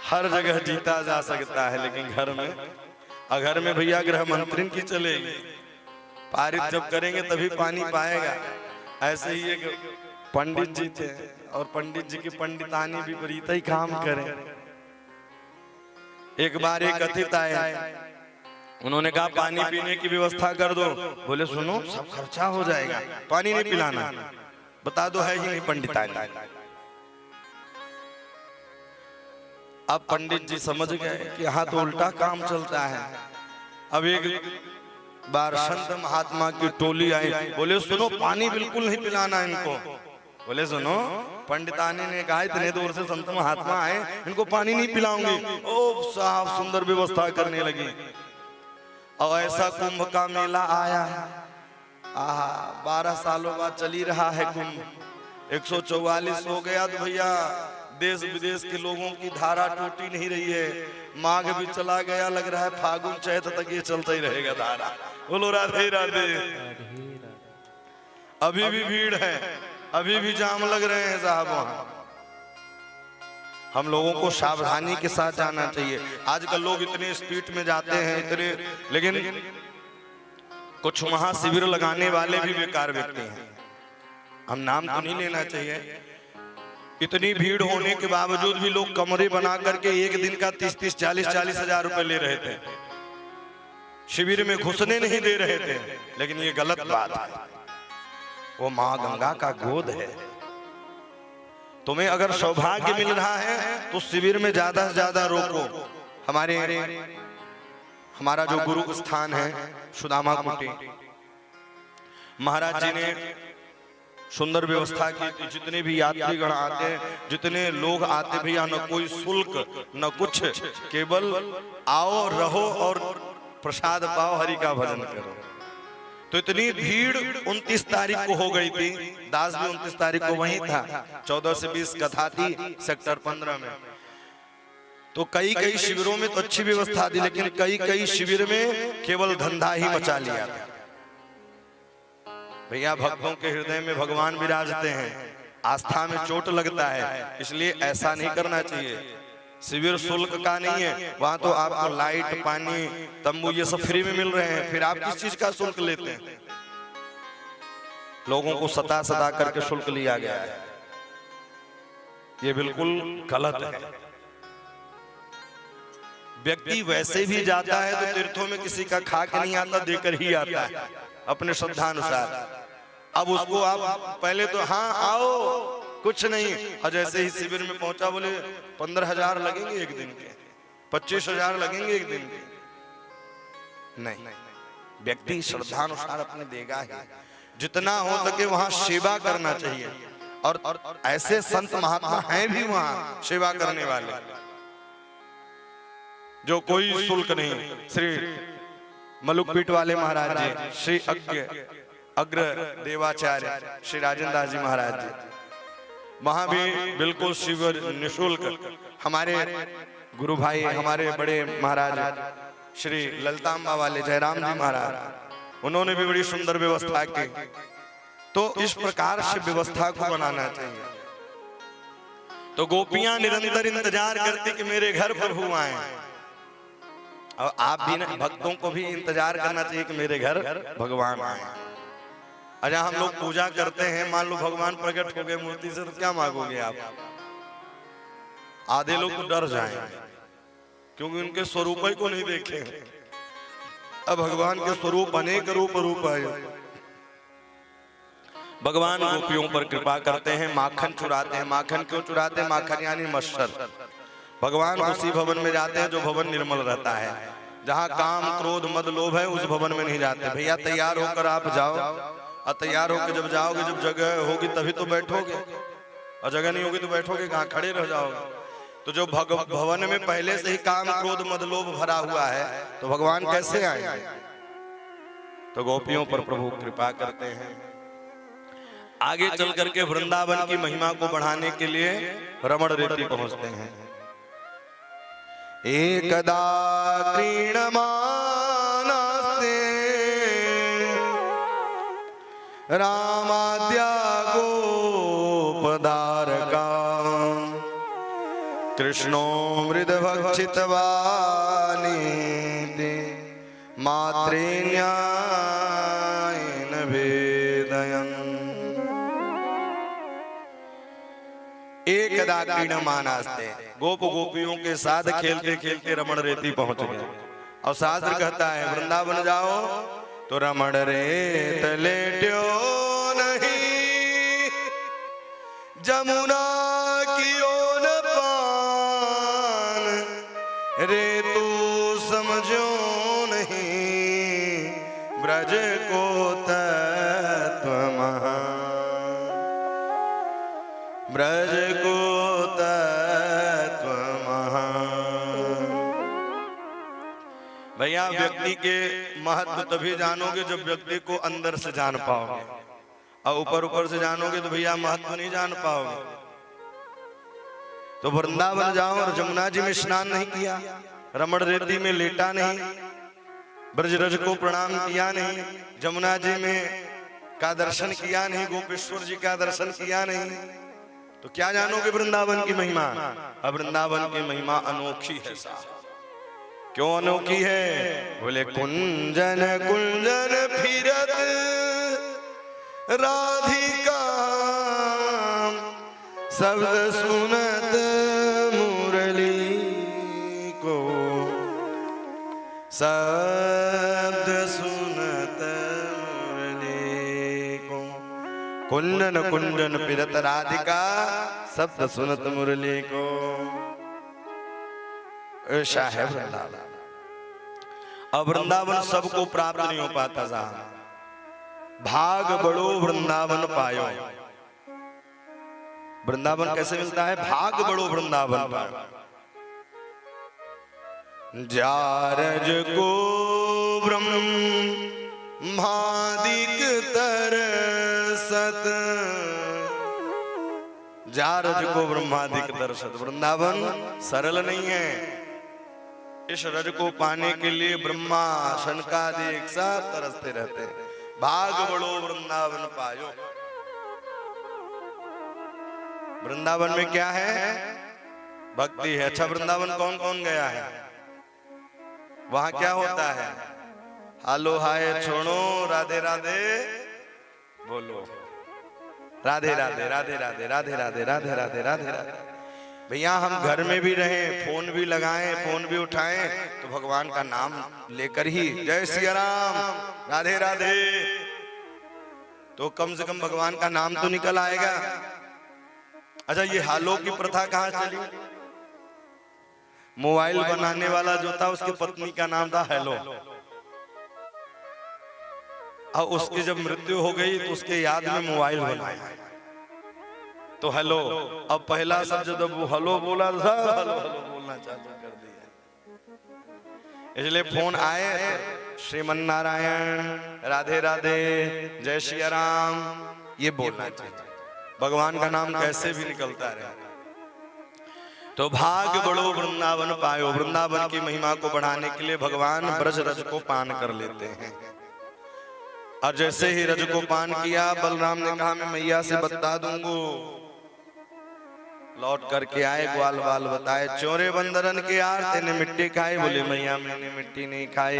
हर जगह जीता जा सकता है लेकिन घर में भैया गृह मंत्री की चलेगी, पारित जब करेंगे तभी पानी पाएगा। ऐसे ही एक पंडित जी थे और पंडित जी की पंडितानी भी विपरीत ही काम करें। एक बार एक अतिथि आए, उन्होंने कहा पानी पीने की व्यवस्था कर दो। बोले सुनो सब खर्चा हो जाएगा, पानी नहीं पिलाना, बता दो है ही नहीं पंडितानी। अब पंडित जी समझ गए कि यहाँ तो उल्टा काम चलता है। अब एक बार संत महात्मा की टोली आई, बोले सुनो पानी बिल्कुल नहीं पिलाना इनको। बोले सुनो पंडितानी ने कहा इतने दूर से संत महात्मा आए, इनको पानी नहीं पिलाऊंगी। ओ साहब सुंदर व्यवस्था करने लगी। और ऐसा कुंभ का मेला आया, 12 सालों बाद चली रहा है कुंभ। 144 हो गया तो भैया देश विदेश के लोगों की धारा टूटी नहीं रही है। माघ भी चला गया, लग रहा है फागुन चैत तक ये चलता ही रहेगा धारा। बोलो राधे राधे। अभी भी भीड़ है, अभी भी जाम लग रहे हैं साहब वहां। हम लोगों को सावधानी के साथ जाना चाहिए। आजकल लोग इतने स्पीड में जाते हैं इतने, लेकिन कुछ वहां शिविर लगाने वाले भी बेकार व्यक्ति हैं, हम नाम तो नहीं लेना चाहिए। इतनी भीड़ होने के बावजूद भी लोग कमरे बना करके एक दिन का 30-30, 40-40 हजार रुपए ले रहे थे, शिविर में घुसने नहीं दे रहे थे। लेकिन ये गलत बात है, वो माँ गंगा का गोद है। तुम्हें अगर सौभाग्य मिल रहा है तो शिविर में ज्यादा से ज्यादा रोको। हमारा जो गुरु स्थान है सुदामा कुटी, महाराज जी ने सुंदर व्यवस्था की थी। जितने भी यात्रीगण आते हैं, जितने लोग आते भैया, न कोई शुल्क न कुछ, केवल आओ रहो और प्रसाद पाओ, हरि का भजन करो। तो इतनी भीड़ 29 तारीख को हो गई थी। दास भी 29 तारीख को वहीं था। 14 से 20 कथा थी सेक्टर 15 में। तो कई शिविरों में तो अच्छी व्यवस्था थी, लेकिन कई शिविर में केवल धंधा ही मचा लिया था। भैया भक्तों के हृदय में भगवान विराजते हैं, आस्था में चोट लगता है, इसलिए ऐसा नहीं करना चाहिए। शिविर शुल्क का नहीं है, वहां तो आपको लाइट, पानी, तंबू ये सब फ्री में मिल रहे हैं, फिर आप किस चीज का शुल्क लेते हैं? लोगों को सता करके शुल्क लिया गया है, ये बिल्कुल गलत है। व्यक्ति वैसे भी जाता है तो तीर्थों में किसी का खा के नहीं आता, देकर ही आता है अपने श्रद्धानुसार। अब उसको आप पहले तो हाँ आओ कुछ नहीं, और जैसे ही शिविर में पहुंचा बोले 15,000 लगेंगे एक दिन के, 25,000 लगेंगे एक दिन के। नहीं, व्यक्ति श्रद्धानुसार अपने देगा ही। जितना हो सके वहां सेवा करना चाहिए, और ऐसे संत महात्मा हैं भी वहां सेवा करने वाले, जो कोई शुल्क नहीं। श्री मलुकपीठ वाले महाराज जी, श्री अग्र देवाचार्य श्री राजेंद्र दास जी महाराज जी, वहां भी बिल्कुल शिविर निःशुल्क। हमारे गुरु भाई, हमारे बड़े महाराज श्री ललितांबा वाले जयराम जी महाराज, उन्होंने भी बड़ी सुंदर व्यवस्था की। तो इस प्रकार से व्यवस्था को बनाना चाहिए। तो गोपियां निरंतर इंतजार करती कि मेरे घर प्रभु आए, और आप भी भक्तों को भी इंतजार करना चाहिए कि मेरे घर भगवान आए। अच्छा हम लोग पूजा करते हैं, मान लो भगवान प्रकट हो गए मूर्ति से, तो क्या मांगोगे आप? आधे लोग तो डर जाएंगे क्योंकि उनके स्वरूप ही को नहीं देखे। अब भगवान के स्वरूप अनेक रूप आए। भगवान गोपियों पर कृपा करते हैं, माखन चुराते हैं। माखन क्यों चुराते हैं? माखन यानी मच्छर। भगवान उसी भवन में जाते हैं जो भवन निर्मल रहता है। जहाँ काम क्रोध मद लोभ है उस भवन में नहीं जाते। भैया तैयार होकर आप जाओ, और तैयार होकर जब जाओगे, जब जगह होगी तभी तो बैठोगे, और जगह नहीं होगी तो बैठोगे कहाँ? खड़े रह जाओगे। तो जो भवन में पहले से ही काम क्रोध मद लोभ भरा हुआ है तो भगवान कैसे आएंगे? तो गोपियों पर प्रभु कृपा करते हैं। आगे चल करके वृंदावन की महिमा को बढ़ाने के लिए रमण रेती पहुंचते हैं। एकदा क्रीणमानस्ते रामाद्या गोपदारका कृष्णो मृदभक्षितवानीति मात्रेण्यायन वेदयन्। एकदा क्रीडमानास्ते, गोप गोपियों के साथ खेलते खेलते रमण रेती पहुंच गए। और शास्त्र कहता है वृंदावन जाओ तो रमण रेत लेट्यो नहीं, जमुना की ओन पान रेतु समझो नहीं, ब्रज को तत्व ब्रज को तत्व महान। भैया व्यक्ति के महत्व तभी जानोगे जब व्यक्ति को अंदर से जान पाओगे, और ऊपर ऊपर से जानोगे तो भैया महत्व नहीं जान पाओगे। तो वृंदावन जाओ और जमुना जी में स्नान नहीं किया, रमण रेती में लेटा नहीं, ब्रजरज को प्रणाम किया नहीं, जमुना जी में का दर्शन किया नहीं, गोपेश्वर जी का दर्शन किया नहीं, तो क्या जानोगे वृंदावन की महिमा? अब वृंदावन की महिमा अनोखी है साहब। क्यों अनोखी है? बोले कुंजन कुंजन फिरत राधिका, शब्द सुनत मुरली को, शब्द सुनत मुरली को। कुंजन कुंजन फिरत राधिका, शब्द सुनत मुरली को। ऐसा है वृंदावन। अब वृंदावन सबको प्राप्त नहीं हो पाता साहब। भाग बड़ो वृंदावन पायो। वृंदावन कैसे मिलता है? भाग बड़ो वृंदावन पायो। जारज को ब्रह्मादिक तरसत, जारज को ब्रह्मादिक दर्शत। वृंदावन सरल नहीं है। इस रज को पाने के लिए ब्रह्मा शनकादि एक साथ तरसते रहते हैं। भाग बड़ो वृंदावन पायो। वृंदावन में क्या है? भक्ति है। अच्छा वृंदावन कौन कौन गया है? वहां क्या होता है? हालो हाय छोड़ो, राधे राधे बोलो, राधे राधे राधे राधे राधे राधे राधे राधे राधे राधे। भैया हम घर में भी रहें, फोन भी लगाएं, फोन भी उठाएं, तो भगवान का नाम लेकर ही जय सिया राम राधे राधे, तो कम से कम भगवान का नाम तो निकल आएगा। अच्छा ये हालो की प्रथा कहाँ चली? मोबाइल बनाने वाला जो था उसकी पत्नी का नाम था हेलो, और उसकी जब मृत्यु हो गई तो उसके याद में मोबाइल बनाया तो हेलो। अब पहला शब्द जब वो हेलो बोला था, हेलो हेलो बोलना चालू कर दिया। इसलिए फोन आए श्रीमन नारायण राधे राधे जय श्री राम ये बोलना चाहिए। भगवान का नाम कैसे भी निकलता रहे। तो भाग बड़ो वृंदावन पायो। वृंदावन की महिमा को बढ़ाने के लिए भगवान ब्रज रज को पान कर लेते हैं। और जैसे ही रज को पान किया, बलराम ने कहा मैं मैया से बता दूंगा, लौट करके आए, ग्वाल बाल बताए, चोरे बंदरन के यार तेने मिट्टी खाई? बोले मैया मैंने मिट्टी नहीं खाई।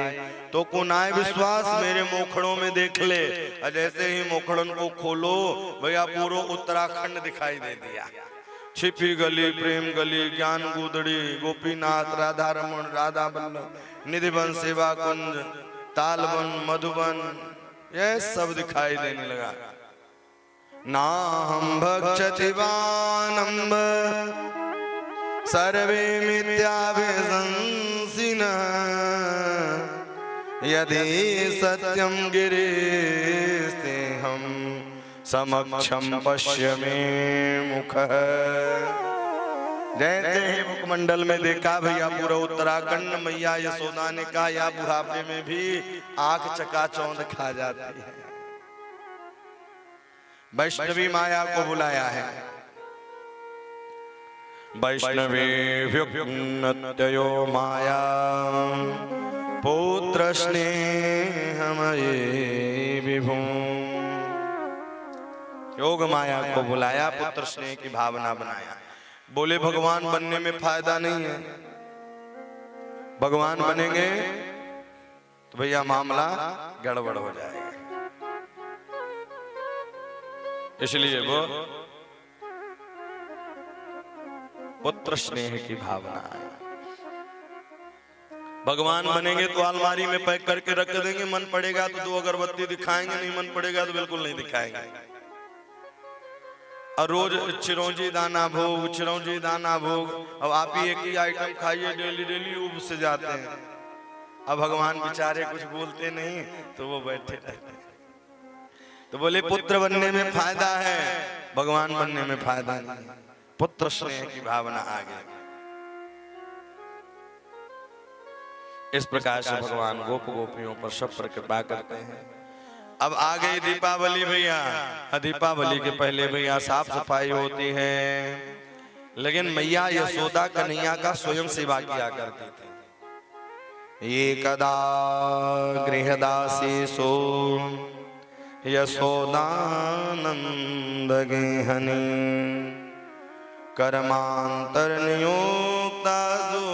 तो कौन आए विश्वास मेरे मोखड़ों में देख ले। और जैसे ही मोखड़न को खोलो भैया पूरा उत्तराखंड दिखाई दे दिया। छिपी गली, प्रेम गली, ज्ञान गुदड़ी, गोपीनाथ, राधा रमन, राधा बल्लभ, निधिवन, सेवा कुंज, तालवन, मधुबन, ये सब दिखाई देने लगा। नाहं भक्षति वानम्ब सर्वे मिथ्याभिशंसिनः यदि सत्यं गिरिस्तेऽहं समक्षं पश्य मे मुखः। जैसे ही मुखमंडल में देखा भैया पूरा उत्तराखंड, मैया यशोदा ने कहा या बुढ़ापे में भी आंख चकाचौंध खा जाती है। वैष्णवी माया को बुलाया है। वैष्णवेभ्युन्नत्यो माया पुत्र स्नेहमये विभु। योग माया को बुलाया, पुत्र स्नेह की भावना बनाया। बोले भगवान बनने में फायदा नहीं है, भगवान बनेंगे तो भैया मामला गड़बड़ हो जाएगा। इसलिए वो पुत्र स्नेह की भावना है। भगवान बनेंगे तो अलमारी में पैक करके रख देंगे, मन पड़ेगा तो 2 अगरबत्ती दिखाएंगे, नहीं मन पड़ेगा तो बिल्कुल नहीं दिखाएंगे। और रोज चिरौंजी दाना भोग, चिरौंजी दाना भोग। अब आप ही एक ही आइटम खाइए डेली डेली, उब से जाते हैं। अब भगवान बेचारे कुछ बोलते नहीं तो वो बैठे रहते हैं। तो बोले पुत्र बनने में फायदा है, भगवान बनने में फायदा नहीं। पुत्र स्नेह की भावना आ गई। इस प्रकार से भगवान गोप गोपियों पर सब पर कृपा करते हैं। अब आ गई दीपावली भैया। दीपावली के पहले भैया साफ सफाई होती है, लेकिन मैया यशोदा कन्हैया का स्वयं सेवा किया करती थी। ये कदा गृहदासी सो यशोदानंद गेहनी कर्मांतर नियोक्तासु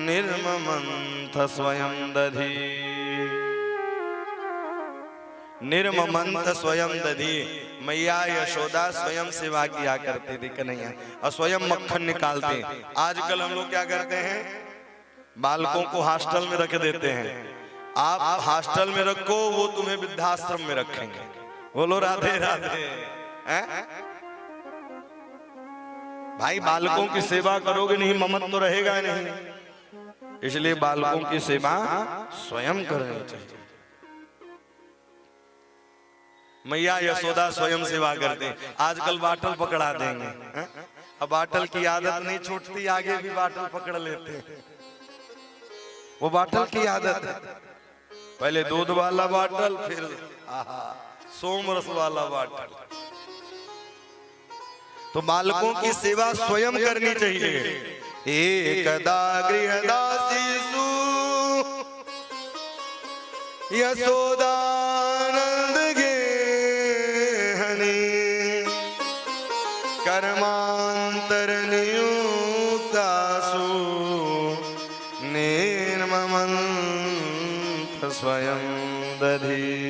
निर्ममंथ स्वयं दधी। निर्ममंथ स्वयं दधी। मैया यशोदा स्वयं सेवा किया करती थी कन्हैया, और स्वयं मक्खन निकालते। आजकल हम लोग क्या करते हैं, बालकों को हॉस्टल में रख देते हैं। आप हॉस्टल में रखो, वो तुम्हें वृद्धाश्रम में रखेंगे। बोलो राधे राधे। भाई बालकों की सेवा करोगे नहीं, ममत तो रहेगा नहीं। इसलिए बालकों की सेवा स्वयं करनी चाहिए। मैया यशोदा स्वयं सेवा करते। आजकल बाटल पकड़ा देंगे, अब बाटल की आदत नहीं छूटती, आगे भी बाटल पकड़ लेते हैं। वो बाटल की आदत है, पहले दूध वाला बाटल, फिर सोमरस वाला बाटल। तो बालकों की सेवा स्वयं करनी चाहिए। एकदा गृहदासीसु यशोदानंद गेहनी कर्मांतर नियुक्तासु निर्ममंथ स्वयं दधी।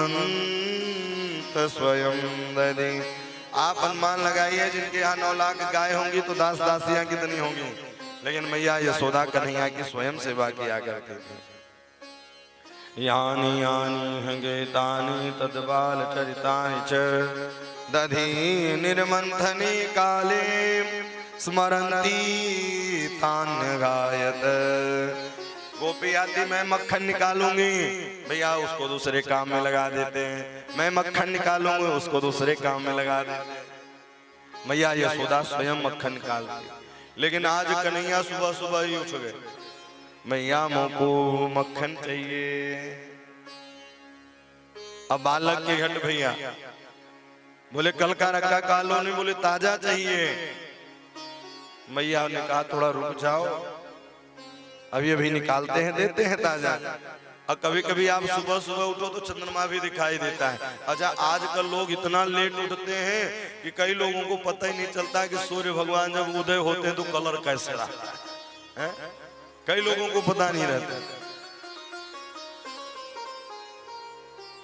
निर्ममंथ स्वयं दधी। आप अनुमान लगाइए, जिनके यहाँ 9 लाख गाय होंगी तो दास दासियां कितनी होंगी। लेकिन मैया यशोदा कन्हैया की स्वयं सेवा किया करते थे। यानी यानी हंगेतानी तद्बाल चरितानि च दधी निर्मंथनी काले स्मरन्ती तान्य गायत। गोपी आती, मैं मक्खन निकालूंगी, भैया उसको दूसरे काम में लगा देते हैं। मैं मक्खन निकालूंगी, उसको दूसरे काम में लगा देते हैं। मैया यशोदा स्वयं मक्खन निकालती। लेकिन आज कन्हैया सुबह सुबह ही उठ गए, मैया मोको मक्खन चाहिए। अब बालक के घट भैया बोले कल का रखा कालो नहीं, बोले ताजा चाहिए। मैया ने कहा थोड़ा रुक जाओ, अभी अभी निकालते हैं, देते हैं ताजा। और कभी कभी आप सुबह सुबह उठो तो चंद्रमा भी दिखाई देता है। अच्छा, आजकल लोग इतना लेट उठते हैं कि कई लोगों को पता ही नहीं चलता कि सूर्य भगवान जब उदय होते हैं तो कलर कैसे रहता है? कई लोगों को पता नहीं रहता।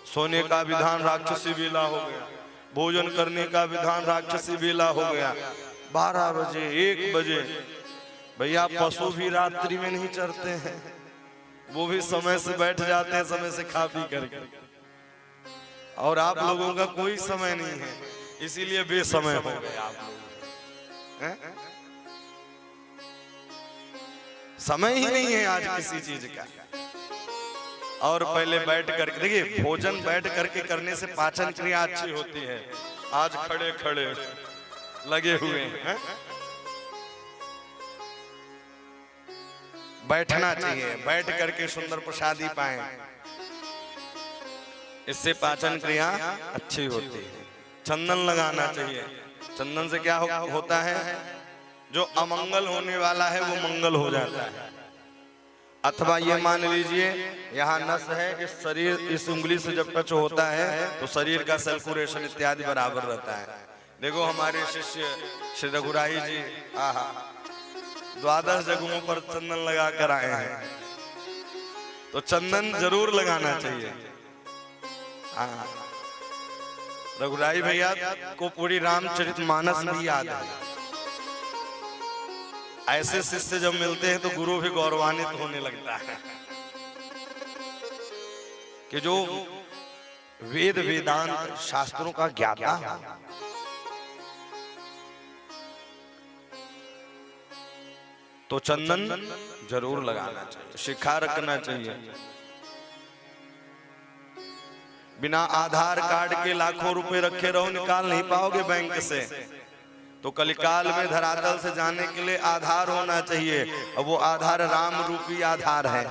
सोने का विधान राक्षसी बेला हो गया, भोजन करने का विधान राक्षसी बेला हो गया। 12 बजे 1 बजे भैया पशु भी रात्रि में नहीं चरते हैं, वो भी समय से बैठ जाते हैं, समय से खा पी करके। और आप लोगों का कोई समय नहीं है, इसीलिए बेसमय हो गए आप लोग। समय ही नहीं है आज किसी चीज का। और पहले बैठ करके देखिए, भोजन बैठ करके करने से पाचन क्रिया अच्छी होती है। आज खड़े खड़े लगे हुए हैं। बैठना चाहिए, बैठ करके सुंदर प्रसादी पाएं, इससे पाचन क्रिया अच्छी होती है। चंदन लगाना चाहिए, चंदन से क्या होता है, जो अमंगल होने वाला है वो मंगल हो जाता है। अथवा ये मान लीजिए यहाँ नस है, इस शरीर इस उंगली से जब टच होता है तो शरीर का सर्कुलेशन इत्यादि बराबर रहता है। देखो हमारे शिष्य श्री रघुराई जी 12 जगहों पर चंदन लगा कर आए हैं, तो चंदन जरूर लगाना चाहिए। हाँ, रघुराई भैया को पूरी रामचरितमानस भी याद है। ऐसे शिष्य जब मिलते हैं तो गुरु भी गौरवान्वित होने लगता है कि जो वेद वेदांत शास्त्रों का ज्ञाता है। तो चंदन जरूर लगाना चाहिए, शिखा रखना चाहिए। बिना आधार कार्ड के लाखों रुपए रखे रहो, निकाल नहीं पाओगे बैंक से। तो कलिकाल में धरातल से जाने के लिए आधार होना चाहिए, और वो आधार राम रूपी आधार है।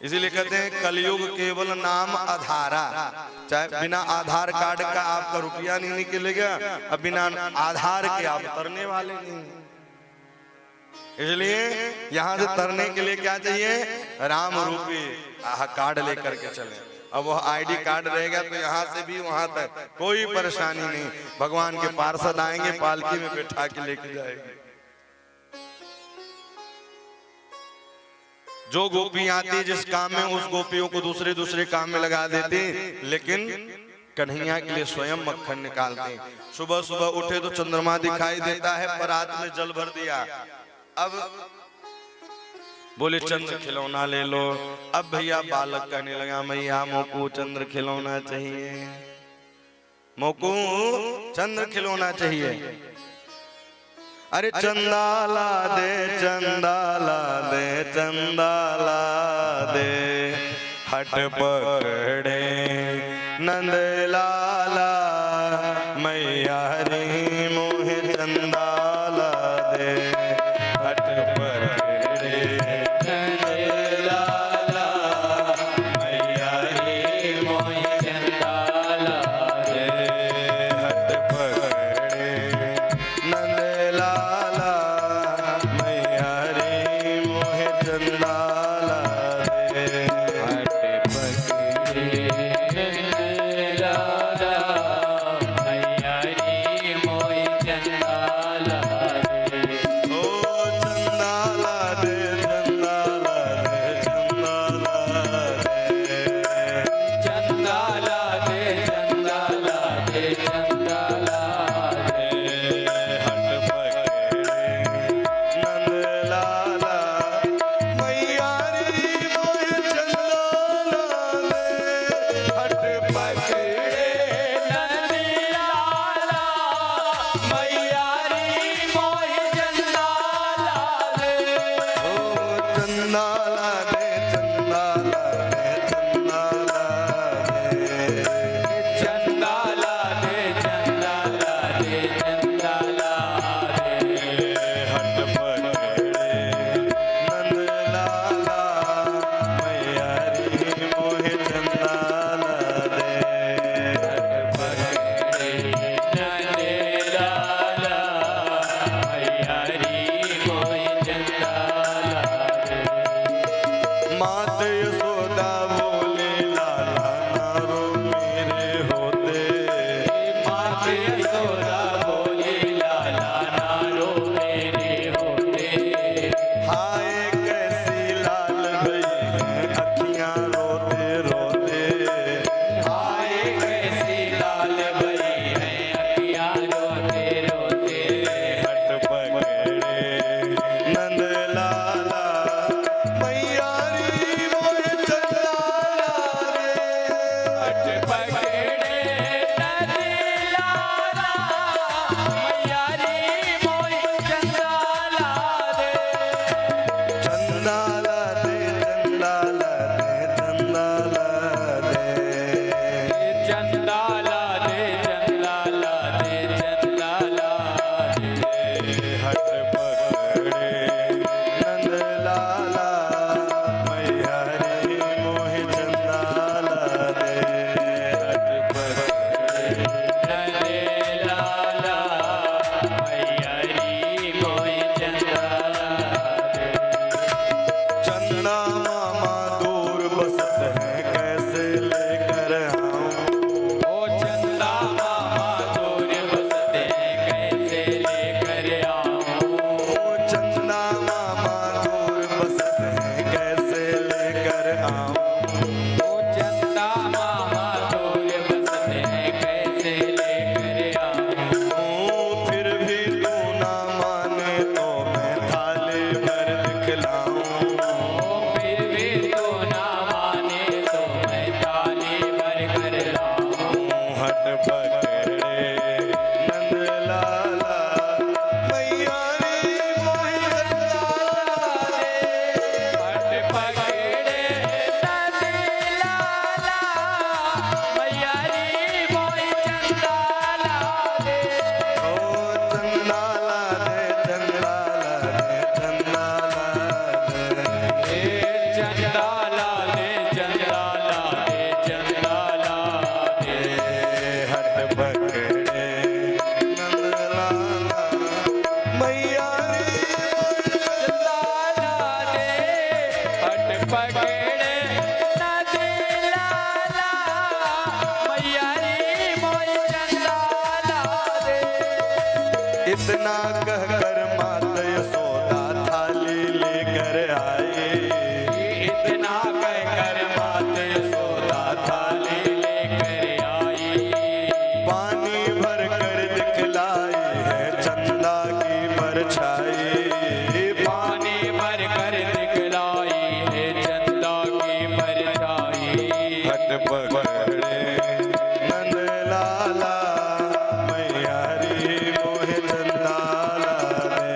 इसीलिए कहते हैं कलयुग केवल नाम आधारा। चाहे बिना आधार कार्ड का आपका रुपया नहीं निकलेगा, अब बिना आधार के आप तरने वाले नहीं। इसलिए यहाँ से तरने के लिए क्या चाहिए, राम रूपी कार्ड लेकर के चले। अब वह आईडी कार्ड रहेगा तो यहाँ से भी वहां तक कोई परेशानी नहीं। भगवान के पार्षद आएंगे, पालकी में बैठा के लेके जाएंगे। जो गोपी आती जिस काम में, उस गोपियों को दूसरे दूसरे काम में लगा देती, लेकिन कन्हैया के लिए स्वयं मक्खन निकालते। सुबह सुबह उठे तो चंद्रमा दिखाई देता है, पर रात में जल भर दिया। अब बोले चंद्र खिलौना ले लो। अब भैया बालक कहने लगा, मैया मोको चंद्र खिलौना चाहिए, मोको चंद्र खिलौना चाहिए। अरे चंदाला दे, चंदाला दे, चंदाला दे, हट पकड़े नंद लाला, मैया रे मोहे चंदाला दे, हट पकड़े इतना कहकर माता यशोदा थाली लेकर आए। इतना कहकर माता यशोदा थाली लेकर आई। पानी भर कर दिखलाई है चंदा की परछाई। पानी भर कर दिखलाई है चंदा की परछाई। हट पकड़े नंद लाला मैया रे मोहे चंदा ला दे।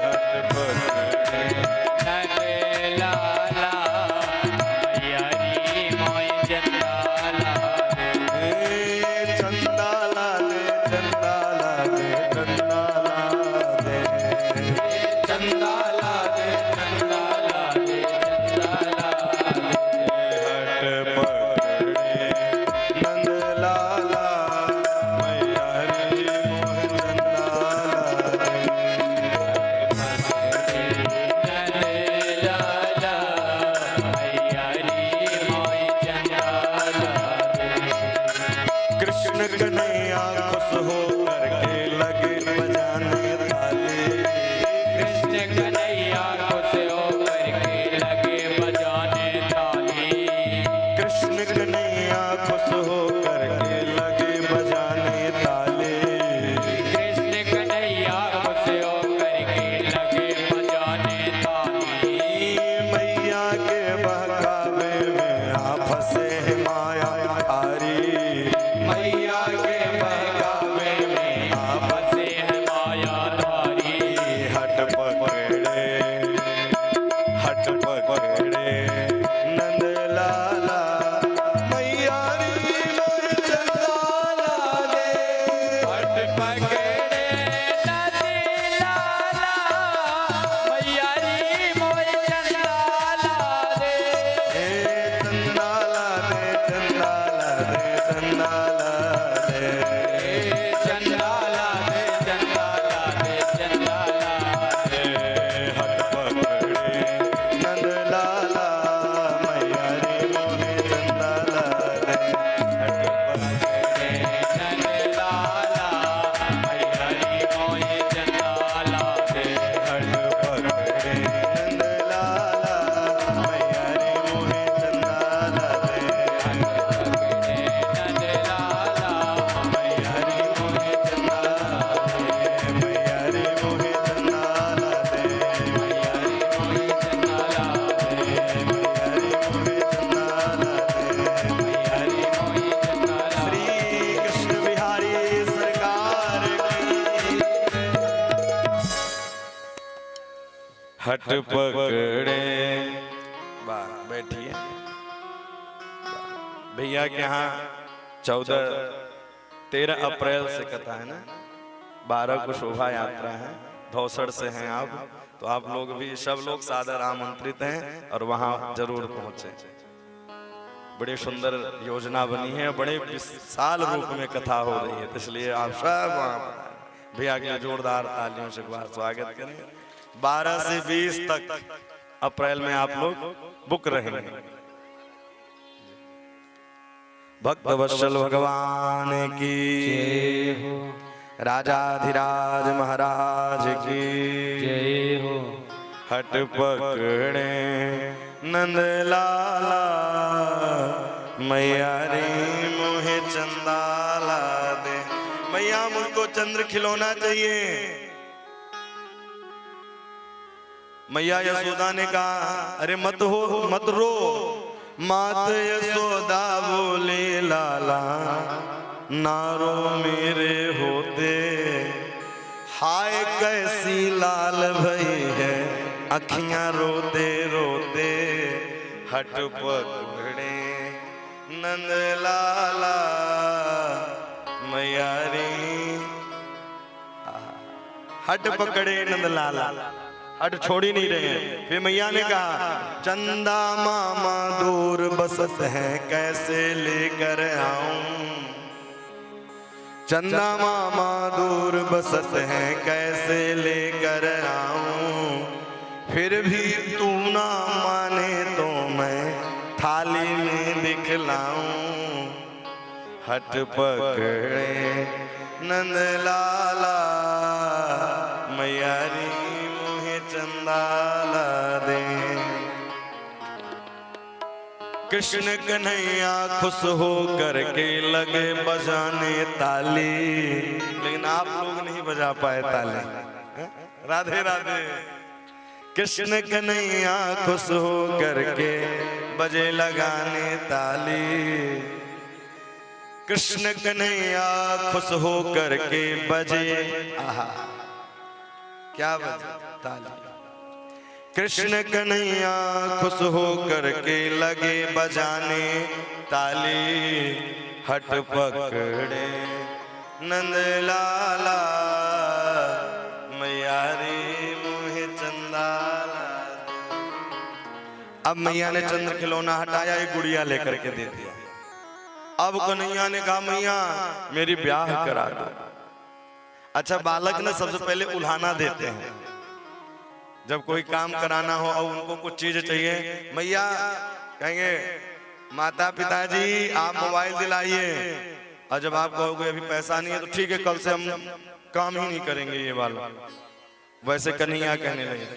हट पकड़े नंद लाला मैया रे मोहे चंदा ला दे। चंदा ला दे चंदा ला दे चंदा ला दे। चंदा ला दे चंदा ला दे चंदा ला दे। हट पकड़े नंद लाला मैया रे मोहे चंदा ला दे। नंद लाला मैया रे मोहे चंदा ला दे। कृष्ण कन्हैया खुश हो करके लगे बजाने ताली। कृष्ण कन्हैया खुश होकर के लगे बजाने ताली। कृष्ण कन्हैया खुश हो करके लगे बजाने ताली। कृष्ण कन्हैया खुश होकर के लगे बजाने ताली। मैया के बहकावे में आ फंसे हैं माया हारी। मैया के बहकावे में आप फंसे हैं मायाधारी। हट पकड़े नंद लाला मैया रे मोहे चंदा ला दे। हट पकड़े नंद लाला मैया रे मोहे चंदा ला दे। चंदा ला दे चंदा ला दे चंदा ला दे। चंदा ला दे चंदा ला दे चंदा ला दे। हट पकड़े नंद लाला मैया रे मोहे चंदा ला दे। हट पकड़े नंद लाला मैया रे मोहे चंदा ला दे। हट पकड़े नंद लाला मैया रे मोहे चंदा ला दे। नंद लाला मैया रे मोहे चंदा ला दे। मैया रे मोहे चंदा ला दे। मैया रे मोहे चंदा ला दे। मैया रे मोहे चंदा ला दे। मैया रे मोहे चंदा ला दे। श्री कृष्ण बिहारी सरकार की। हट पकड़े वाह बैठिए। भैया के यहाँ 13 अप्रैल से कथा है ना, 12 को शोभा यात्रा है, धौसड़ से हैं आप, तो आप लोग भी सब लोग सादर आमंत्रित हैं और वहाँ जरूर पहुँचे। बड़ी सुंदर योजना बनी है, बड़े विशाल रूप में कथा हो रही है, तो इसलिए आप सब वहाँ पर आए। भैया के लिए जोरदार तालियों से एक बार स्वागत करें। 12 से 20 तक अप्रैल में आप लोग बुक रहेंगे। भक्त वत्सल भगवान की, राजाधिराज महाराज की जय हो। हट पकड़े नंद लाला मैया रे मोहे चंदा ला दे। मैया मुझको चंद्र खिलौना चाहिए। मैया यशोदा ने कहा अरे मत रो। मात यशोदा बोले लाला नारो मेरे होते। हाय कैसी लाल भई है अखियां रोते रोते। हट पकड़े नंद लाला मैया रे। हट पकड़े नंद लाला, हट छोड़ ही नहीं रहे। फिर मैया ने कहा चंदा मामा दूर बसत है कैसे लेकर आऊं। चंदा मामा दूर बसत है कैसे लेकर आऊं। फिर भी तू ना माने तो मैं थाली में दिखलाऊं। हट पकड़े नंद लाला मैयारी मोहे चंदाला दे। कृष्ण कन्हैया खुश हो करके लगे बजाने ताली, लेकिन आप लोग नहीं बजा पाए ताली। राधे राधे। कृष्ण कन्हैया खुश हो करके बजे लगाने ताली। कृष्ण कन्हैया खुश हो करके बजे, आहा क्या बजे ताली। कृष्ण कन्हैया खुश हो करके लगे बजाने ताली। हट पकड़े नंद लाला मैयारी मोहे चंदाला। अब मैया ने चंद्र खिलौना हटाया, एक गुड़िया लेकर के दे दिया। अब कन्हैया ने कहा मैया मेरी ब्याह करा दो। अच्छा, बालक ने सबसे पहले उल्हाना देते हैं। जब कोई काम कराना हो और उनको कुछ चीज चाहिए, मैया कहेंगे माता पिताजी आप मोबाइल दिलाइए, और जब आप कहोगे अभी पैसा नहीं है तो ठीक है कल से हम काम ही नहीं करेंगे ये वाला। वैसे कन्हैया कहने लगे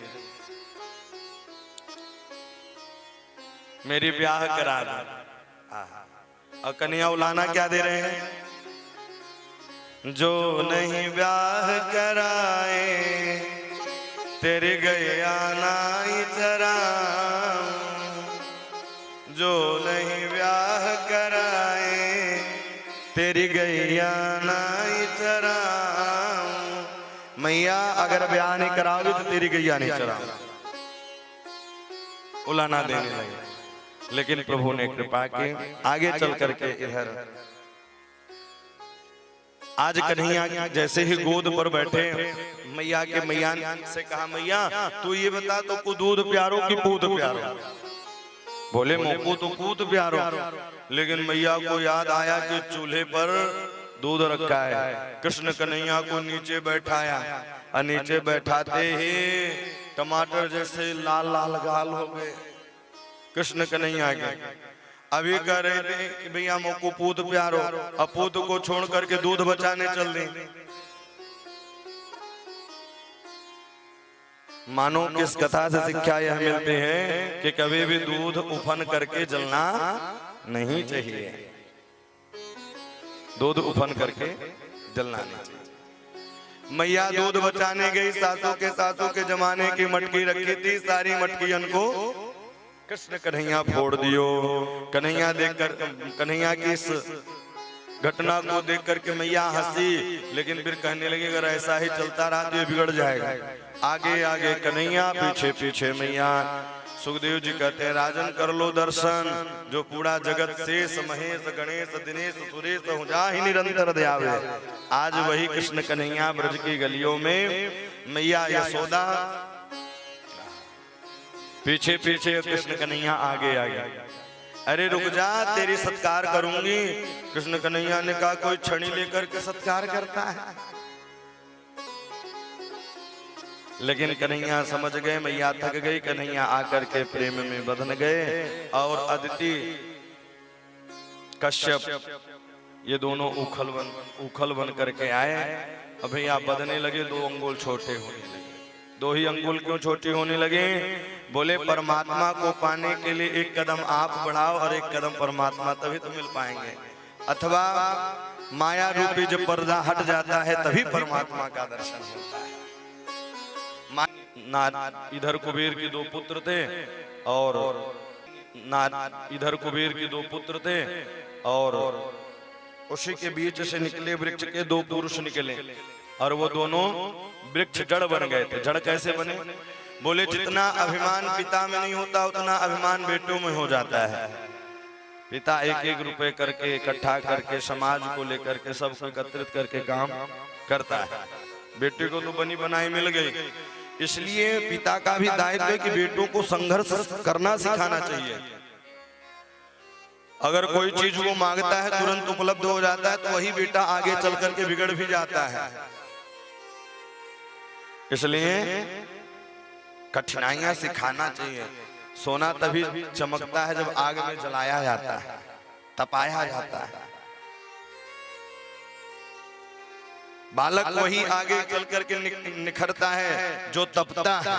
मेरी ब्याह करा दो। और कन्हैया उलाना क्या दे रहे हैं, जो नहीं ब्याह कराए तेरे गया नाई चराऊं। जो नहीं ब्याह कराए तेरी गैया नाई चराऊं। मैया अगर ब्याह नहीं कराओगे तो तेरी गैया नहीं चराऊं। उलाना देने लगे, लेकिन प्रभु ने कृपा की। आगे चल करके इधर आज कन्हैया जैसे ही गोद पर बैठे, मैया के मैया से कहा मैया तू ये बता तो को दूध प्यारो कि पूत प्यारो। बोले मोको तो पूत प्यारो, लेकिन मैया को याद आया कि चूल्हे पर दूध रखा है। कृष्ण कन्हैया को नीचे बैठाया, और नीचे बैठाते ही टमाटर जैसे लाल लाल गाल हो गए कृष्ण कन्हैया के। अभी कह रहे थे कि भैया मोको पूत प्यारो, अब पूत को छोड़ करके दूध बचाने चल दी। मानो किस कथा से शिक्षा यह मिलती है कि कभी भी दूध उफन करके जलना नहीं चाहिए। दूध उफन करके जलना नहीं चाहिए। मैया दूध बचाने गई, सासू के जमाने की मटकी रखी थी, सारी मटकियन को कृष्ण कन्हैया फोड़ दियो। कन्हैया की इस घटना को देख करके मैया हंसी, लेकिन फिर कहने लगी अगर ऐसा ही चलता रहा तो ये बिगड़ जाएगा। आगे आगे कन्हैया, पीछे पीछे मैया। सुखदेव जी कहते हैं राजन कर लो दर्शन, जो पूरा जगत शेष महेश गणेश दिनेश सुरेश हो जा ही निरंतर दयावे। आज वही कृष्ण कन्हैया ब्रज की गलियों में, मैया यशोदा पीछे पीछे, कृष्ण कन्हैया आगे आगे। अरे रुक जा तेरी सत्कार करूंगी। कृष्ण कन्हैया ने कहा कोई छड़ी लेकर के सत्कार करता है, लेकिन कन्हैया समझ गए मैया थक गई। कन्हैया आकर के प्रेम में बंधन गए, और अदिति कश्यप ये दोनों उखल बन करके आए। अब भैया बंधने लगे, 2 अंगुल छोटे होने लगे। 2 ही अंगुल क्यों छोटी होने लगे? बोले परमात्मा को पाने के लिए एक कदम आप बढ़ाओ और एक कदम परमात्मा, तभी तो मिल पाएंगे। अथवा माया रूपी जब पर्दा हट जाता है तभी परमात्मा का दर्शन होता है। इधर कुबेर के 2 पुत्र थे, और इधर कुबेर के 2 पुत्र थे, और उसी के बीच से निकले वृक्ष के 2 पुरुष निकले, और वो दोनों वृक्ष जड़ बन गए थे। जड़ कैसे बने? बोले जितना अभिमान पिता में नहीं होता उतना अभिमान बेटों में हो जाता है। पिता 1-1 रुपए करके इकट्ठा करके समाज को लेकर के सबको एकत्रित करके काम करता है। बेटे को तो बनी बनाई मिल गई, इसलिए पिता का भी दायित्व है कि बेटों को संघर्ष करना सिखाना चाहिए। अगर कोई चीज वो मांगता है तुरंत उपलब्ध हो जाता है तो वही बेटा आगे चल करके बिगड़ भी जाता है। इसलिए कठिनाइयां सिखाना चाहिए। सोना तभी चमकता है जब आग में जलाया जाता है, तपाया जाता है। बालक वही आगे चल करके निखरता है जो तपता है।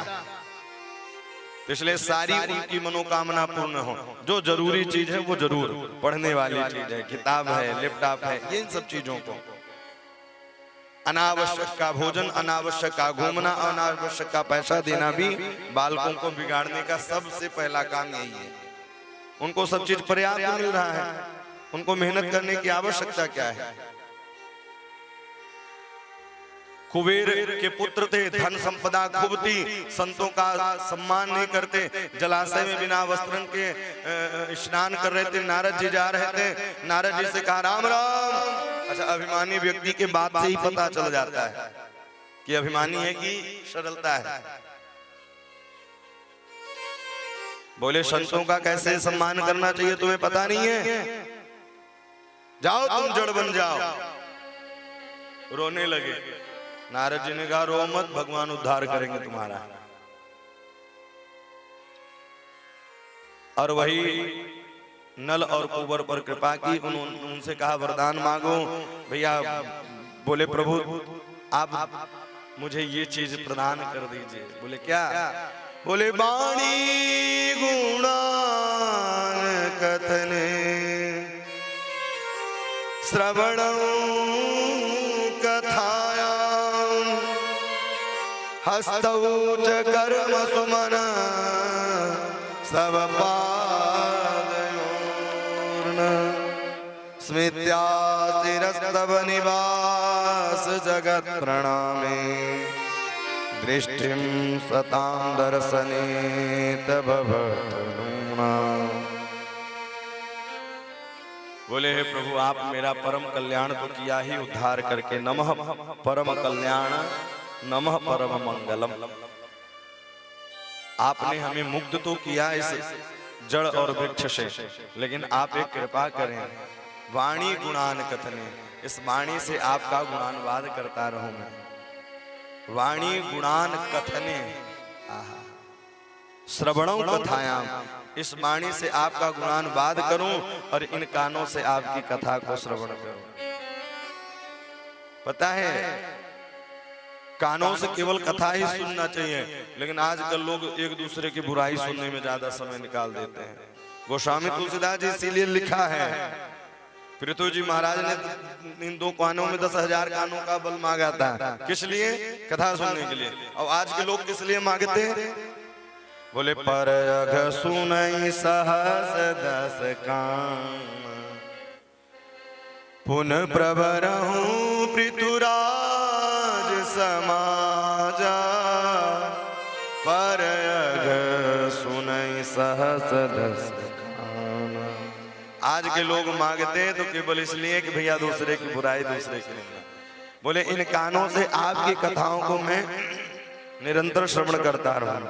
इसलिए सारी उनकी मनोकामना पूर्ण हो। जो जरूरी चीज है वो जरूर, पढ़ने वाली चीज है, किताब है, लैपटॉप है, ये इन सब चीजों को, अनावश्यक का भोजन, अनावश्यक का घूमना, अनावश्यक का पैसा देना भी बालकों को बिगाड़ने का सबसे पहला काम यही है। उनको सब चीज पर्याप्त मिल रहा है, उनको मेहनत करने की आवश्यकता क्या है। कुबेर के पुत्र थे, धन संपदा खूब थी, संतों का सम्मान नहीं करते, जलाशय में बिना वस्त्रन के स्नान कर रहे थे। नारद जी जा रहे थे, नारद जी से कहा राम राम। अच्छा, अभिमानी व्यक्ति के बात से ही पता चल जाता है कि अभिमानी है कि सरलता है। बोले संतों का कैसे सम्मान करना चाहिए तुम्हें पता नहीं है, जाओ तुम जड़ बन जाओ। रोने लगे। नारद जी ने कहा रो मत, भगवान उद्धार करेंगे तुम्हारा। और वही नल और कुंवर पर कृपा की, उनसे कहा वरदान मांगो भैया। बोले प्रभु आप मुझे ये चीज प्रदान कर दीजिए। बोले क्या? बोले वाणी गुणान कथने श्रवणं कथायां हस्तौ च कर्म सुमन सब स्मृत्यासिरस्तव निवास जगत प्रणामे दृष्टिं सतां दर्शने तव भवतनुना। बोले हे प्रभु आप मेरा परम कल्याण तो किया ही उद्धार करके, नमः परम कल्याण नमः परम मंगलम। आपने हमें मुक्त तो किया इस जड़ और वृक्ष से, लेकिन आप एक कृपा करें, वाणी गुणान कथने, इस वाणी से आपका गुणानुवाद करता रहूं मैं। वाणी गुणान कथने श्रवणों कथायाम, इस वाणी से आपका गुणानुवाद करूं और इन कानों से आपकी कथा को श्रवण करूं। पता है कानों से केवल कथा ही सुनना चाहिए, लेकिन आजकल लोग एक दूसरे की बुराई सुनने में ज्यादा समय निकाल देते हैं। गोस्वामी तुलसीदास जी इसीलिए लिखा है, पृथु जी महाराज ने इन 2 कानों में 10,000 कानों का बल मांगा था। किस लिए? कथा सुनने के लिए। और आज के लोग किस लिए मांगते हैं? बोले पर अघ सुनई सहस 10 कान पुन प्रबरहूं पृथुराज समाजा। पर अघ सुनई सहस 10 कान। आज के लोग मांगते हैं तो केवल इसलिए कि भैया दूसरे की बुराई दूसरे की नहीं। बोले इन कानों से आपकी कथाओं को मैं निरंतर श्रवण करता रहूं।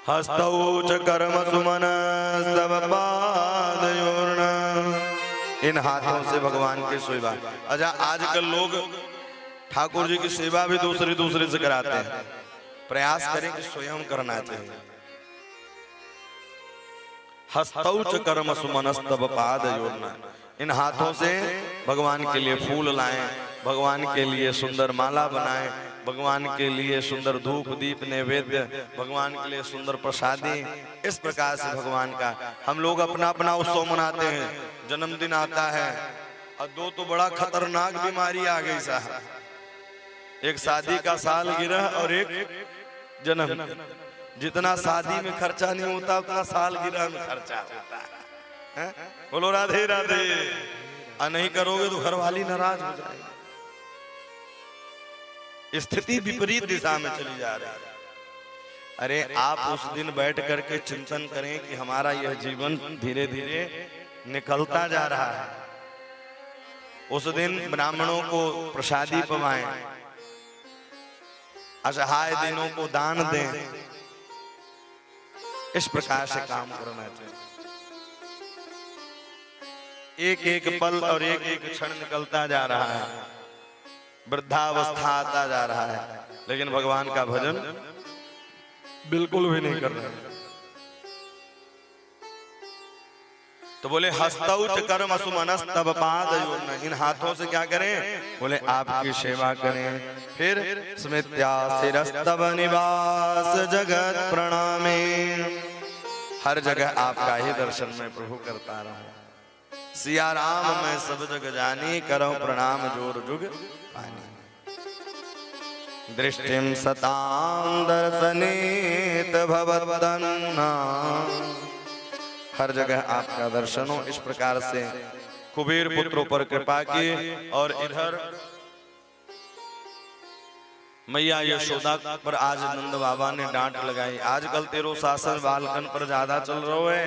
हस्तौ च कर्म सुमन स्तव पादयोर्न, इन हाथों से भगवान की सेवा। अच्छा आजकल लोग ठाकुर जी की सेवा भी दूसरे से कराते हैं। प्रयास करें कि स्वयं करना चाहिए। हस्तौ च कर्म सुमन स्तव पादयोर्न, इन हाथों से भगवान के लिए फूल लाएं, भगवान के लिए सुंदर माला बनाएं, भगवान के लिए सुंदर धूप दीप नैवेद्य, भगवान के लिए सुंदर प्रसादी। इस प्रकार से भगवान का हम लोग अपना अपना उत्सव मनाते हैं। जन्मदिन आता है और 2 तो बड़ा खतरनाक बीमारी आ गई साहब। एक शादी का साल गिरह और एक जन्म। जितना शादी में खर्चा नहीं होता उतना साल गिरह में खर्चा होता है। बोलो राधे राधे। और नहीं करोगे तो घरवाली नाराज हो जाएगी। स्थिति विपरीत दिशा में चली जा रही है। अरे आप उस दिन बैठ करके चिंतन करें कि हमारा यह जीवन धीरे धीरे निकलता जा रहा है। उस दिन ब्राह्मणों को प्रसादी पवाएं, असहाय दिनों को दान दें। इस प्रकार से काम करना चाहिए। एक एक पल और एक एक क्षण निकलता जा रहा है, वृद्धावस्था आता जा रहा है, लेकिन भगवान का भजन बिल्कुल भी नहीं कर रहे। तो बोले हस्तौच कर्म सुमनस्तव पादयोर्न, इन हाथों से क्या करें? बोले आपकी सेवा करें। फिर स्मृत्या शिरस्तव निवास जगत प्रणामे, हर जगह आपका ही दर्शन मैं प्रभु करता रहूं। सिया राम मैं सब जग जानी, करो प्रणाम जोर जुग पानी। दृष्टिम सतां दर्शनेत भवदन्ना, हर जगह आपका दर्शन हो। इस प्रकार से कुबेर पुत्रों पर कृपा की। और इधर मैया यशोदा पर आज नंद बाबा ने डांट लगाई। आजकल तेरो शासन बालकन पर ज्यादा चल रहा है।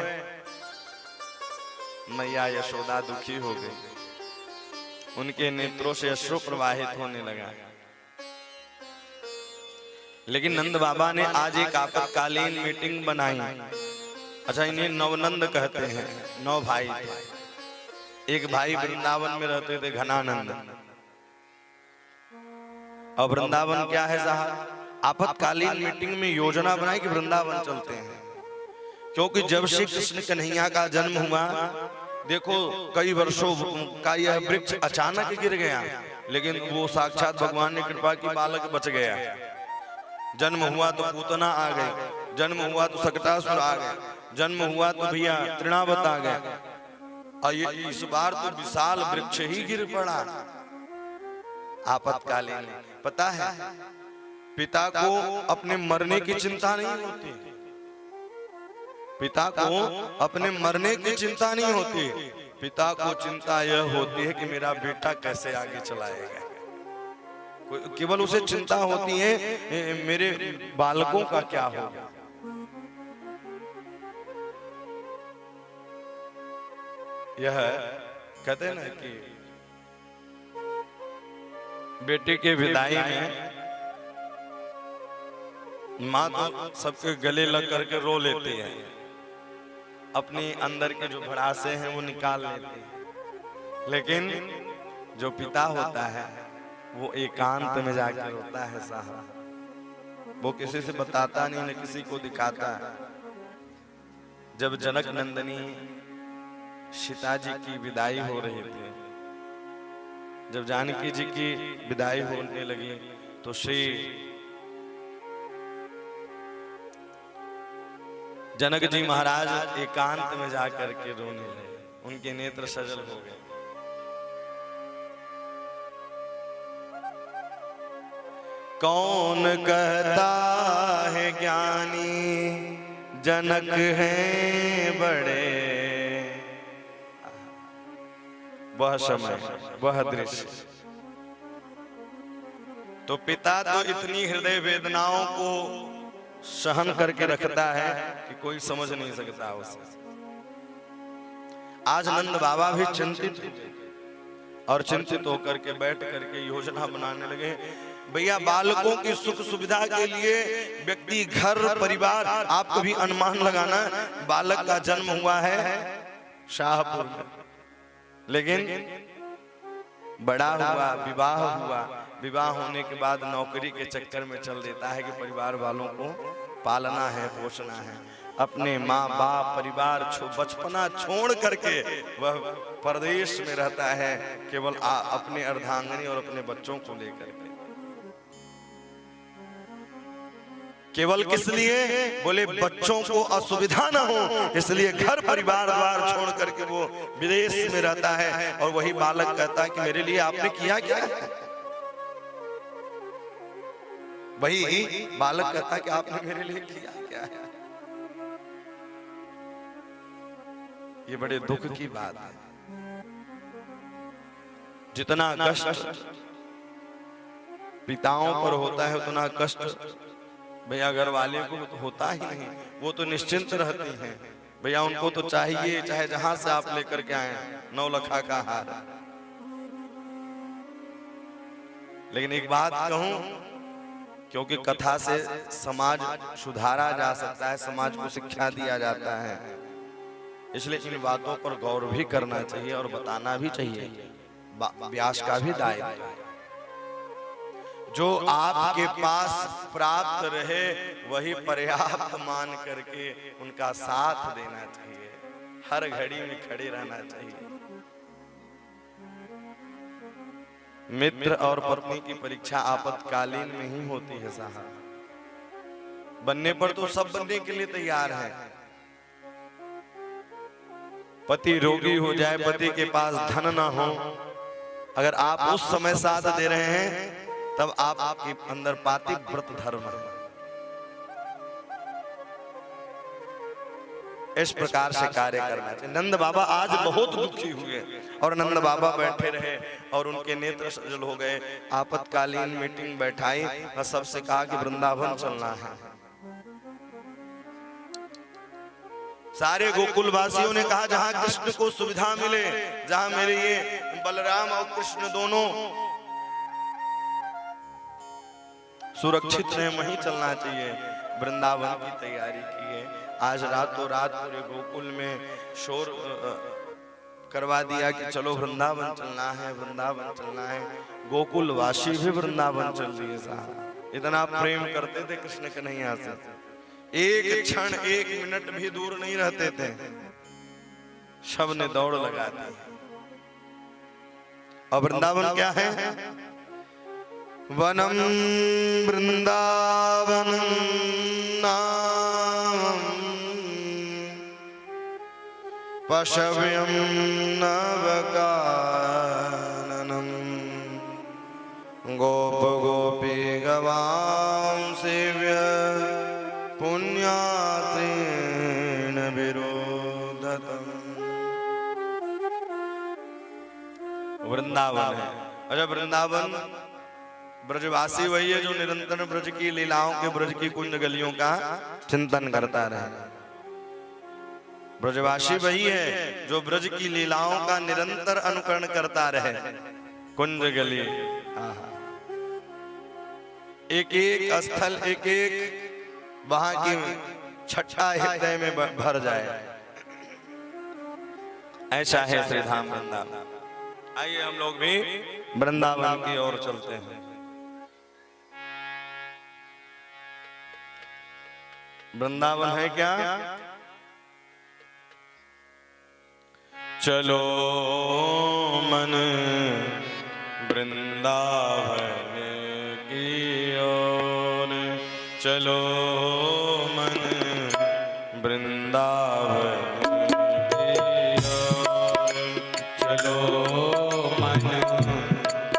मैया यशोदा दुखी हो गई, उनके नेत्रों से अश्रु प्रवाहित होने लगा। लेकिन नंद बाबा ने आज एक आपातकालीन मीटिंग बनाई। अच्छा, इन्हें नवनंद कहते हैं, 9 भाई थे। एक भाई वृंदावन में रहते थे, घनानंद। और वृंदावन क्या है साहब? आपातकालीन मीटिंग में योजना बनाई कि वृंदावन चलते हैं, क्योंकि जब श्री कृष्ण कन्हैया का जन्म हुआ, देखो कई वर्षों का यह वृक्ष अचानक गिर गया, लेकिन वो साक्षात भगवान ने कृपा की, बालक बच गया। जन्म हुआ तो पूतना आ गई, जन्म हुआ तो सकटासुर आ गए, जन्म हुआ तो भैया तृणावत आ गए, और ये इस बार तो विशाल वृक्ष ही गिर पड़ा आपातकालीन। पता है, पिता को अपने मरने की चिंता नहीं होती, पिता को अपने मरने की चिंता नहीं होती, पिता को चिंता यह होती है कि मेरा बेटा कैसे आगे चलाएगा। केवल उसे चिंता होती है मेरे बालकों का क्या होगा। यह कहते हैं ना कि बेटे के विदाई में माँ तो सबके गले लग करके रो लेती है, अपने अंदर के जो भड़ासे हैं वो निकाल लेती है। लेकिन जो पिता होता है वो एकांत में जाकर रोता है साहब, वो किसी से बताता नहीं, न किसी को दिखाता है। जब जनक नंदनी सीता जी की विदाई हो रही थी, जब जानकी जी की विदाई होने लगी, तो श्री जनक जी महाराज एकांत में जाकर के रोने लगे, उनके नेत्र सजल हो गए। कौन कहता है ज्ञानी जनक हैं बड़े, वह समय वह दृश्य। तो पिता तो इतनी हृदय वेदनाओं को सहन करके रखता है कि कोई समझ नहीं सकता उसे। आज नंद बाबा भी चिंतित और चिंतित होकर के बैठ करके योजना बनाने लगे। भैया, बालकों की सुख सुविधा के लिए व्यक्ति, घर, परिवार, आप कभी अनुमान लगाना, बालक का जन्म हुआ है शाहपुर में, लेकिन बड़ा हुआ, विवाह हुआ, विवाह होने के बाद नौकरी के चक्कर में चल देता है कि परिवार वालों को पालना है, पोषना है। अपने माँ बाप, परिवार, बचपना छोड़ करके वह परदेश में रहता है, केवल अपने अर्धांगिनी और अपने बच्चों को लेकर के। केवल किस लिए? बोले बच्चों को असुविधा ना हो, इसलिए घर परिवार द्वार छोड़ करके वो विदेश में रहता है। और वही बालक कहता है कि मेरे लिए आपने किया क्या है? वही बालक कहता है कि आपने मेरे लिए किया क्या है? ये बड़े दुख की बात है। जितना कष्ट पिताओं पर होता है, उतना कष्ट भैया घर वाले को तो होता ही नहीं। वो तो निश्चिंत रहती हैं, भैया उनको तो चाहिए चाहे जहां से आप लेकर के आए 9 लखा का हार। लेकिन एक बात कहूं, क्योंकि कथा से समाज सुधारा जा सकता है, समाज को शिक्षा दिया जाता है, इसलिए इन बातों पर गौर भी करना चाहिए और बताना भी चाहिए। व्यास का भी दायित्व है। जो आपके पास प्राप्त रहे वही पर्याप्त मान करके उनका साथ देना चाहिए। हर घड़ी में खड़े रहना चाहिए। मित्र और पत्नी की परीक्षा आपातकालीन में ही होती है साहब। बनने पर तो सब बनने के लिए तैयार है। पति रोगी हो जाए, पति के पास धन ना हो, अगर आप उस समय साथ दे रहे हैं तब आपके अंदर पातिव्रत धर्म है। इस प्रकार से कार्य करना चाहिए। नंद बाबा आज बहुत दुखी हुए और नंद बाबा बैठे रहे और उनके नेत्र सजल हो गए। आपातकालीन मीटिंग बैठाई और सबसे कहा कि वृंदावन चलना है। सारे गोकुल वासियों ने कहा जहां कृष्ण को सुविधा मिले, जहां मेरे ये बलराम और कृष्ण दोनों सुरक्षित रहे, वहीं चलना चाहिए। वृंदावन की तैयारी की है। आज रातों रात पूरे गोकुल में शोर करवा दिया कि चलो वृंदावन चलना है, वृंदावन चलना है। गोकुल वासी भी वृंदावन चल दिए साहब। इतना प्रेम करते थे कृष्ण कन्हैया से, एक क्षण एक मिनट भी दूर नहीं रहते थे। सब ने दौड़ लगा दी। और वृंदावन क्या है? वनम वृंदावनम नाम पशव्यम नवकाननम गोप गोपी गवां सेव्य पुण्यात्रेण विरोधतम। वृंदावन है। अच्छा, वृंदावन ब्रजवासी वही है जो निरंतर ब्रज की लीलाओं के, ब्रज की कुंज गलियों का चिंतन करता रहे। ब्रजवासी वही है जो ब्रज की लीलाओं का निरंतर अनुकरण करता रहे। कुंज गली, एक एक स्थल, एक एक वहां की छठा हृदय में भर जाए। ऐसा है श्री धाम वृंदावन। आइए हम लोग भी वृंदावन की ओर चलते हैं। वृंदावन है क्या? चलो मन वृंदावन की ओर, चलो मन वृंदावन की ओर, चलो मन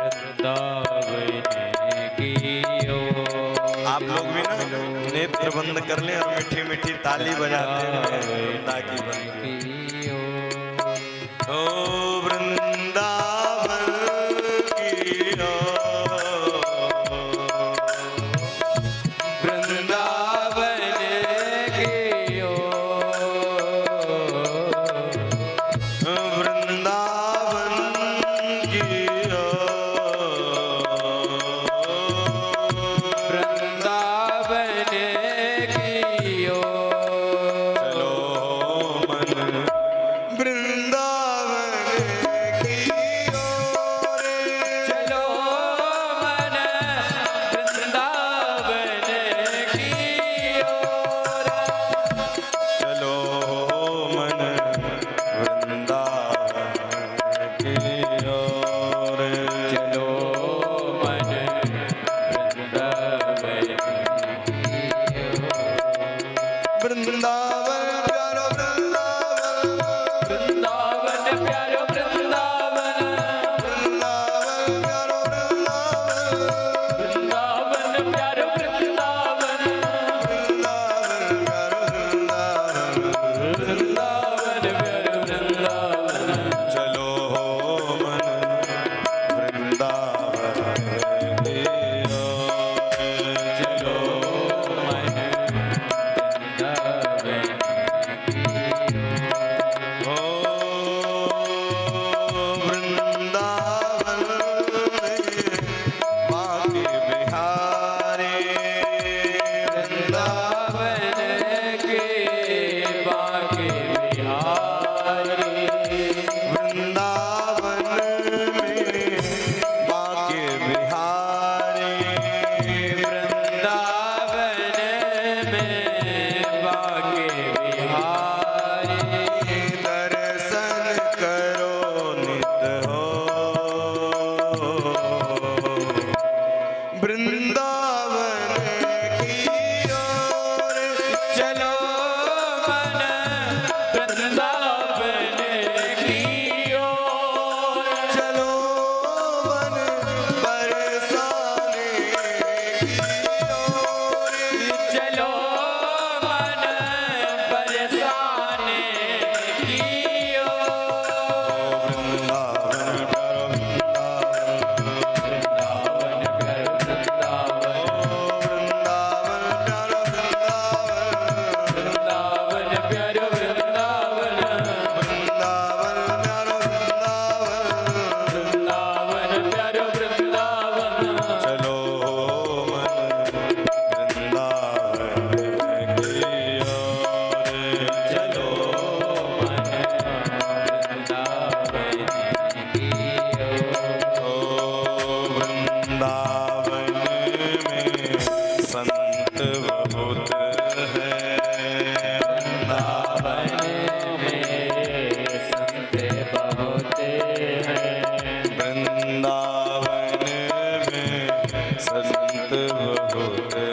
वृंदावन की ओर। आप लोग भी ना नेत्र बंद कर लें और मीठी मीठी ताली बजाते हैं ताकि ओ वृंदावन की ओर, वृंदावन की ओर, वृंदावन की ओर, वृंदावन की ओर। चलो मन वृंदावन वृंदावन की ओर चलो मन वृंदावन की ओर, चलो मन बरसाने की ओर, चलो मन बरसाने की ओर। वृंदावन प्यारो वृंदावन, वृंदावन प्यारो वृंदावन, चलो मन वृंदावन की ओर, चलो मन वृंदावन की ओर। ओ वृंदावन में संत बहुत है, वृंदावन में संत बहुत हैं, वृंदावन में संत बहुत है,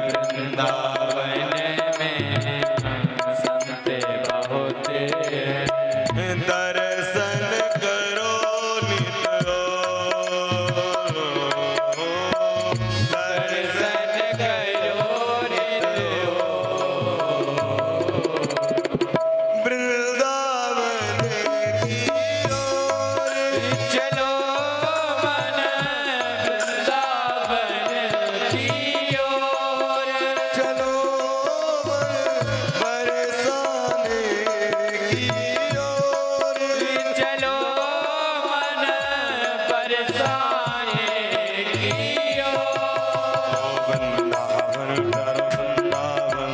वृंदावन में संत बहुत हैं। दर्शन करो नित दर्शन करो नित वृंदावन की ओर, चलो मन वृंदावन की ओर, चलो मन बरसाने की ओर, चलो मन बरसाने की ओर। वृंदावन वृंदावन,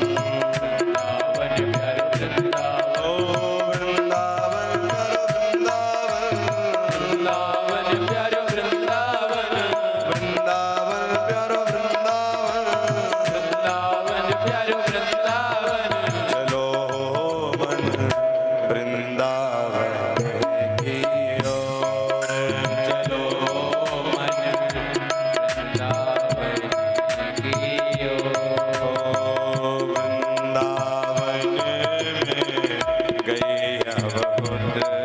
वृंदावन प्यारो वृंदावन, ओ वृंदावन वृंदावन, वृंदावन प्यारो वृंदावन, वृंदावन प्यारो वृंदावन, वृंदावन प्यारो वृंदावन, चलो मन वृंदावन की ओर, चलो मन वृंदावन की ओर। ओ वृंदावन में गैया बहुत है,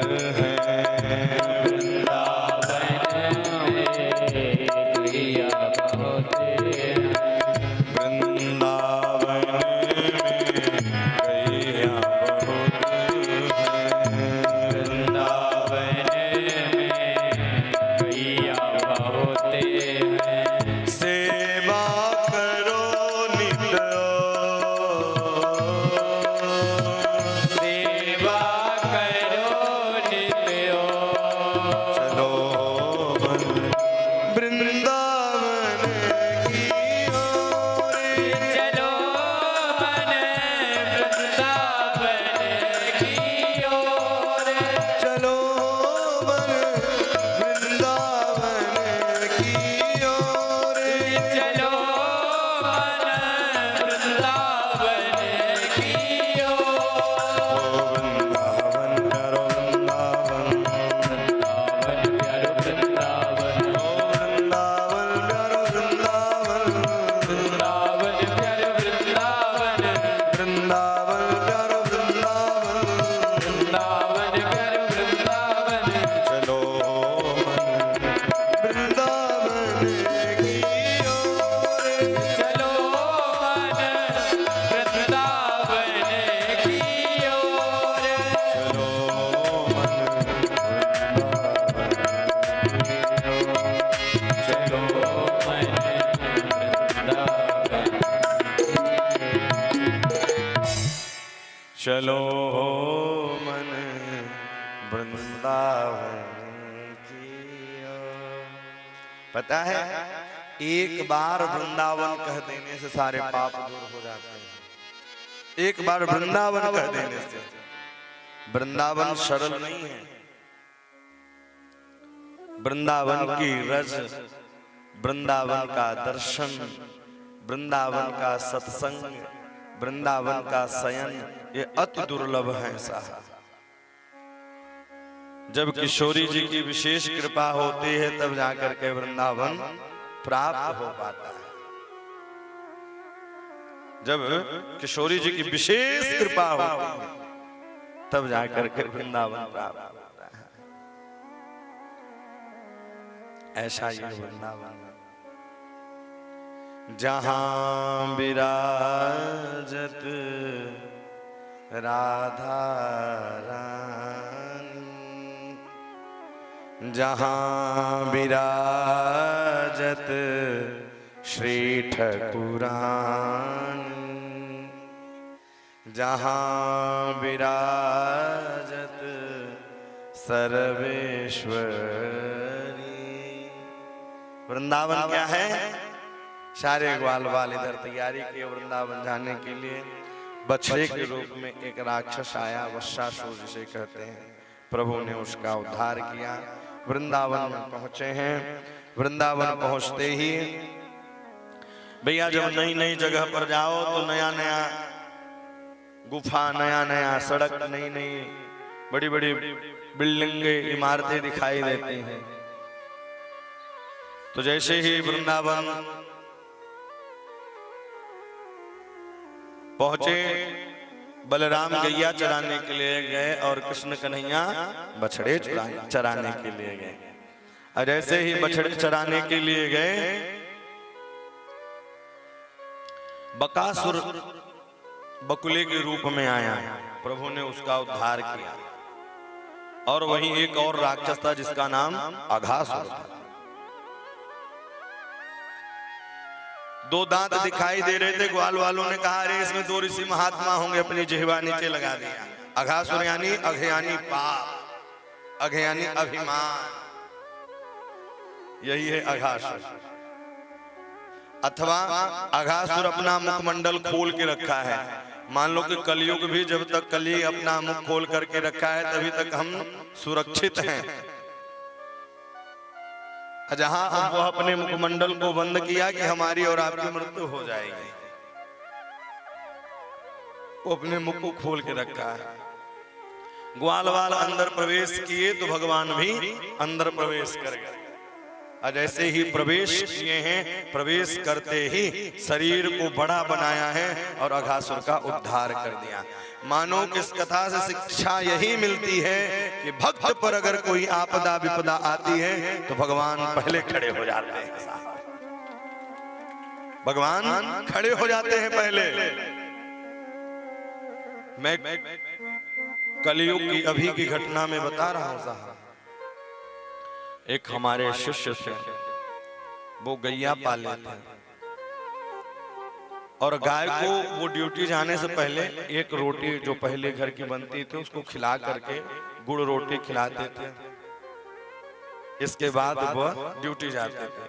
वृंदावन में गैया बहुत हैं, वृंदावन में गैया बहुत है, वृंदावन में गैया बहुत हैं। सेवा करो नित सेवा करो नित्यो, चलो मन वृंदावन की ओर, चलो मन वृंदावन की ओर, चलो मन वृंदावन की ओर, चलो मन वृंदावन की ओर। वृंदावन करो वृंदावन, वृंदावन प्यारो वृंदावन, वृंदावन प्यारो वृंदावन, वृंदावन प्यारो वृंदावन, वृंदावन प्यारो वृंदावन, वृंदावन प्यारो वृंदावन, चलो मन वृंदावन की ओर, चलो मन वृंदावन की ओर, चलो मन चलो मन वृंदावन, चलो मन वृंदावन की ओर। पता है एक बार वृंदावन कह देने से सारे पाप दूर हो जाते हैं। एक बार वृंदावन कह देने से। वृंदावन सरल नहीं है। वृंदावन की रज, वृंदावन का दर्शन, वृंदावन का सत्संग, वृंदावन का शयन, ये अति दुर्लभ है साहब। जब किशोरी जी की विशेष कृपा होती है तब जाकर के वृंदावन प्राप्त हो पाता है। जब किशोरी जी की विशेष कृपा होती है तब जाकर के वृंदावन प्राप्त होता है। ऐसा ही वृंदावन जहां विराजत राधा रानी, जहां विराजत श्री ठकुरानी, जहां विराजत सर्वेश्वरी। वृंदावन क्या है? सारे ग्वाल बाल इधर तैयारी किए वृंदावन जाने के लिए। बछड़े के रूप में एक राक्षस आया, वत्सासुर जिसे कहते हैं। प्रभु ने उसका उद्धार किया। वृंदावन में पहुंचे हैं। वृंदावन पहुंचते ही भैया जब नई नई जगह पर जाओ तो नया नया गुफा, नया नया सड़क, नई नई बड़ी बड़ी बिल्डिंगें, इमारतें दिखाई देती हैं। तो जैसे ही वृंदावन पहुंचे, बलराम गैया चराने के लिए गए और कृष्ण कन्हैया बछड़े चराने के लिए गए। और जैसे ही बछड़े चराने के लिए गए, बकासुर बकुले के रूप में आया। प्रभु ने उसका उद्धार किया। और वहीं एक और राक्षस था जिसका नाम अघासुर था। दो दांत दिखाई दे रहे थे। ग्वाल वालों ने कहा अरे इसमें दो ऋषि महात्मा होंगे, अपनी जिह्वा नीचे लगा दिया। अघासुर यानी अघ यानी पाप, अघ यानी अभिमान, यही है अघासुर। अथवा अघासुर अपना मुखमंडल खोल के रखा है। मान लो कि कलयुग भी जब तक कली अपना मुख खोल करके रखा है तभी तक हम सुरक्षित हैं। जहां अब वो अपने मुखमंडल को बंद किया कि हमारी और आपकी मृत्यु हो जाएगी, वो अपने मुख को खोल के रखा है। ग्वाल वाल अंदर प्रवेश किए तो भगवान भी अंदर प्रवेश कर गए। और जैसे ही प्रवेश किए हैं, प्रवेश करते ही शरीर को बड़ा बनाया है और अघासुर का उद्धार कर दिया। मानो कि इस कथा से शिक्षा यही मिलती है कि भक्त पर अगर कोई आपदा विपदा आती है तो भगवान पहले खड़े हो जाते हैं। भगवान खड़े हो जाते हैं पहले। मैं कलयुग की अभी की घटना में बता रहा हूं साहब। एक हमारे शिष्य थे, वो गैया पाले थे और गाय को वो ड्यूटी जाने से पहले एक रोटी जो पहले घर की बनती थी उसको खिला करके गुड़ रोटी खिलाते थे। इसके बाद वह ड्यूटी जाते थे।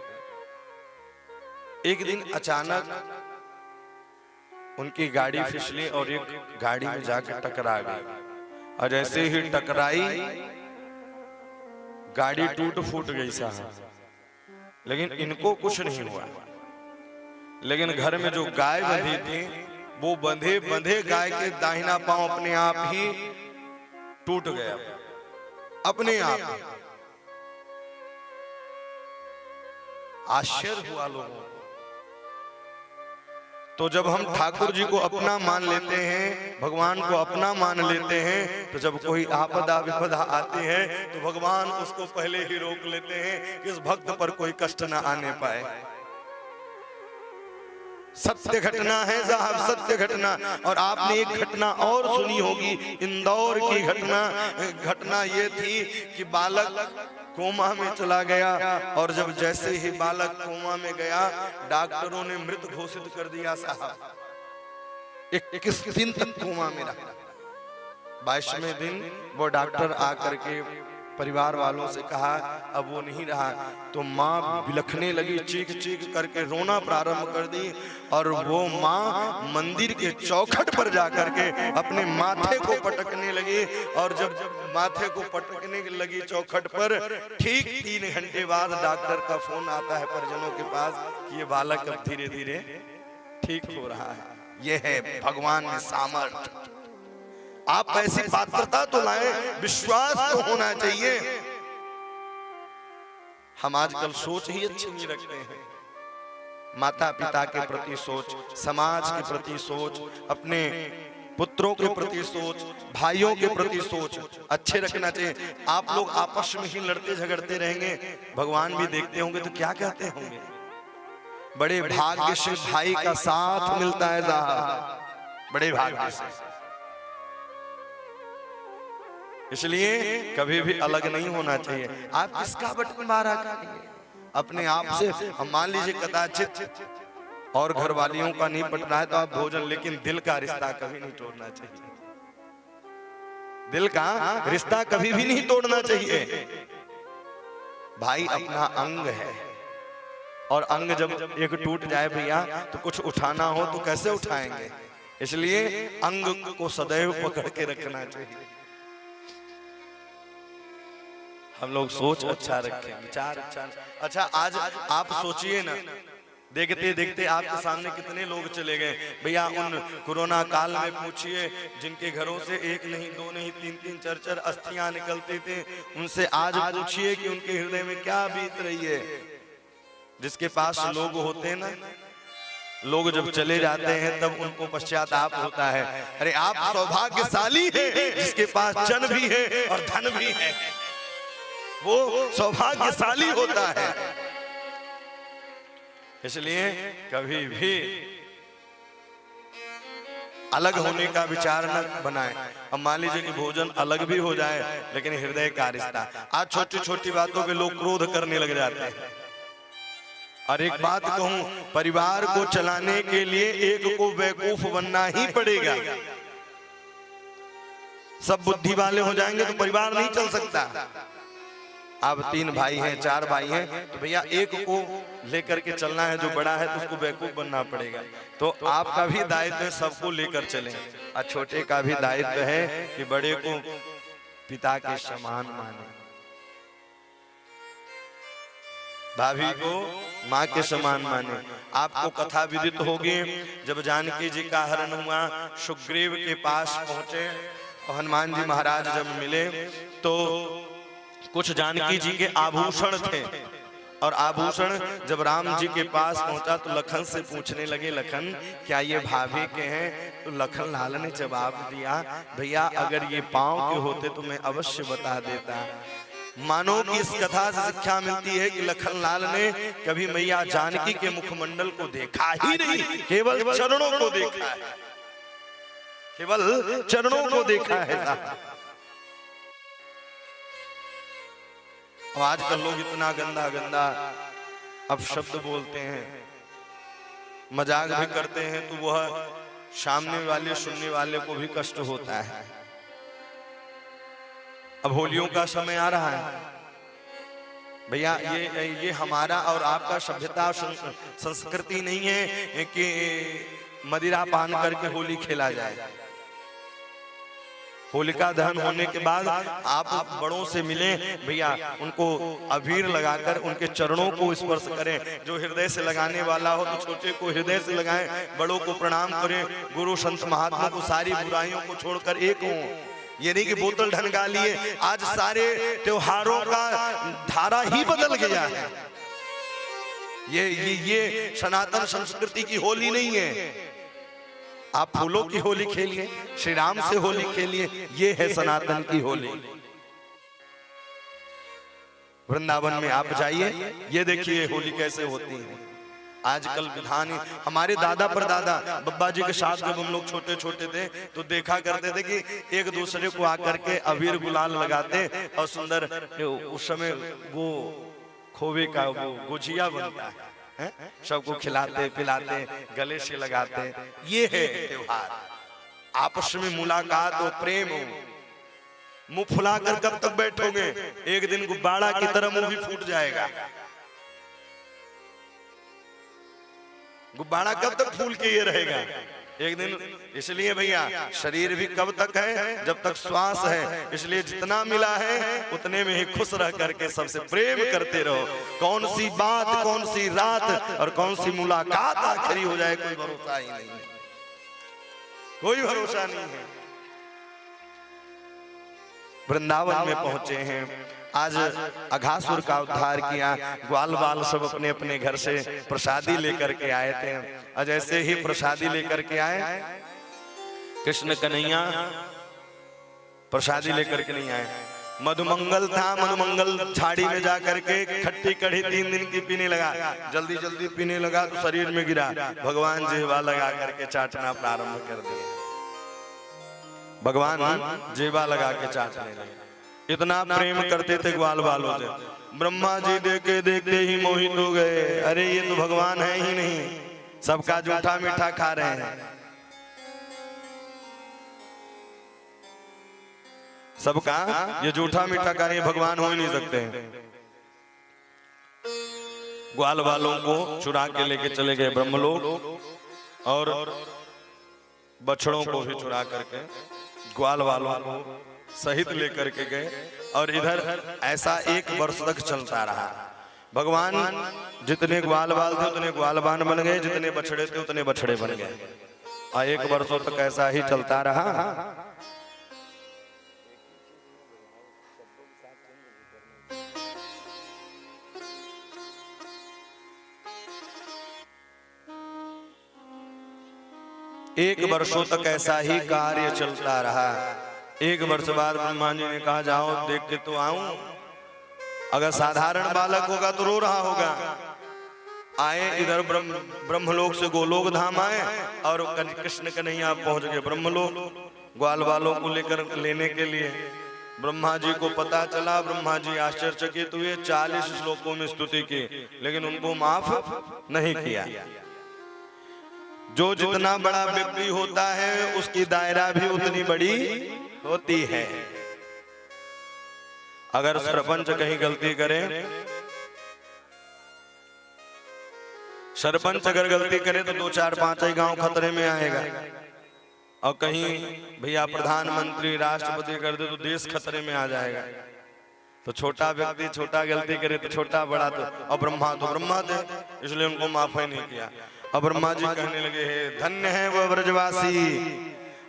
एक दिन अचानक उनकी गाड़ी फिसली और एक गाड़ी में जाकर टकरा गई। और जैसे ही टकराई गाड़ी टूट फूट गई साहब, लेकिन इनको कुछ नहीं हुआ। लेकिन घर में जो गाय बंधी थी वो बंधे बंधे गाय के दाहिना पांव अपने आप ही टूट गया, अपने आप। आश्चर्य हुआ लोगों को। तो जब हम ठाकुर जी को अपना मान लेते हैं, भगवान को अपना मान लेते हैं, तो जब कोई आपदा विपदा आती है तो भगवान उसको पहले ही रोक लेते हैं कि इस भक्त पर कोई कष्ट ना आने पाए। सत्य घटना है साहब, सत्य घटना। और आपने एक घटना और सुनी होगी, इंदौर की घटना ये थी कि बालक कोमा में चला गया और जब जैसे ही बालक कोमा में गया डॉक्टरों ने मृत घोषित कर दिया साहब। 21 दिन तक कोमा में रहा। 22वें दिन वो डॉक्टर आकर के परिवार वालों से कहा अब वो नहीं रहा। तो माँ बिलखने लगी, चीख चीख करके रोना प्रारंभ कर दी। और वो माँ मंदिर के चौखट पर जाकर के अपने माथे को पटकने लगी। और जब माथे को पटकने लगी चौखट पर, ठीक 3 घंटे बाद डॉक्टर का फोन आता है परिजनों के पास कि ये बालक अब धीरे धीरे ठीक हो रहा है। ये है भगवान में सामर्थ्य। आप ऐसी पात्रता तो लाएं, विश्वास तो होना चाहिए। हम आजकल सोच ही अच्छी नहीं रखते हैं। माता पिता के प्रति सोच, समाज के प्रति सोच, अपने पुत्रों के प्रति सोच, भाइयों के प्रति सोच अच्छे रखना चाहिए। आप लोग आपस में ही लड़ते झगड़ते रहेंगे, भगवान भी देखते होंगे तो क्या कहते होंगे, बड़े भाग्य से भाई का साथ मिलता है साहब, बड़े भाग्य से। इसलिए कभी भी अलग नहीं होना चाहिए। आप किसका बंटवारा करेंगे? अपने आप से। हम मान लीजिए कदाचित और घर वालियों का नहीं पटना है तो आप भोजन, लेकिन दिल का रिश्ता कभी नहीं तोड़ना चाहिए। दिल का रिश्ता कभी भी नहीं तोड़ना चाहिए। भाई अपना अंग है, और अंग जब एक टूट जाए भैया तो कुछ उठाना हो तो कैसे उठाएंगे? इसलिए अंग को सदैव पकड़ के रखना चाहिए। हम लोग सोच अच्छा रखें, विचार अच्छा। आज आप सोचिए ना, देखते देखते आपके सामने कितने लोग चले गए भैया। उन कोरोना काल में पूछिए जिनके घरों से एक नहीं, दो नहीं, तीन तीन, चार चार अस्थियां निकलती थी, उनसे आज पूछिए कि उनके हृदय में क्या बीत रही है। जिसके पास लोग होते हैं ना, लोग जब चले जाते हैं तब उनको पश्चाताप होता है। अरे आप सौभाग्यशाली हैं जिसके पास जन भी है और धन भी है, वो सौभाग्यशाली होता है। इसलिए कभी भी अलग होने का विचार न बनाएं। अब मान लीजिए कि भोजन अलग भी हो जाए, लेकिन हृदय का रिश्ता। आज छोटी छोटी बातों पे लोग क्रोध करने लग जाते हैं। और एक बात कहूं, परिवार को चलाने के लिए एक को बेवकूफ बनना ही पड़ेगा। सब बुद्धि वाले हो जाएंगे तो परिवार नहीं चल सकता। आप 3 भाई हैं, 4 भाई हैं, तो भैया एक को लेकर के चलना है, जो बड़ा है तो उसको बेवकूफ बनना पड़ेगा। तो आपका भी दायित्व है सबको लेकर चलें, और छोटे का भी दायित्व है कि बड़े को पिता के समान माने, भाभी को माँ के समान माने। आपको कथा विदित होगी, जब जानकी जी का हरण हुआ, सुग्रीव के पास पहुंचे, हनुमान जी महाराज जब मिले तो कुछ जानकी जी के आभूषण थे, और आभूषण जब राम जी के पास पहुंचा तो लखन से पूछने लगे, लखन क्या ये भाभी के हैं? तो लखन लाल ने जवाब दिया, भैया अगर ये पांव के होते तो मैं अवश्य बता देता। मानो कि इस कथा से शिक्षा मिलती है कि लखन लाल ने कभी मैया जानकी के मुखमंडल को देखा ही नहीं, केवल चरणों को देखा है, केवल चरणों को देखा है। अब आजकल लोग इतना गंदा गंदा अब शब्द बोलते हैं, मजाक भी करते हैं, तो वह सामने वाले सुनने वाले को भी कष्ट होता है। अब होलियों का समय आ रहा है भैया, ये हमारा और आपका सभ्यता संस्कृति नहीं है कि मदिरा पान करके होली खेला जाए। होलिका दहन होने के बाद आप बड़ों से मिलें भैया, उनको अबीर लगाकर उनके चरणों को स्पर्श करें। जो हृदय से लगाने वाला हो तो छोटे को हृदय से लगाएं, बड़ों को प्रणाम करें। गुरु संत महात्मा को सारी बुराइयों को छोड़कर एक हों। ये नहीं कि बोतल ढनगा लिए, आज सारे त्योहारों का धारा ही बदल गया है। ये सनातन संस्कृति की होली नहीं है। आप फूलों की होली खेलिए, श्री राम से होली खेलिए, ये है सनातन की होली। वृंदावन में आप जाइए, ये देखिए होली कैसे होती है। आजकल विधान, हमारे दादा परदादा बब्बा जी के साथ जब हम लोग छोटे छोटे थे तो देखा करते थे कि एक दूसरे को आकर के अबीर गुलाल लगाते, और सुंदर उस समय वो खोवे का वो गुजिया बनता है, सबको खिलाते पिलाते, गले से लगाते। ये है त्योहार, आपस में मुलाकात हो, प्रेम हो। मुंह फुलाकर कब तक बैठोगे? एक दिन गुब्बारा की तरह मुंह भी फूट जाएगा। गुब्बारा कब तक फूल के ये रहेगा? एक दिन। इसलिए भैया शरीर भी कब तक है? जब तक श्वास है। इसलिए जितना मिला है उतने में ही खुश रह करके सबसे प्रेम करते रहो। कौन सी बात, कौन सी रात और कौन सी मुलाकात आखिरी हो जाए, कोई भरोसा ही नहीं है, कोई भरोसा नहीं है। वृंदावन में पहुंचे हैं। आज अघासुर का उद्धार किया। ग्वाल बाल सब अपने अपने घर से प्रसादी लेकर के आए थे। और जैसे ही प्रसादी लेकर के आए, कृष्ण कन्हैया प्रसादी लेकर के नहीं आए। मधुमंगल था, मधुमंगल झाड़ी में जाकर के खट्टी कढ़ी 3 दिन की पीने लगा। जल्दी जल्दी पीने लगा तो शरीर में गिरा। भगवान जीवा लगा करके चाटना प्रारंभ कर दिया। भगवान जीवा लगा के चाटने लगे। इतना प्रेम करते थे ग्वाल बालों से। ब्रह्मा जी देखे देखते ही मोहित हो गए। अरे ये तो भगवान है ही नहीं, सबका जूठा मीठा खा रहे हैं। सबका ये जूठा मीठा खा रहे हैं, भगवान हो ही नहीं सकते हैं। ग्वाल बालों को चुरा के लेके चले गए ब्रह्मलोक, और बछड़ों को भी चुरा करके ग्वाल वालों को सहित लेकर के गए। और इधर ऐसा 1 वर्ष तक चलता रहा। भगवान जितने ग्वाल बाल थे उतने ग्वाल बाल बन गए, जितने बछड़े थे उतने बछड़े बन गए। और 1 वर्षों तक ऐसा ही चलता रहा। एक वर्षों तक ऐसा ही कार्य चलता रहा। 1 वर्ष बाद ब्रह्मा जी ने कहा जाओ देख के तो आऊं। अगर साधारण बालक होगा तो रो रहा होगा। आए इधर ब्रह्मलोक से गोलोक धाम आए, और कृष्ण कन्हैया पहुंच गए ब्रह्मलोक ग्वाल बालों को लेकर लेने के लिए। ब्रह्मा जी को पता चला। ब्रह्मा जी आश्चर्यचकित हुए। 40 श्लोकों में स्तुति की, लेकिन उनको माफ नहीं किया। जो जितना बड़ा व्यक्ति होता है उसकी दायरा भी उतनी बड़ी होती है। अगर सरपंच कहीं गलती करे, सरपंच अगर गलती करे तो 2 4 5 ही गांव खतरे में आएगा। और कहीं भैया प्रधानमंत्री राष्ट्रपति कर दे तो देश खतरे में आ जाएगा। तो छोटा व्यक्ति छोटा गलती करे तो छोटा, बड़ा तो, और ब्रह्मा तो ब्रह्मा थे, इसलिए उनको माफ ही नहीं किया। अब ब्रह्मा जी कहने लगे, हे धन्य है वो ब्रजवासी,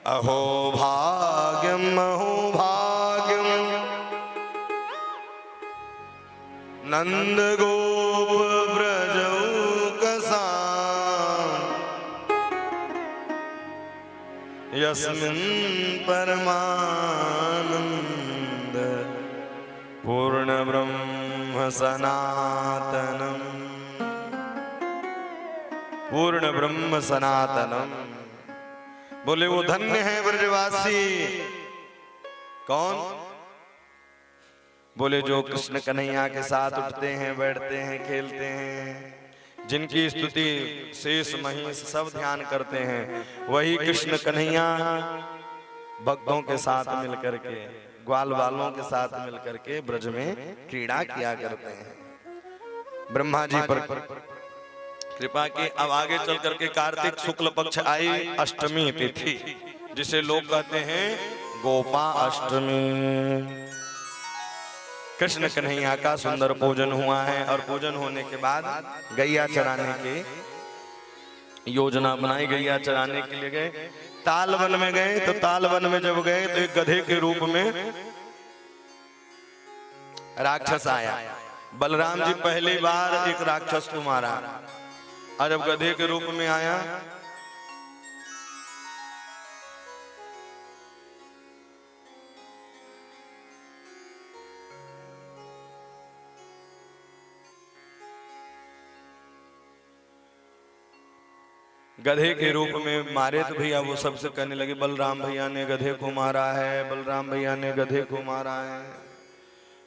अहो भाग्यम अहो भाग्यम, नंद गोप ब्रजौकसा, यस्मिन् परमानंद पूर्ण ब्रह्म सनातनम, पूर्ण ब्रह्म सनातनम। बोले वो धन्य है ब्रजवासी। कौन? बोले जो कृष्ण कन्हैया के साथ उठते हैं, बैठते हैं, खेलते हैं, जिनकी स्तुति शेष महिष सब ध्यान करते हैं, वही कृष्ण कन्हैया भक्तों के साथ मिलकर के, ग्वाल वालों के साथ मिलकर के ब्रज में क्रीड़ा किया करते हैं। ब्रह्मा जी पर कृपा की। अब आगे चल करके कार्तिक शुक्ल पक्ष आई अष्टमी तिथि, जिसे लोग कहते हैं गोपा अष्टमी। कृष्ण कन्हैया का सुंदर पूजन हुआ है, और पूजन होने के बाद गैया चराने की योजना बनाई। गैया चराने के लिए गए, तालवन में गए। तो तालवन में जब गए तो एक गधे के रूप में राक्षस आया। बलराम जी पहली बार एक राक्षस को मारा, और जब गधे के रूप में आया गधे के रूप में मारे तो भैया वो सबसे कहने लगे बलराम भैया ने गधे को मारा है, बलराम भैया ने गधे को मारा है।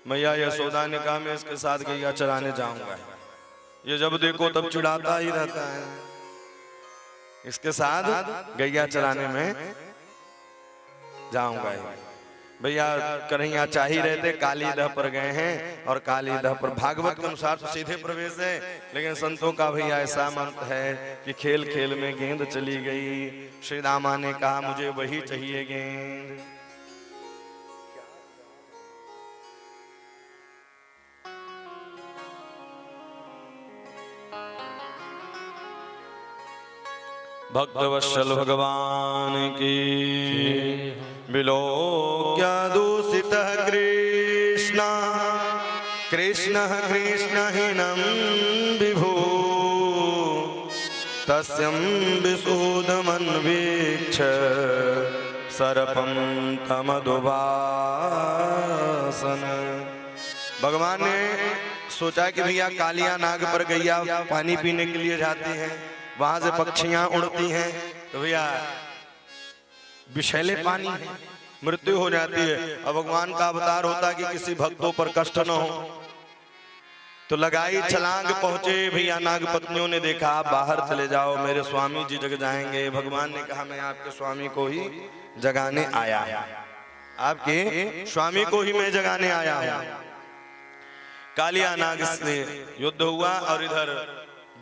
मैया यशोदा ने कहा मैं इसके साथ गैया चराने जाऊंगा। ये जब देखो तब चिढ़ाता ही रहता है। इसके साथ गैया चराने में जाऊंगा। भैया कन्हैया चाह ही रहते, कालीदह पर गए हैं, और कालीदह पर भागवत के अनुसार तो सीधे प्रवेश है, लेकिन संतों का भैया ऐसा मत है कि खेल खेल में गेंद चली गई। श्री रामा ने कहा मुझे वही चाहिए गेंद। भक्तवत्सल भगवान की। विलोक्य दूषितः कृष्ण कृष्ण कृष्णहीनं विभु तस्यं विशोदमन्वीक्ष सर्पं तमदुवासन। भगवान ने सोचा कि भैया कालिया नाग पर गैया पानी पीने के लिए जाती हैं, वहां से पक्षियां उड़ती हैं, तो भैया विषैले पानी है, मृत्यु हो जाती है। अब भगवान का अवतार होता कि किसी भक्तों पर कष्ट न हो, तो लगाई छलांग, पहुंचे भैया नाग पत्नियों ने देखा आप बाहर चले जाओ, मेरे स्वामी जी जग जाएंगे। भगवान ने कहा मैं आपके स्वामी को ही जगाने आया, आपके स्वामी को ही मैं जगाने आया हूं। कालिया नाग से युद्ध हुआ और इधर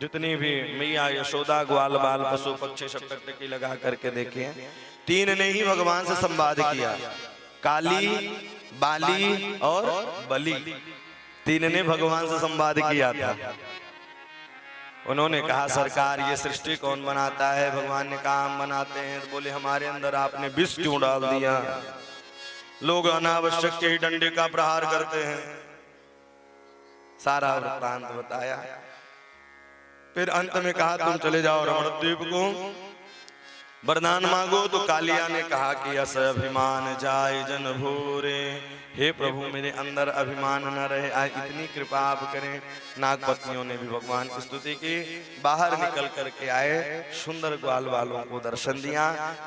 जितनी भी मैया यशोदा ग्वाल बाल पशु पक्षी सब टकटकी लगा करके देखे, तीन ने ही भगवान से संवाद किया, काली, बाली और बली, तीन ने भगवान से संवाद किया था। उन्होंने कहा सरकार ये सृष्टि कौन बनाता है? भगवान ने कहा हम बनाते हैं। तो बोले हमारे अंदर आपने विष क्यों डाल दिया? लोग अनावश्यक के ही डंडे का प्रहार करते हैं। सारा वृत्तांत बताया। फिर अंत में कहा तुम चले जाओ रमणद्वीप को, वरदान मांगो। तो कालिया ने कहा कि अस अभिमान जाय जन भूरे, हे प्रभु मेरे अंदर अभिमान न रहे, आज इतनी कृपा आप करें। नाग पत्नियों ने भी भगवान की स्तुति की, बाहर निकल करके आए, सुंदर ग्वाल वालों को दर्शन दिया।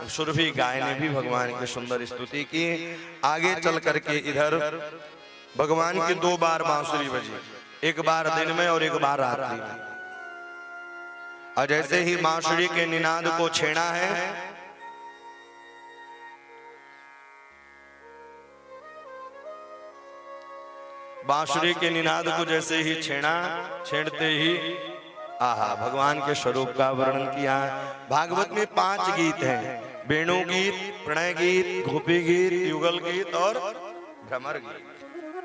सुरभि गाय ने भी भगवान की सुंदर स्तुति की। आगे चल करके इधर भगवान की 2 बार बांसुरी बजी, एक बार दिन में और एक बार रात्रि में। और जैसे ही बांसुरी के निनाद को छेड़ा है, बांसुरी के निनाद को जैसे ही छेड़ते ही आहा भगवान के स्वरूप का वर्णन किया। भागवत में 5 गीत हैं, वेणु गीत, प्रणय गीत, गोपी गीत, युगल गीत और भ्रमर गीत,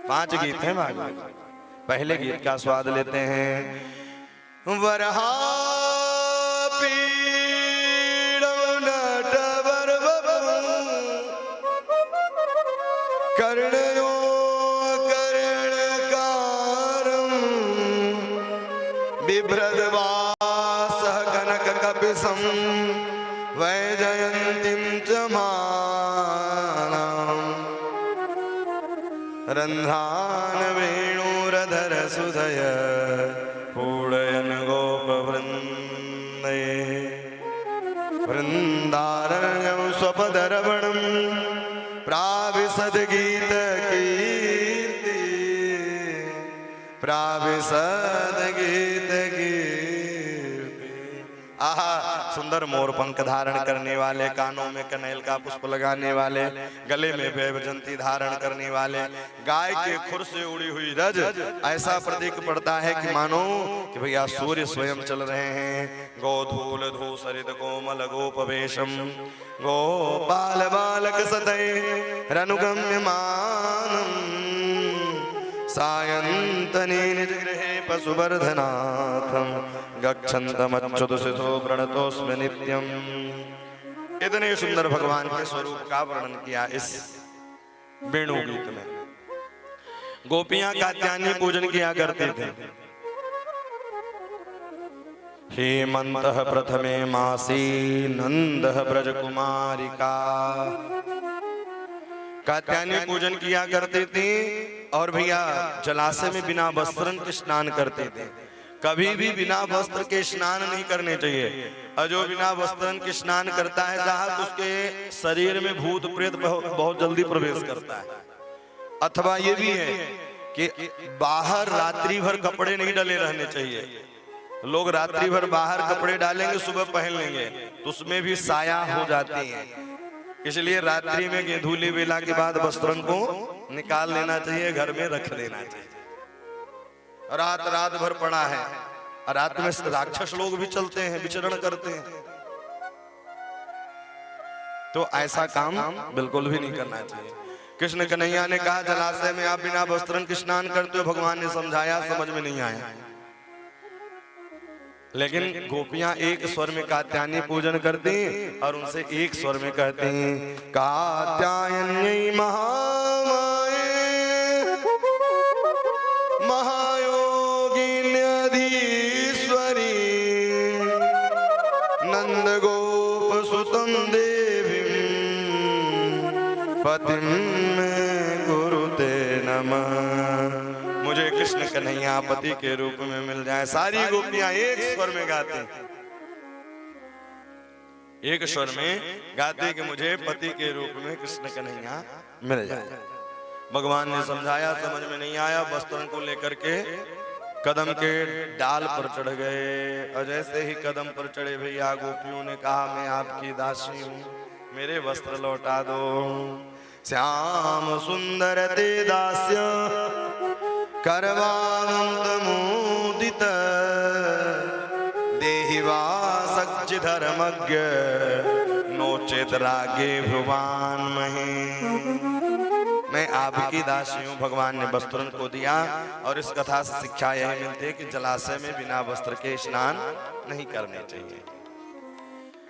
5 गीत हैं भागवत। पहले गीत का स्वाद लेते हैं। वरहा कर्णयो कर्णकारं बिभ्रद्वासः कनककपिशं वैजयन्तीं च मालां रन्ध्रान् वेणुरधर सुधय पूडयन् गोपवृन्दे वृन्दारण्यं स्वपदरवणं प्राविशद गीत कीर्ति, प्राविशद गीत कीर्ति। आहा सुंदर मोर पंख धारण करने वाले, कानों में कनेल का पुष्प लगाने वाले, गले में वैजयंती धारण करने वाले, गाय के खुर से उड़ी हुई रज, ऐसा प्रतीक पड़ता है कि मानो कि भैया सूर्य स्वयं चल रहे हैं। गोधूल धूसरित कोमल गोपवेशम गोपाल बालक सतय रनुगम्यमानम् सायन्तने निज गृहे पशुवर्धनाथं गच्छन्तमच्युतसितो प्रणतोऽस्मि नित्यम्। इतने सुंदर भगवान के स्वरूप का वर्णन किया इस वेणु गीत में। गोपियां कात्यायनी पूजन किया करते थे। हेमंतः प्रथमे मासी नंदः ब्रजकुमारिका, कात्यायनी पूजन किया करते थे। और भैया जलाशय में बिना वस्त्रन के स्नान करते थे। कभी भी बिना वस्त्र के स्नान नहीं करने चाहिए। और जो बिना वस्त्रन के स्नान करता है साहब, उसके शरीर में भूत प्रेत बहुत जल्दी प्रवेश करता है। अथवा ये भी है कि बाहर रात्रि भर कपड़े नहीं डले रहने चाहिए। लोग रात्रि भर बाहर कपड़े डालेंगे, सुबह पहन लेंगे, तो उसमें भी साया हो जाती है। इसलिए रात्रि में धूली बेला के बाद वस्त्रन को निकाल लेना चाहिए, घर में रख देना चाहिए। रात भर पड़ा है, और रात में राक्षस लोग भी चलते हैं, विचरण करते हैं, तो ऐसा काम बिल्कुल भी नहीं करना चाहिए। कृष्ण कन्हैया ने कहा जलाशय में आप बिना वस्त्रन के स्नान करते हो, भगवान ने समझाया, समझ में नहीं आया। लेकिन गोपियां एक स्वर में कात्यायनी पूजन करती और उनसे एक स्वर में कहती हैं कात्यायनी महामाये महायोगिन्यधीश्वरी नंद गोप सुतम देवी पतिम गुरुते नमः। मुझे कृष्ण कन्हैया पति के रूप में मिल जाए। सारी गोपियां एक स्वर में गाती, एक स्वर में गाती कि मुझे पति के रूप में कृष्ण कन्हैया मिल जाए। भगवान ने समझाया, समझ में नहीं आया, वस्त्रों को लेकर के कदम के डाल पर चढ़ गए और जैसे ही कदम पर चढ़े भैया गोपियों ने कहा मैं आपकी दासी हूँ, मेरे वस्त्र लौटा दो। श्याम सुंदर ते दास्य करवामुदित देहि वा सच्चि धर्मज्ञ नोचेत रागे भुवान महे। मैं आपकी दासी हूँ। भगवान ने वस्त्रों को दिया और इस कथा से शिक्षा यही मिलती है कि जलाशय में बिना वस्त्र के स्नान नहीं करने चाहिए।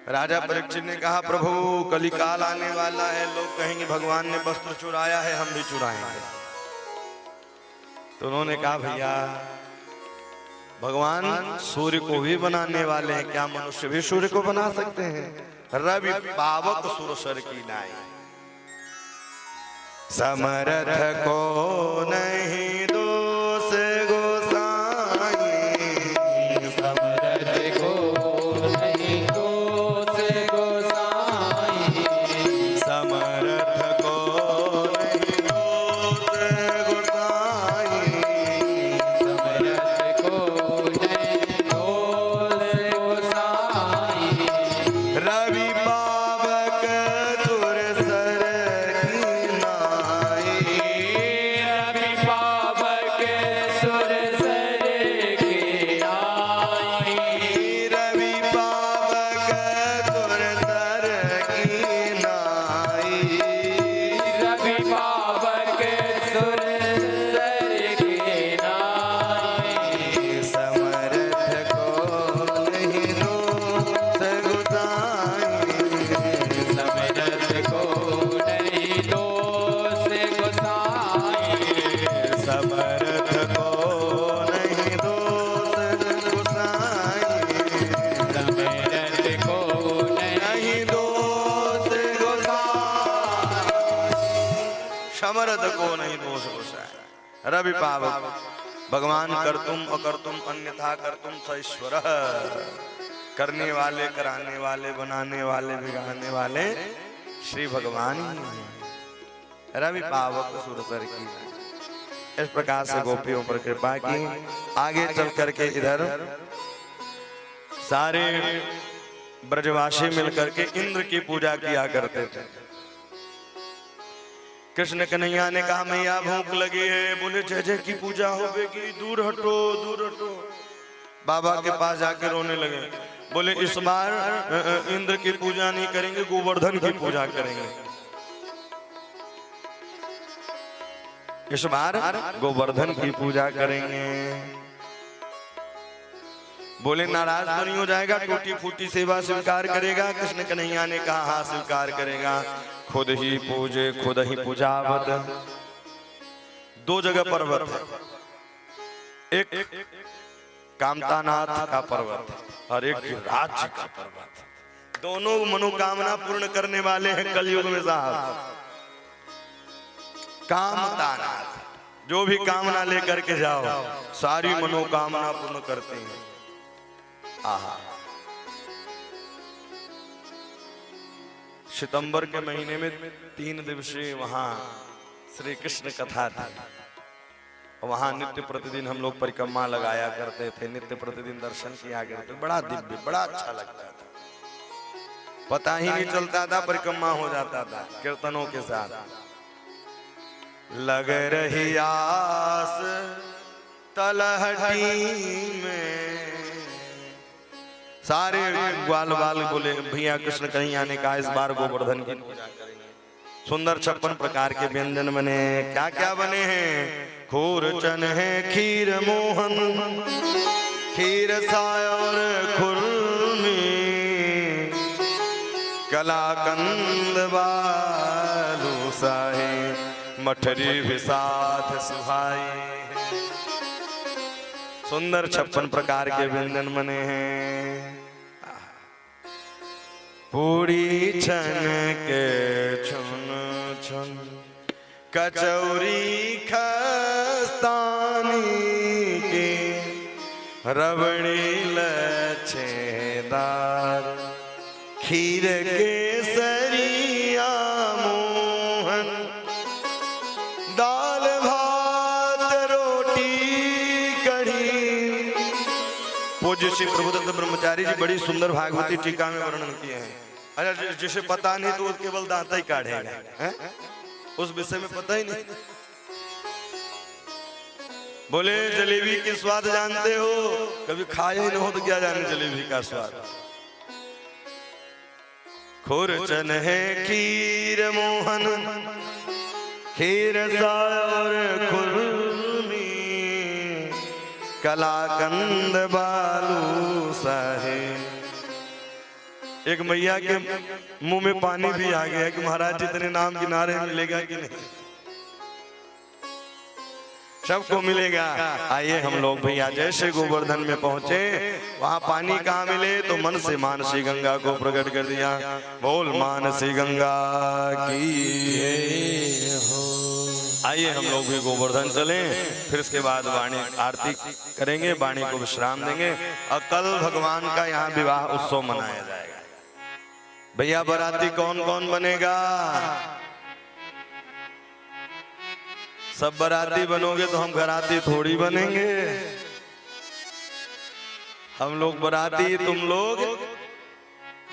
राजा परीक्षित ने कहा प्रभु कलिकाल आने वाला है, लोग कहेंगे भगवान ने वस्त्र चुराया है, हम भी चुराएंगे। तो उन्होंने कहा भैया भगवान सूर्य को भी बनाने वाले हैं, क्या मनुष्य भी सूर्य को बना सकते हैं? रवि पावक सुरसर की नाई समरथ को नहीं दोष गोसाई, समरथ को नहीं दोष गोसाई, समरथ को नहीं दोष गोसाई, समरथ को नहीं दोष गोसाई। रवि पावक तुरसर की नाई, रवि पावक सुरसर की नाई, रवि पावक तुरसर की नाई, रवि पावक सुरसर की नाई। समरथ को नहीं दोष गोसाई, समरथ को नहीं दोष गोसाई, समरथ को नहीं दोष गोसाई, समरथ को नहीं दोष गोसाई, समरथ को नहीं दोष गोसाई। रवि पावक भगवान करतुम अकर्तुम अन्यथा करतुम सईश्वर, करने वाले कराने वाले बनाने वाले बिगाड़ने वाले श्री भगवान ही हैं। रवि पावक सुरसर की। इस प्रकार से गोपियों पर कृपा की। आगे चल करके इधर सारे ब्रजवासी मिलकर के इंद्र की पूजा किया करते थे। कृष्ण कन्हैया ने कहा मैया भूख लगी है। बोले जय जय की पूजा होगी, दूर हटो दूर हटो। बाबा के पास जाके रोने लगे। बोले इस बार इंद्र की पूजा नहीं करेंगे, गोवर्धन की पूजा करेंगे। इस बार गोवर्धन की पूजा करेंगे। बोले नाराज तो नहीं हो जाएगा, टूटी फूटी सेवा स्वीकार करेगा? कृष्ण कन्हैया ने कहा हाँ स्वीकार करेगा। खुद ही पूजे खुद ही पूजावत। दो जगह पर्वत है, एक कामतानाथ का पर्वत और एक राज्य का पर्वत। दोनों मनोकामना पूर्ण करने वाले हैं कलयुग में साहब। कामतानाथ, जो भी कामना लेकर के जाओ सारी मनोकामना पूर्ण करते हैं। आहा, सितंबर के महीने में 3 दिवसीय वहां श्री कृष्ण कथा थी। वहां नित्य प्रतिदिन हम लोग परिक्रमा लगाया करते थे, नित्य प्रतिदिन दर्शन किया करते। बड़ा दिव्य, बड़ा अच्छा लगता था। पता ही नहीं चलता था, परिक्रमा हो जाता था कीर्तनों के साथ। लग रही आस तलहटी में। सारे ग्वाल बाल बोले भैया कृष्ण कन्हैया ने कहा इस बार गोवर्धन की पूजा करेंगे। सुंदर 56 प्रकार के व्यंजन बने। क्या क्या बने हैं? खूर चन है, खीर मोहन, खीर साय और खुरमी कलाकंद बालू साहे मठरी भी साथ सुहाई। सुंदर 56 प्रकार के व्यंजन बने हैं। पूरी छन के छुन छुन कचौरी खस्तानी के रबड़ी लच्छेदार खीर केसरिया मोहन दाल भात रोटी कढ़ी। पूज्य श्री प्रभुदत्त ब्रह्मचारी जी बड़ी सुंदर भागवती टीका में वर्णन किए हैं। अरे जिसे पता नहीं तो वो केवल दांत ही काढ़ेगा, हैं? उस विषय में पता ही नहीं। बोले जलेबी की स्वाद जानते हो? कभी खाया ही न हो तो क्या जाने जलेबी का स्वाद। खुरचन है खीर मोहन खीर और खुरमी कलाकंद बालू साहे। एक मैया के मुंह में पानी भी आ गया कि महाराज जितने नाम किनारे मिलेगा कि नहीं? सबको मिलेगा। आइए हम लोग भैया जैसे गोवर्धन में पहुंचे वहां पानी कहाँ मिले तो मन से मानसी गंगा को प्रकट कर दिया। बोल मानसी गंगा की हो। आइए हम लोग भी गोवर्धन चलें, फिर इसके बाद वाणी आरती करेंगे, वाणी को विश्राम देंगे और कल भगवान का यहाँ विवाह उत्सव मनाया जाएगा। भैया बाराती कौन कौन बनेगा? सब बाराती बनोगे तो हम घराती थोड़ी बनेंगे। हम लोग बाराती, तुम लोग।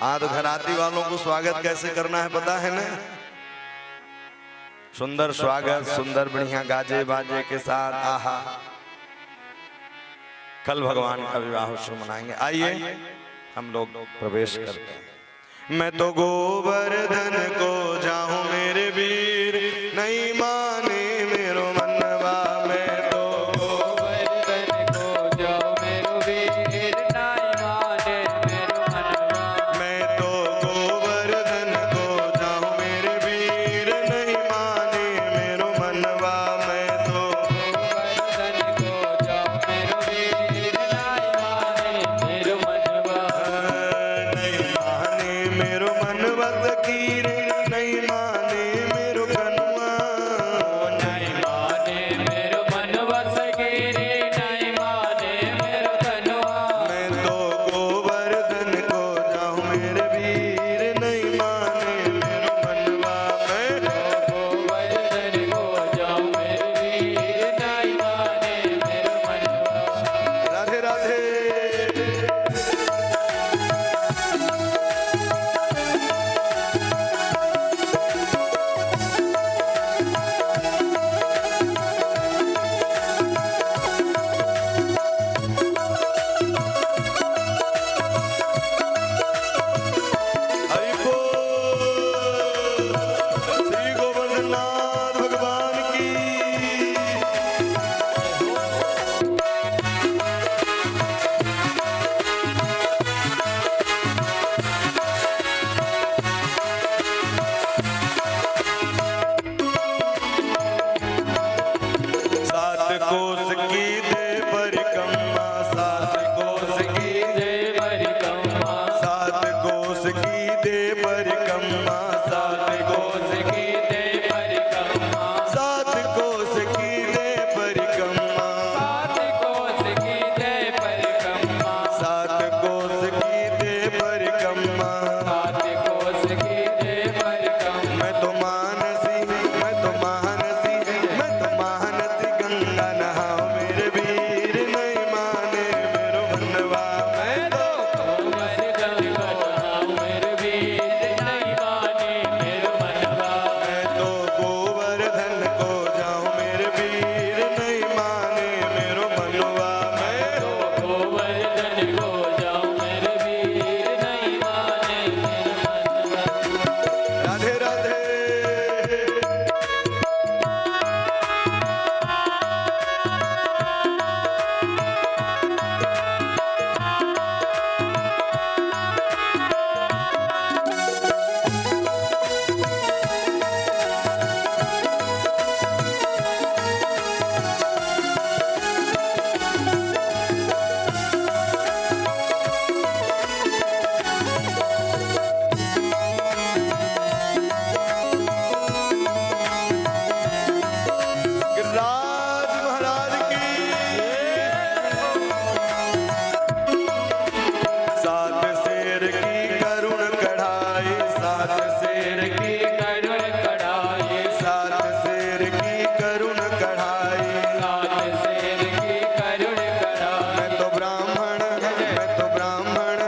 हाँ तो घराती वालों को स्वागत कैसे करना है पता है ना? सुंदर स्वागत, सुंदर बढ़िया गाजे बाजे के साथ। आहा, कल भगवान का विवाह उत्सव मनाएंगे। आइए हम लोग प्रवेश करते हैं। मैं तो गोवर्धन को जाऊं मेरे वीर नहीं माने मेरो मनवा। मैं तो गोवर्धन को जाऊं मेरो वीर नहीं माने मेरो मनवा। मैं तो गोवर्धन को जाऊं मेरे वीर नहीं माने मेरो मनवा। मैं तो गोवर्धन को जाऊं मेरो वीर नहीं माने मेरो मनवा। नहीं माने मेरो मनवा। कीर नहीं माने मेरो कनुआ। ब्राह्मण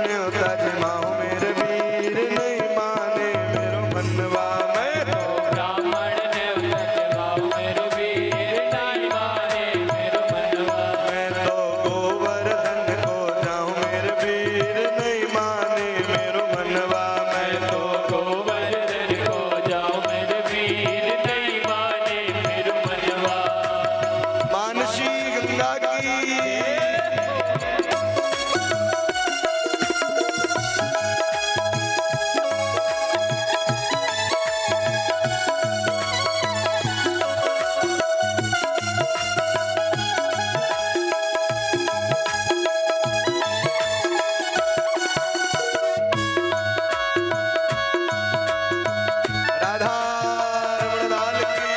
न्योता जमाऊं मेरे वीर नहीं माने मेरो मनवा मैं तो ब्राह्मण न्योता जमाऊं मेरे वीर नहीं माने मेरो मनवा मैं तो गोवर्धन को जाऊं मेरे वीर नहीं माने मेरो मनवा मैं तो गोवर्धन को जाऊं मेरे वीर नहीं माने मेरो मनवा मानसी गंगा की राधा रमण लाल की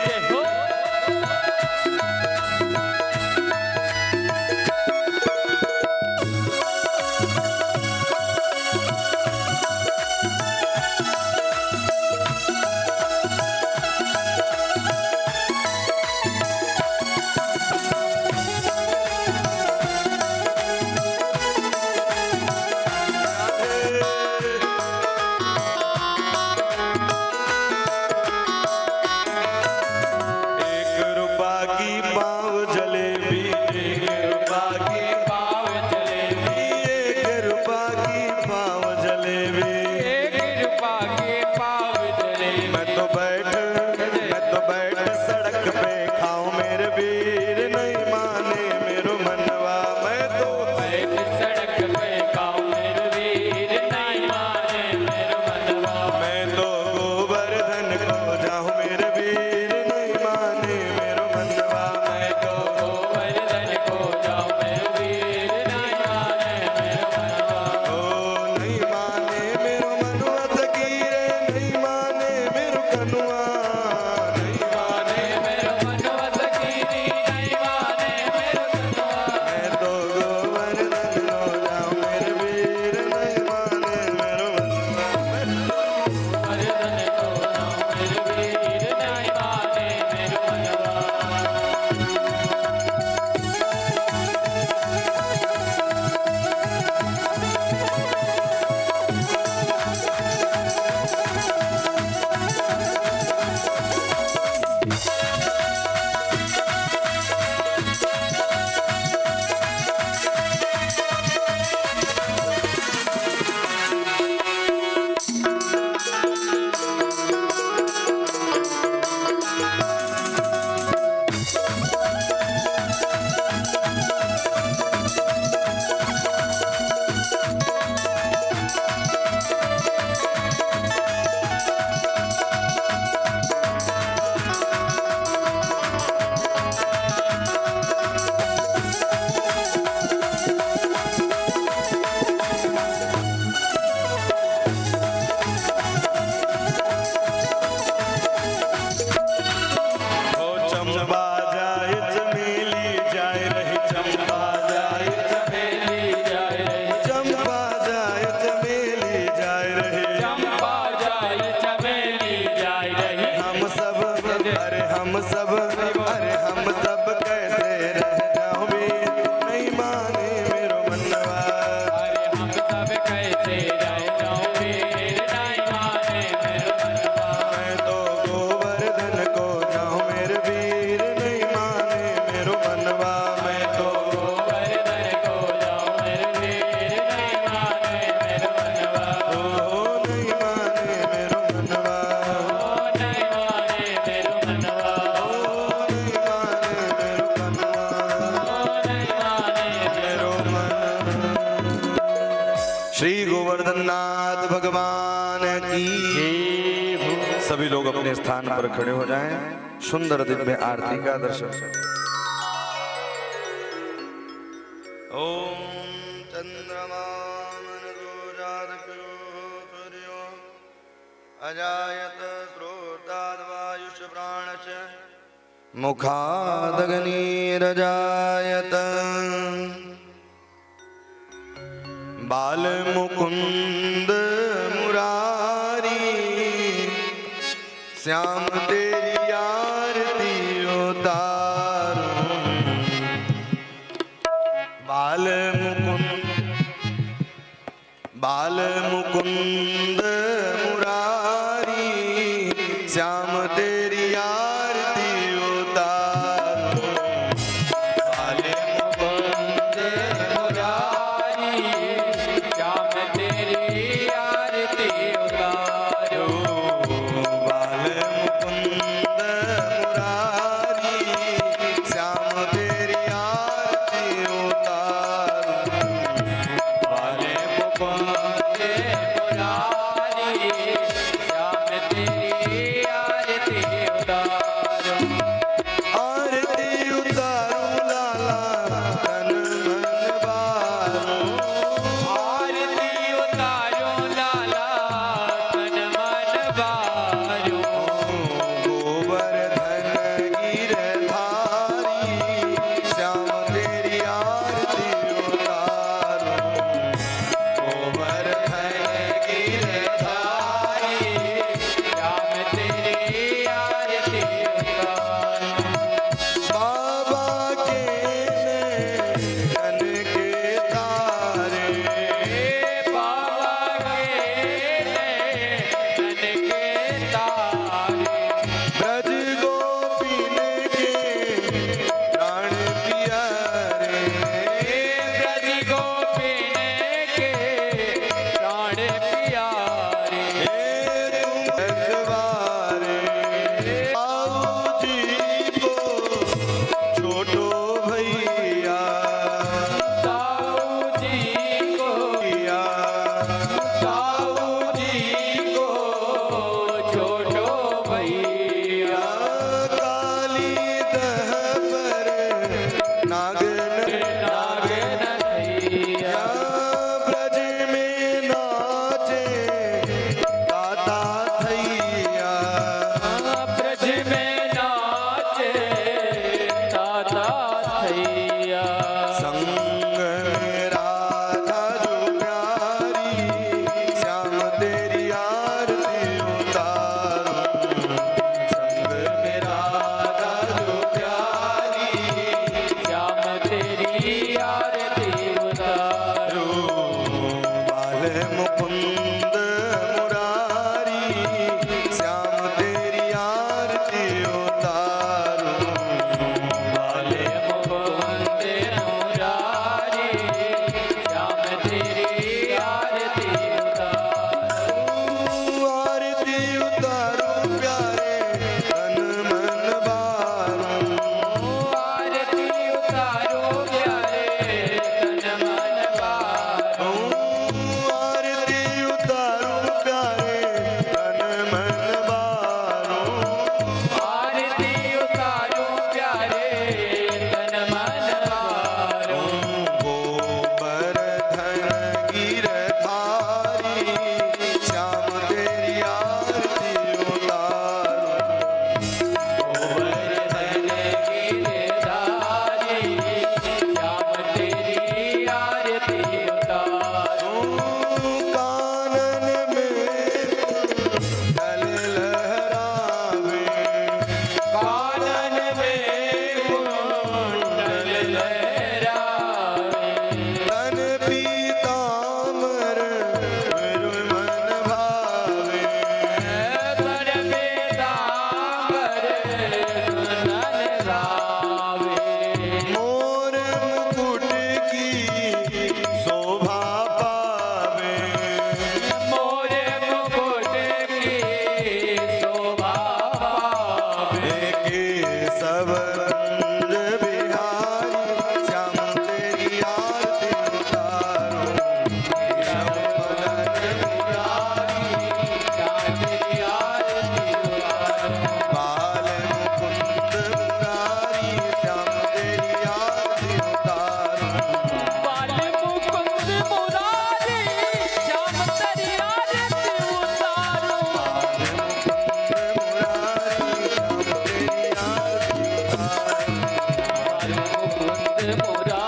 जय हो एक रुपा की पाव जलेबी एक रुपा की पाव जलेबी एक रुपा की पाव जलेबी 1 रुपया के पाव जलेबी मैं तो बैठ सड़क पे खाऊं मेरे वीर नहीं माने मेरो मनवा मैं तो बैठ सड़क पे खाऊं मेरे वीर नहीं माने मेरो मनवा मैं तो गोवर्धन को जाऊं मेरे वीर नहीं माने मेरो मनवा मैं तो गोवर्धन को जाऊं मेरे वीर नहीं माने मेरो मनवा ओ नहीं माने मेरो मनवा तकीरे नहीं माने मेरो कनुआ नहीं माने मेरो मनवा सकीनी नहीं माने मेरो मनवा मैं तो गोवर्धन को जाऊं मेरे वीर नहीं माने मेरो मनवा गोवर्धन को जाऊं मेरे वीर नहीं माने मेरो मनवा ओ चंपा जाए चमेली जाए रही चंपा जाए चमेली जाए रही चंपा जाए चमेली जाए रही चंपा जाए चमेली जाए रही हम सब कैसे रह जाऊं वीर नहीं माने मेरो मनवा अरे हम सब कैसे रह जाऊं वीर नहीं माने मेरो मनवा मैं तो गोवर्धन को जाऊं मेरे वीर नहीं माने मेरो मनवा मैं तो गोवर्धन को जाऊं मेरे वीर नहीं माने मेरो मनवा ओ नहीं माने मेरो मनवा ओ नहीं माने मेरो मनवा ओ नहीं माने मेरो मनवा ओ नहीं माने मेरो मन श्री गोवर्धन नाथ भगवान की सभी लोग अपने स्थान पर खड़े हो जाएं। सुंदर दिव्य आरती का दर्शन। ओम चंद्रमा मनसो जातकयो सूर्यो अजायत स्रोताद वायुष प्राणच मुखादग्निरजायत बाल मुकुंद मुरारी श्याम तेरी आरती उतारूं बाल बाल मुकुंद मुरारी श्याम तेरी आरती उतारो बाल मुकुंद मुरारी श्याम तेरी